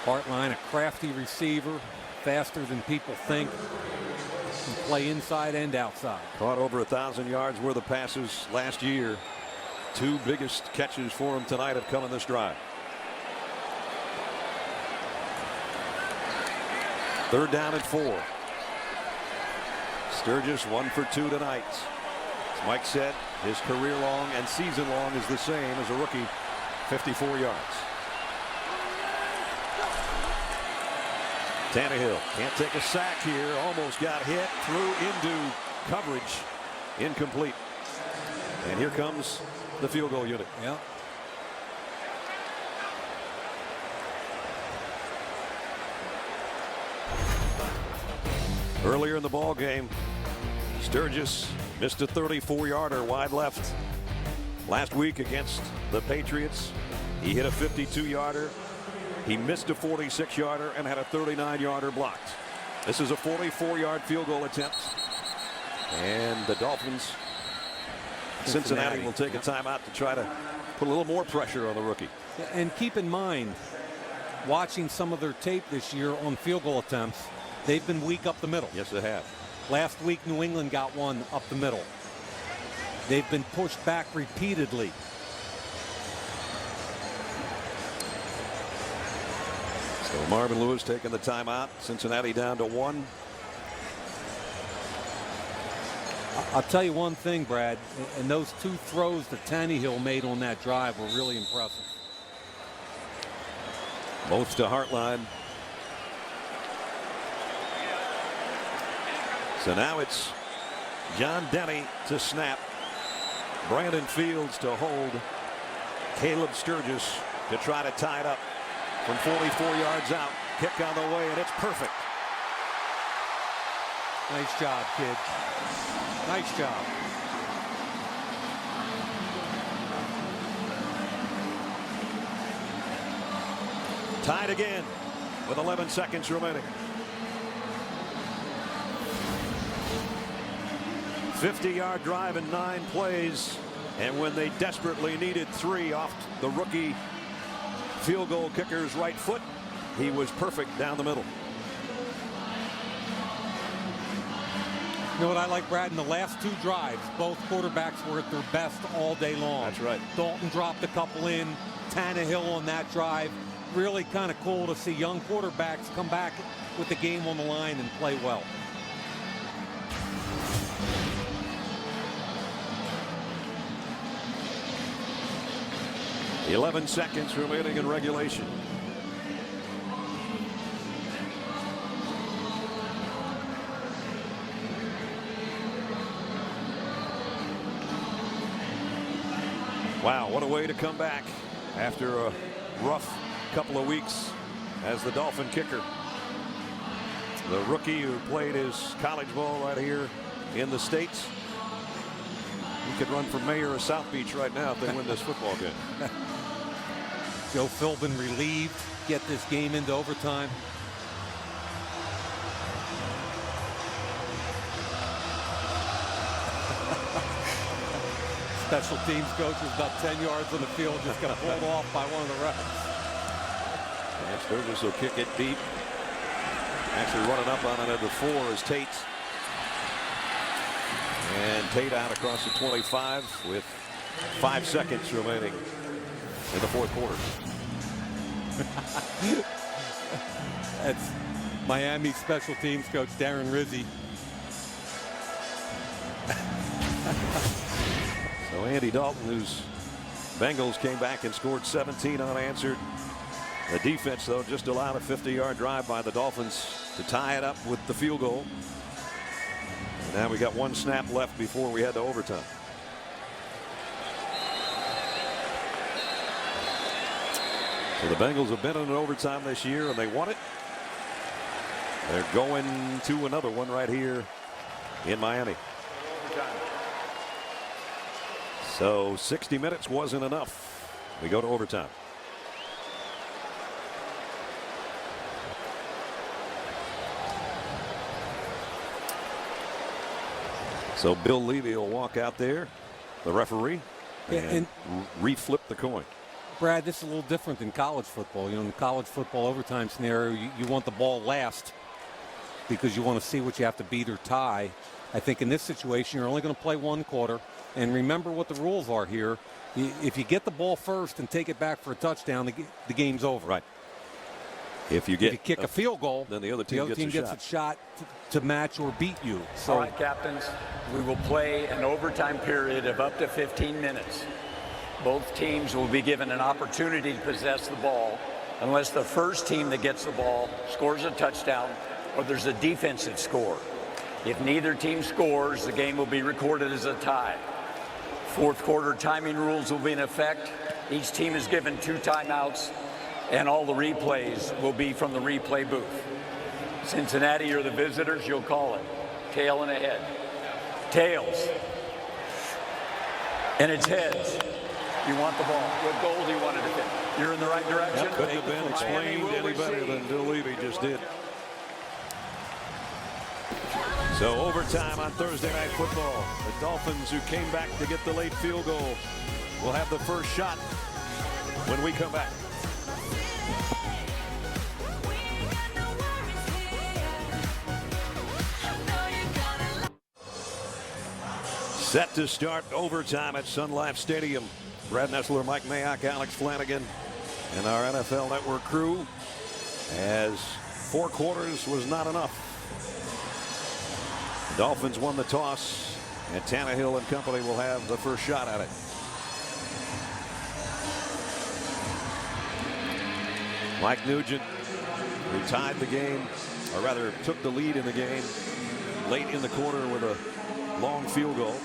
Hartline, a crafty receiver, faster than people think. Can play inside and outside. Caught over 1,000 yards worth of passes last year. 2 biggest catches for him tonight have come in this drive. 3rd down and 4. Sturgis 1 for 2 tonight. As Mike said, his career long and season long is the same as a rookie, 54 yards. Tannehill can't take a sack here. Almost got hit. Threw into coverage. Incomplete. And here comes the field goal unit. Yeah. Earlier in the ball game, Sturgis missed a 34-yarder wide left. Last week against the Patriots, he hit a 52-yarder. He missed a 46-yarder and had a 39-yarder blocked. This is a 44-yard field goal attempt. And the Dolphins, Cincinnati will take a timeout to try to put a little more pressure on the rookie. And keep in mind, watching some of their tape this year on field goal attempts, they've been weak up the middle. Yes, they have. Last week, New England got one up the middle. They've been pushed back repeatedly. So Marvin Lewis taking the timeout. Cincinnati down to 1. I'll tell you one thing, Brad, and those 2 throws that Tannehill made on that drive were really impressive. Both to Hartline. So now it's John Denny to snap. Brandon Fields to hold. Caleb Sturgis to try to tie it up from 44 yards out. Kick on the way, and it's perfect. Nice job, kid. Nice job. Tied again with 11 seconds remaining. 50-yard drive in 9 plays. And when they desperately needed 3 off the rookie field goal kicker's right foot, he was perfect down the middle. You know what I like, Brad? In the last 2 drives, both quarterbacks were at their best all day long. That's right. Dalton dropped a couple in. Tannehill on that drive. Really kind of cool to see young quarterbacks come back with the game on the line and play well. "11 seconds remaining in regulation." Wow, what a way to come back after a rough couple of weeks as the Dolphin kicker. The rookie who played his college ball right here in the States. He could run for mayor of South Beach right now if they win this football game. Joe Philbin relieved, get this game into overtime. Special teams coach is about 10 yards on the field, just got pulled off by one of the refs. And Sturgis will kick it deep. Actually running up on it at the 4 is Tate. And Tate out across the 25 with 5 seconds remaining in the 4th quarter. That's Miami special teams coach Darren Rizzi. So Andy Dalton, whose Bengals came back and scored 17 unanswered. The defense, though, just allowed a 50-yard drive by the Dolphins to tie it up with the field goal. And now we got 1 snap left before we head to overtime. So the Bengals have been in an overtime this year, and they won it. They're going to another one right here in Miami. So 60 minutes wasn't enough. We go to overtime. So Bill Levy will walk out there, the referee, and reflip the coin. Brad, this is a little different than college football. You know, in the college football overtime scenario, you want the ball last because you want to see what you have to beat or tie. I think in this situation, you're only going to play 1 quarter. And remember what the rules are here. If you get the ball first and take it back for a touchdown, the game's over. Right. If you kick a field goal, then the other team gets a shot to match or beat you. So, all right, captains, we will play an overtime period of up to 15 minutes. Both teams will be given an opportunity to possess the ball unless the first team that gets the ball scores a touchdown or there's a defensive score. If neither team scores, the game will be recorded as a tie. 4th quarter timing rules will be in effect. Each team is given 2 timeouts, and all the replays will be from the replay booth. Cincinnati are the visitors. You'll call it. Tail and a head. Tails. And it's heads. You want the ball. What goal do you want it to hit? You're in the right direction. That couldn't have been explained any better than Bill Levy just did. So overtime on Thursday Night Football. The Dolphins, who came back to get the late field goal, will have the first shot when we come back. Set to start overtime at Sun Life Stadium. Brad Nessler, Mike Mayock, Alex Flanagan, and our NFL Network crew, as 4 quarters was not enough. The Dolphins won the toss, and Tannehill and company will have the first shot at it. Mike Nugent, who tied the game, or rather took the lead in the game late in the quarter with a long field goal,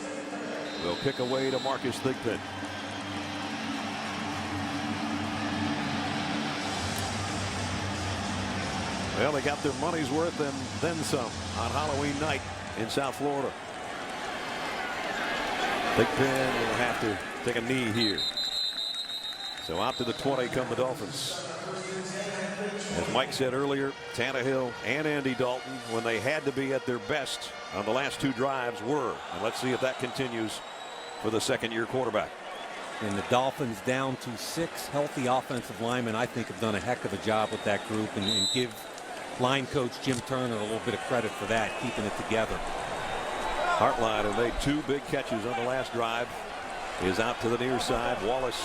will kick away to Marcus Thigpen. Well, they got their money's worth and then some on Halloween night in South Florida. Thigpen will have to take a knee here. So out to the 20 come the Dolphins. As Mike said earlier, Tannehill and Andy Dalton, when they had to be at their best on the last 2 drives, were. And let's see if that continues for the second-year quarterback. And the Dolphins down to 6 healthy offensive linemen, I think, have done a heck of a job with that group, and give line coach Jim Turner a little bit of credit for that, keeping it together. Hartline, who made 2 big catches on the last drive, is out to the near side. Wallace,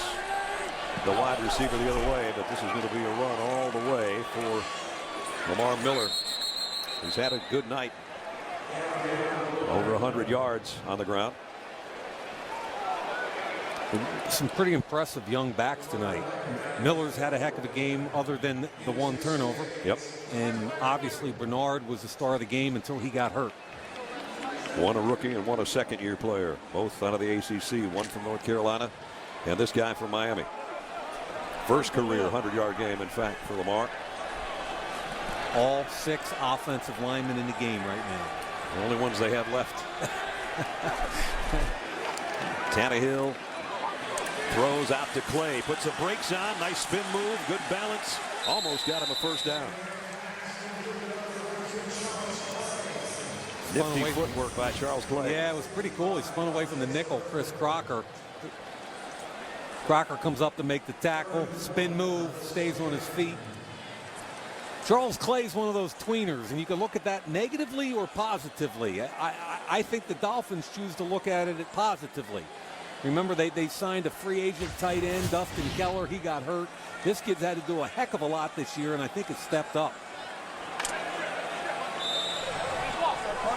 the wide receiver, the other way, but this is going to be a run all the way for Lamar Miller. He's had a good night. Over 100 yards on the ground. Some pretty impressive young backs tonight. Miller's had a heck of a game other than the 1 turnover. Yep. And obviously Bernard was the star of the game until he got hurt. One a rookie and one a second-year player. Both out of the ACC. One from North Carolina and this guy from Miami. First career 100-yard game, in fact, for Lamar. All 6 offensive linemen in the game right now. The only ones they have left. Tannehill throws out to Clay. Puts the brakes on. Nice spin move. Good balance. Almost got him a first down. Nifty footwork by Charles Clay. Yeah, it was pretty cool. He spun away from the nickel, Chris Crocker. Crocker comes up to make the tackle. Spin move. Stays on his feet. Charles Clay's one of those tweeners, and you can look at that negatively or positively. I think the Dolphins choose to look at it positively. Remember, they signed a free agent tight end, Dustin Keller. He got hurt. This kid's had to do a heck of a lot this year, and I think it's stepped up.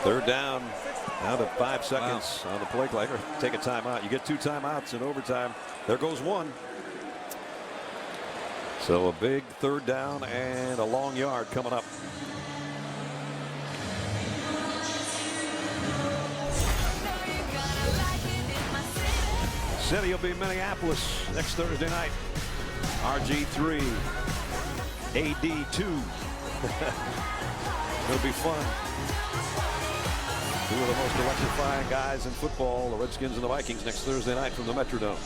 Third down. Now to 5 seconds on the play clock. Take a timeout. You get 2 timeouts in overtime. There goes 1. So a big third down and a long yard coming up. City will be Minneapolis next Thursday night. RG3, AD2. It'll be fun. 2 of the most electrifying guys in football, the Redskins and the Vikings, next Thursday night from the Metrodome.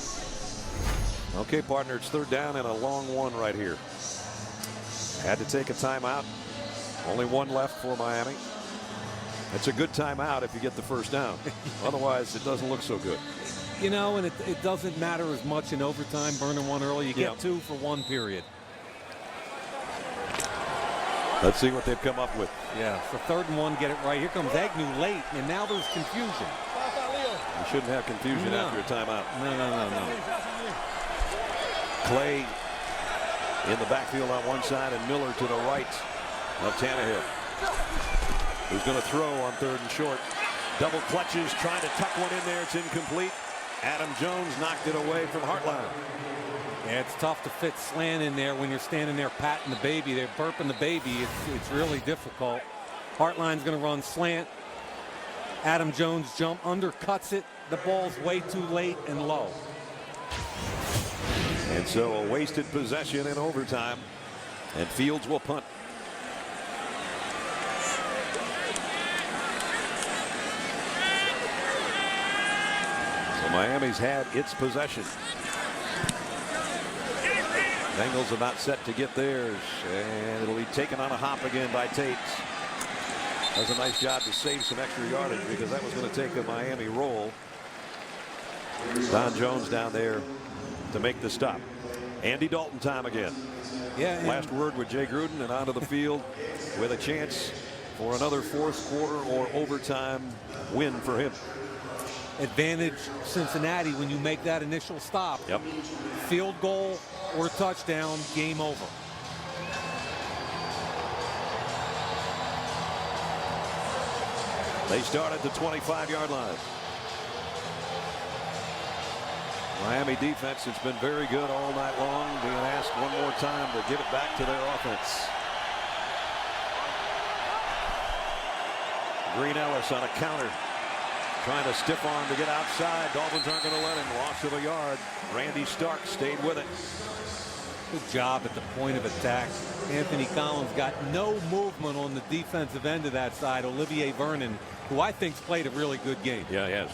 Okay, partner, it's third down and a long one right here. Had to take a timeout. Only 1 left for Miami. It's a good timeout if you get the first down. Otherwise, it doesn't look so good. You know, and it doesn't matter as much in overtime, burning 1 early. You get 2 for 1 period. Let's see what they've come up with. Yeah, so 3rd and 1, get it right. Here comes Agnew late, and now there's confusion. You shouldn't have confusion after a timeout. No. Clay in the backfield on one side and Miller to the right of Tannehill, who's going to throw on 3rd and short. Double clutches, trying to tuck one in there. It's incomplete. Adam Jones knocked it away from Hartline. Yeah, it's tough to fit slant in there when you're standing there patting the baby. They're burping the baby. It's really difficult. Hartline's going to run slant. Adam Jones jump, undercuts it. The ball's way too late and low. And so a wasted possession in overtime, and Fields will punt. So Miami's had its possession. Bengals are not set to get theirs, and it'll be taken on a hop again by Tate. Does a nice job to save some extra yardage because that was going to take a Miami roll. Don Jones down there to make the stop. Andy Dalton time again. Yeah. Last word with Jay Gruden, and onto the field with a chance for another 4th quarter or overtime win for him. Advantage Cincinnati when you make that initial stop. Yep. Field goal or touchdown, game over. They start at the 25-yard line. Miami defense has been very good all night long, being asked one more time to give it back to their offense. Green Ellis on a counter, trying to stiff arm to get outside. Dolphins aren't going to let him. Loss of a yard. Randy Stark stayed with it. Good job at the point of attack. Anthony Collins got no movement on the defensive end of that side. Olivier Vernon, who I think's played a really good game. Yeah, he has.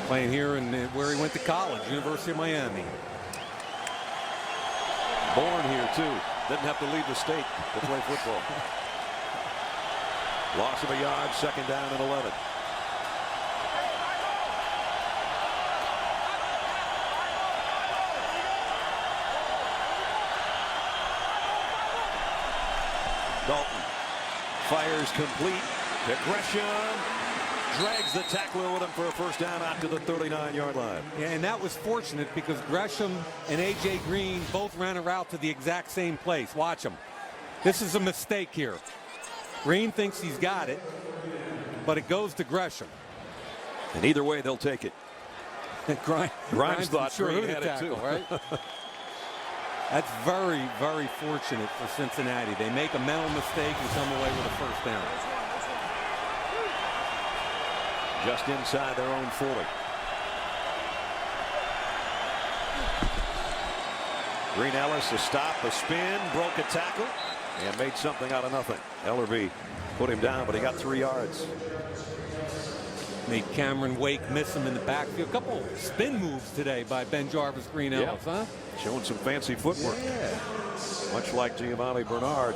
Playing here in where he went to college, University of Miami. Born here too. Didn't have to leave the state to play football. Loss of a yard, 2nd down and 11. Dalton fires complete to Gresham. Drags the tackler with him for a first down out to the 39-yard line. Yeah, and that was fortunate because Gresham and A.J. Green both ran a route to the exact same place. Watch them. This is a mistake here. Green thinks he's got it, but it goes to Gresham. And either way, they'll take it. Grimes thought Green had it too. Right? That's very, very fortunate for Cincinnati. They make a mental mistake and come away with a first down. Just inside their own 40. Green Ellis, a stop, a spin, broke a tackle, and made something out of nothing. Ellerby put him down, but he got 3 yards. Made Cameron Wake miss him in the backfield. A couple spin moves today by Ben Jarvis, Green Ellis, huh? Showing some fancy footwork. Yeah. Much like Giovanni Bernard.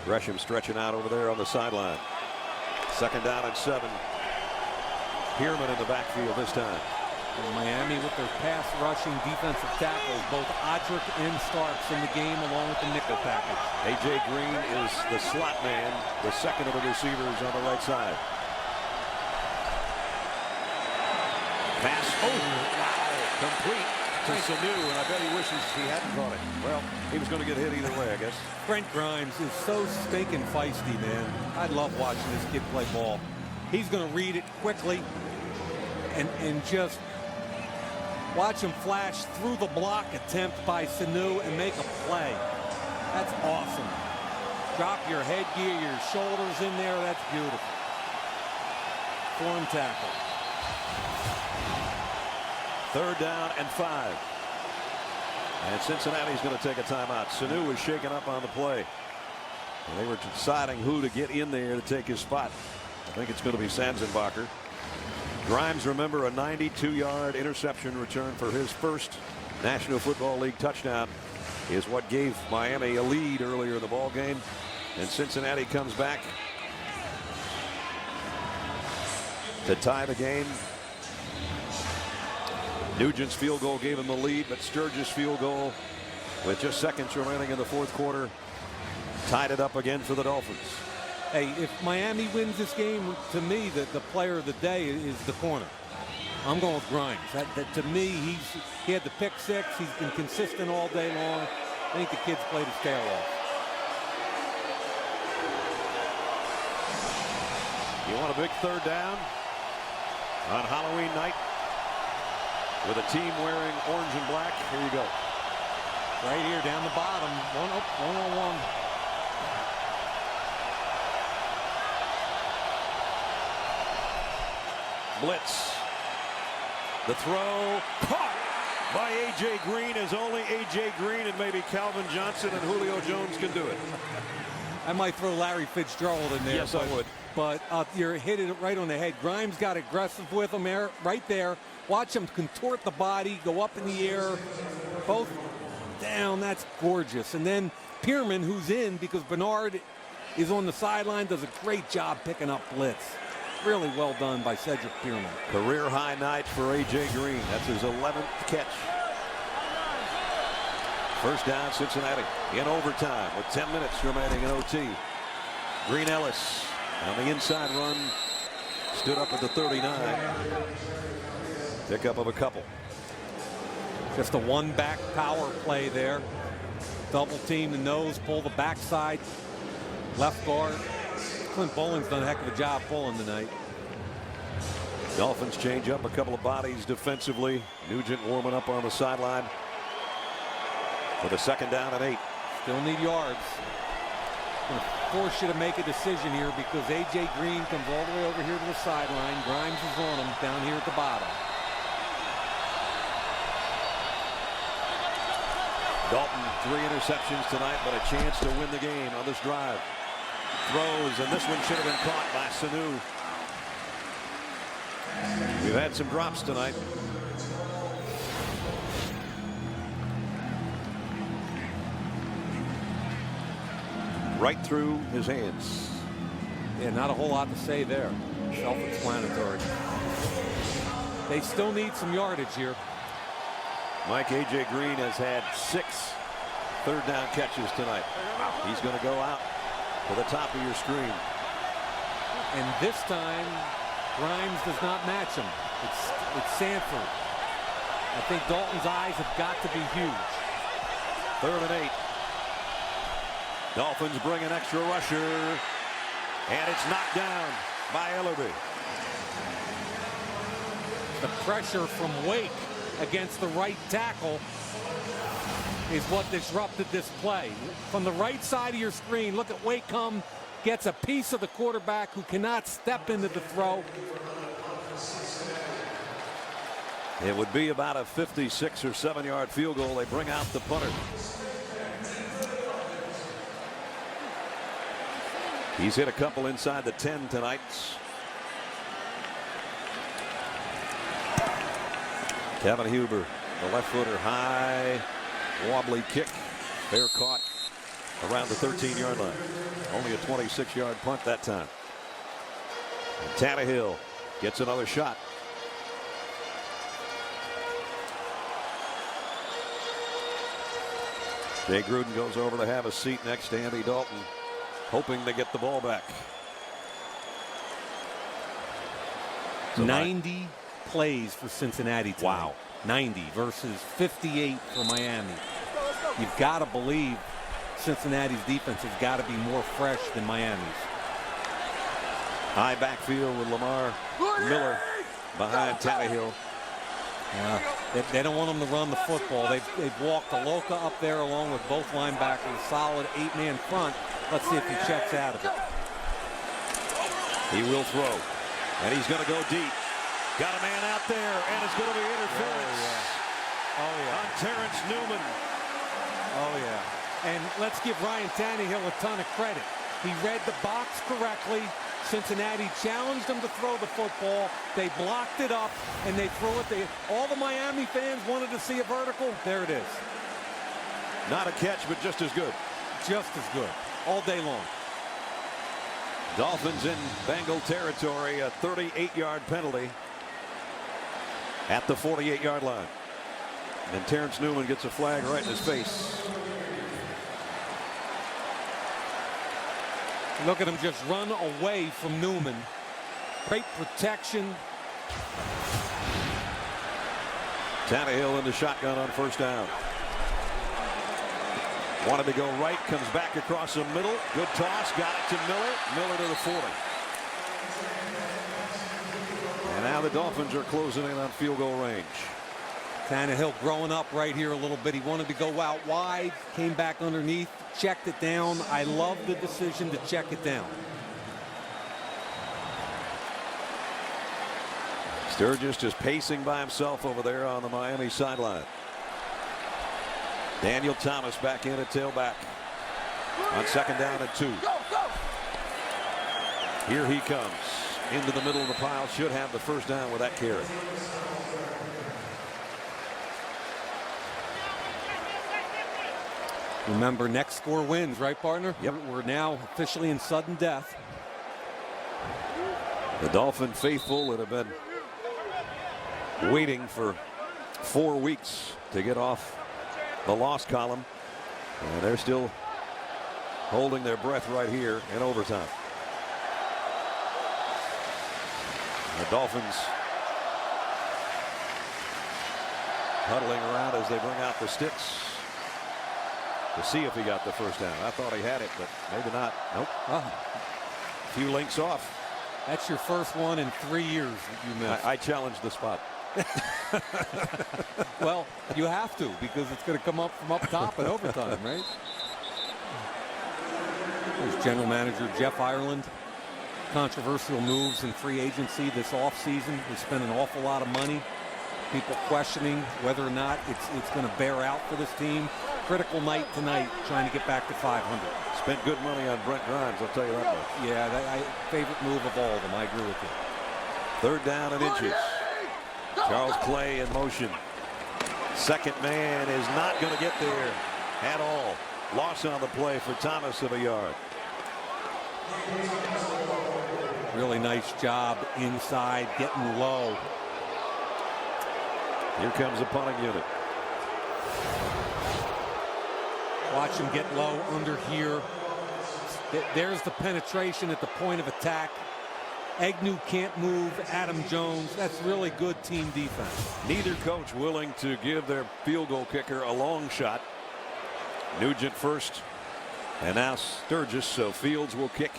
Gresham stretching out over there on the sideline. 2nd down and 7. Pierman in the backfield this time. And Miami with their pass rushing defensive tackles, both Odrick and Starks in the game along with the nickel package. A.J. Green is the slot man, the second of the receivers on the right side. Pass, wow, complete to Sanu, and I bet he wishes he hadn't caught it. Well, he was going to get hit either way, I guess. Brent Grimes is so stinking feisty, man. I love watching this kid play ball. He's going to read it quickly and just watch him flash through the block attempt by Sanu and make a play. That's awesome. Drop your headgear, your shoulders in there. That's beautiful. Form tackle. 3rd down and 5. And Cincinnati's going to take a timeout. Sanu was shaken up on the play. And they were deciding who to get in there to take his spot. I think it's going to be Sanzenbacher. Grimes, remember, a 92-yard interception return for his first National Football League touchdown is what gave Miami a lead earlier in the ball game. And Cincinnati comes back to tie the game. Nugent's field goal gave him the lead, but Sturgis' field goal with just seconds remaining in the 4th quarter tied it up again for the Dolphins. Hey, if Miami wins this game, to me, the player of the day is the corner. I'm going with Grimes. That to me, he had the pick 6. He's been consistent all day long. I think the kid's played his tail off. You want a big 3rd down on Halloween night? With a team wearing orange and black, here you go. Right here down the bottom, 1-on-1. Blitz. The throw caught by A.J. Green, as only A.J. Green and maybe Calvin Johnson and Julio Jones can do it. I might throw Larry Fitzgerald in there. Yes, I would. But you're hitting it right on the head. Grimes got aggressive with him there, right there. Watch him contort the body, go up in the air, both down. That's gorgeous. And then Pierman, who's in because Bernard is on the sideline, does a great job picking up blitz. Really well done by Cedric Pierman. Career high night for A.J. Green. That's his 11th catch. First down, Cincinnati in overtime with 10 minutes remaining in OT. Green Ellis on the inside run, stood up at the 39. Pickup of a couple. Just a one-back power play there. Double team the nose, pull the backside, left guard. Clint Bowling's done a heck of a job pulling tonight. Dolphins change up a couple of bodies defensively. Nugent warming up on the sideline for the 2nd down and 8. Still need yards. Going to force you to make a decision here because A.J. Green comes all the way over here to the sideline. Grimes is on him down here at the bottom. Dalton, 3 interceptions tonight, but a chance to win the game on this drive. Throws, and this one should have been caught by Sanu. We've had some drops tonight. Right through his hands. Yeah, not a whole lot to say there. Self-explanatory. They still need some yardage here. Mike, A.J. Green has had 6 third down catches tonight. He's going to go out to the top of your screen. And this time, Grimes does not match him. It's Sanford. I think Dalton's eyes have got to be huge. 3rd and 8. Dolphins bring an extra rusher. And it's knocked down by Ellerby. The pressure from Wake against the right tackle is what disrupted this play. From the right side of your screen, look at Wake come, gets a piece of the quarterback who cannot step into the throw. It would be about a 56 or 7-yard field goal. They bring out the punter. He's hit a couple inside the 10 tonight. Kevin Huber, the left footer, high, wobbly kick. Fair caught around the 13-yard line. Only a 26-yard punt that time. And Tannehill gets another shot. Jay Gruden goes over to have a seat next to Andy Dalton, hoping to get the ball back. 90 plays for Cincinnati tonight. Wow. 90 versus 58 for Miami. You've got to believe Cincinnati's defense has got to be more fresh than Miami's. High backfield with Lamar Miller behind Tannehill. They don't want him to run the football. They've walked Aloka up there along with both linebackers. Solid 8-man front. Let's see if he checks out of it. He will throw. And he's going to go deep. Got a man out there, and it's going to be interference. On Terrence Newman. Oh, yeah. And let's give Ryan Tannehill a ton of credit. He read the box correctly. Cincinnati challenged him to throw the football. They blocked it up, and they threw it. All the Miami fans wanted to see a vertical. There it is. Not a catch, but just as good. Just as good. All day long. Dolphins in Bengal territory. A 38-yard penalty at the 48-yard line. And Terrence Newman gets a flag right in his face. Look at him just run away from Newman. Great protection. Tannehill in the shotgun on first down. Wanted to go right, comes back across the middle. Good toss, got it to Miller. Miller to the 40. And now the Dolphins are closing in on field goal range. Tannehill growing up right here a little bit. He wanted to go out wide, came back underneath, checked it down. I love the decision to check it down. Sturgis just pacing by himself over there on the Miami sideline. Daniel Thomas back in at tailback on 2nd down and 2. Here he comes into the middle of the pile. Should have the first down with that carry. Remember, next score wins, right, partner? Yep. We're now officially in sudden death. The Dolphin faithful that have been waiting for 4 weeks to get off the loss column, and they're still holding their breath right here in overtime. The Dolphins huddling around as they bring out the sticks to see if he got the first down. I thought he had it, but maybe not. Nope. A few links off. That's your first one in 3 years that you missed. I challenged the spot. Well, you have to, because it's going to come up from up top in overtime, right? There's General Manager Jeff Ireland. Controversial moves in free agency this offseason. They spent an awful lot of money. People questioning whether or not it's going to bear out for this team. Critical night tonight, trying to get back to 500. Spent good money on Brent Grimes, I'll tell you that much. Yeah, favorite move of all of them. I agree with you. 3rd down and inches. Charles Clay in motion. Second man is not going to get there at all. Loss on the play for Thomas of a yard. Really nice job inside, getting low. Here comes the punting unit. Watch him get low under here. There's the penetration at the point of attack. Agnew can't move. Adam Jones. That's really good team defense. Neither coach willing to give their field goal kicker a long shot. Nugent first, and now Sturgis, so Fields will kick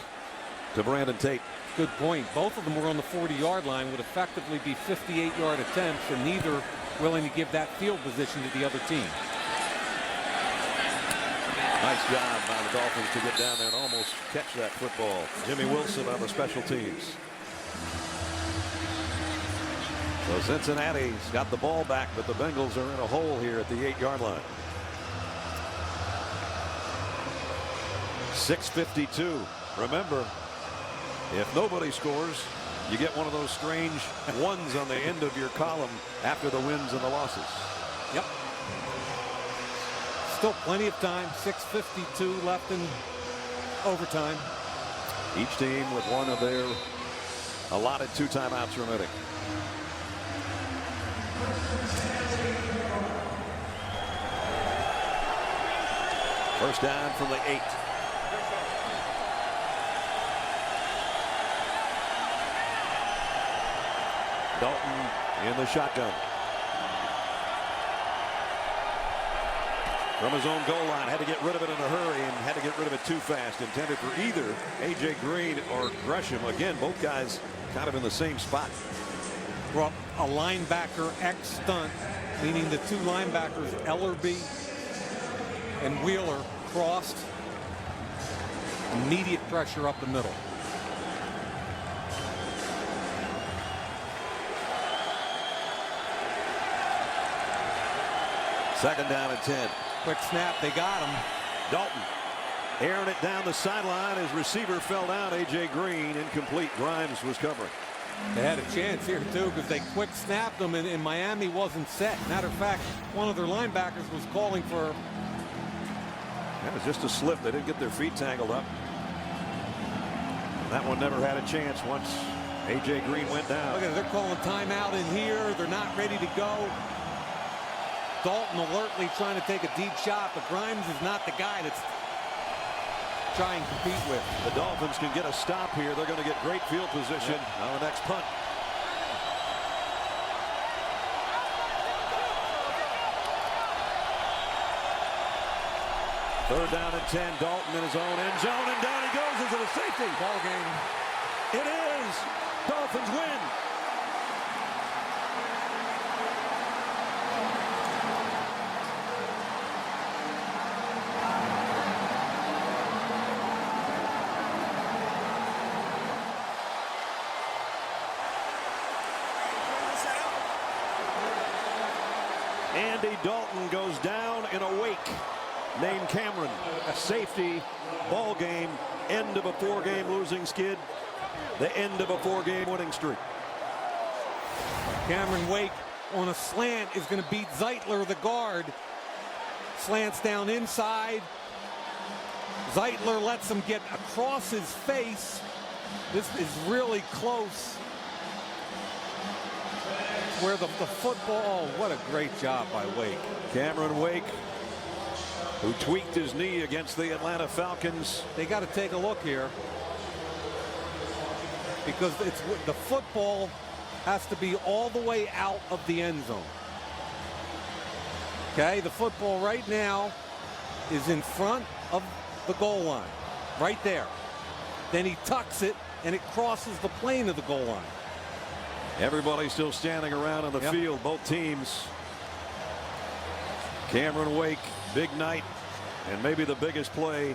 to Brandon Tate. Good point. Both of them were on the 40-yard line, would effectively be 58-yard attempts, and neither willing to give that field position to the other team. Nice job by the Dolphins to get down there and almost catch that football. Jimmy Wilson on the special teams. So Cincinnati's got the ball back, but the Bengals are in a hole here at the 8-yard line. 6:52. Remember, if nobody scores, you get one of those strange ones on the end of your column after the wins and the losses. Yep. Still plenty of time. 6:52 left in overtime. Each team with one of their allotted 2 timeouts remaining. First down from the 8. Dalton in the shotgun. From his own goal line, had to get rid of it in a hurry and had to get rid of it too fast. Intended for either A.J. Green or Gresham. Again, both guys kind of in the same spot. Well, a linebacker X stunt, meaning the 2 linebackers, Ellerby and Wheeler, crossed. Immediate pressure up the middle. Second down and 10. Quick snap, they got him. Dalton airing it down the sideline. His receiver fell down. A.J. Green incomplete. Grimes was covering. They had a chance here too because they quick snapped them and Miami wasn't set. Matter of fact, one of their linebackers was calling for. That was just a slip. They didn't get their feet tangled up. And that one never had a chance once A.J. Green went down. Look at it, they're calling timeout in here. They're not ready to go. Dalton alertly trying to take a deep shot, but Grimes is not the guy that's trying to compete with. The Dolphins can get a stop here. They're going to get great field position on the next punt. Third down and 10. Dalton in his own end zone, and down he goes. Is it a safety? Ball game. It is. Dolphins win. Andy Dalton goes down in a wake. Named Cameron, a safety, ball game, end of a 4-game losing skid, the end of a 4-game winning streak. Cameron Wake on a slant is going to beat Zeitler, the guard. Slants down inside. Zeitler lets him get across his face. This is really close. Where the football, what a great job by Wake. Cameron Wake, who tweaked his knee against the Atlanta Falcons. They got to take a look here because it's the football has to be all the way out of the end zone. Okay, the football right now is in front of the goal line, right there. Then he tucks it and it crosses the plane of the goal line. Everybody still standing around on the field, both teams. Cameron Wake, big night, and maybe the biggest play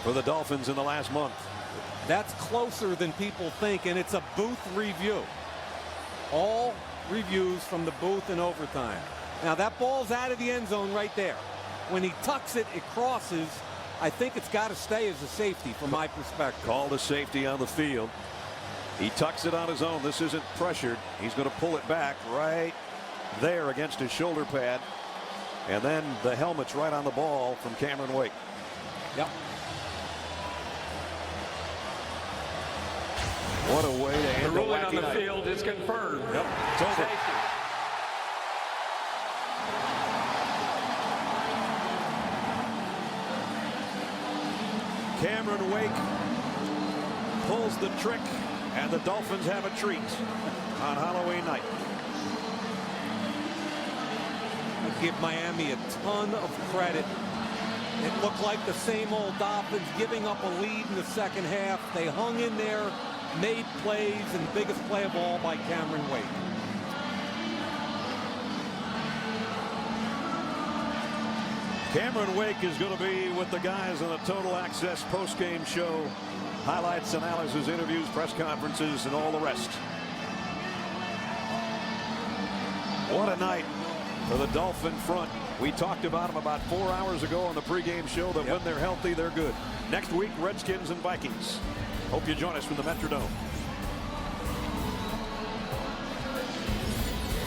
for the Dolphins in the last month. That's closer than people think, and it's a booth review. All reviews from the booth in overtime. Now that ball's out of the end zone right there. When he tucks it, it crosses. I think it's got to stay as a safety from my perspective. Called a safety on the field. He tucks it on his own. This isn't pressured. He's going to pull it back right there against his shoulder pad. And then the helmet's right on the ball from Cameron Wake. Yep. What a way to end the ruling on the night. field is confirmed. Yep, it's over. Safety. Cameron Wake pulls the trick, and the Dolphins have a treat on Halloween night. I give Miami a ton of credit. It looked like the same old Dolphins giving up a lead in the second half. They hung in there, made plays, and the biggest play of all by Cameron Wake. Cameron Wake is going to be with the guys on the Total Access post-game show. Highlights, analysis, interviews, press conferences, and all the rest. What a night for the Dolphin front. We talked about them about 4 hours ago on the pregame show that when they're healthy, they're good. Next week, Redskins and Vikings. Hope you join us from the Metrodome.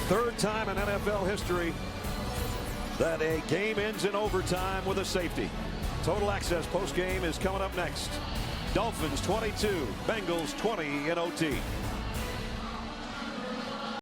Third time in NFL history that a game ends in overtime with a safety. Total Access postgame is coming up next. Dolphins 22, Bengals 20 in OT.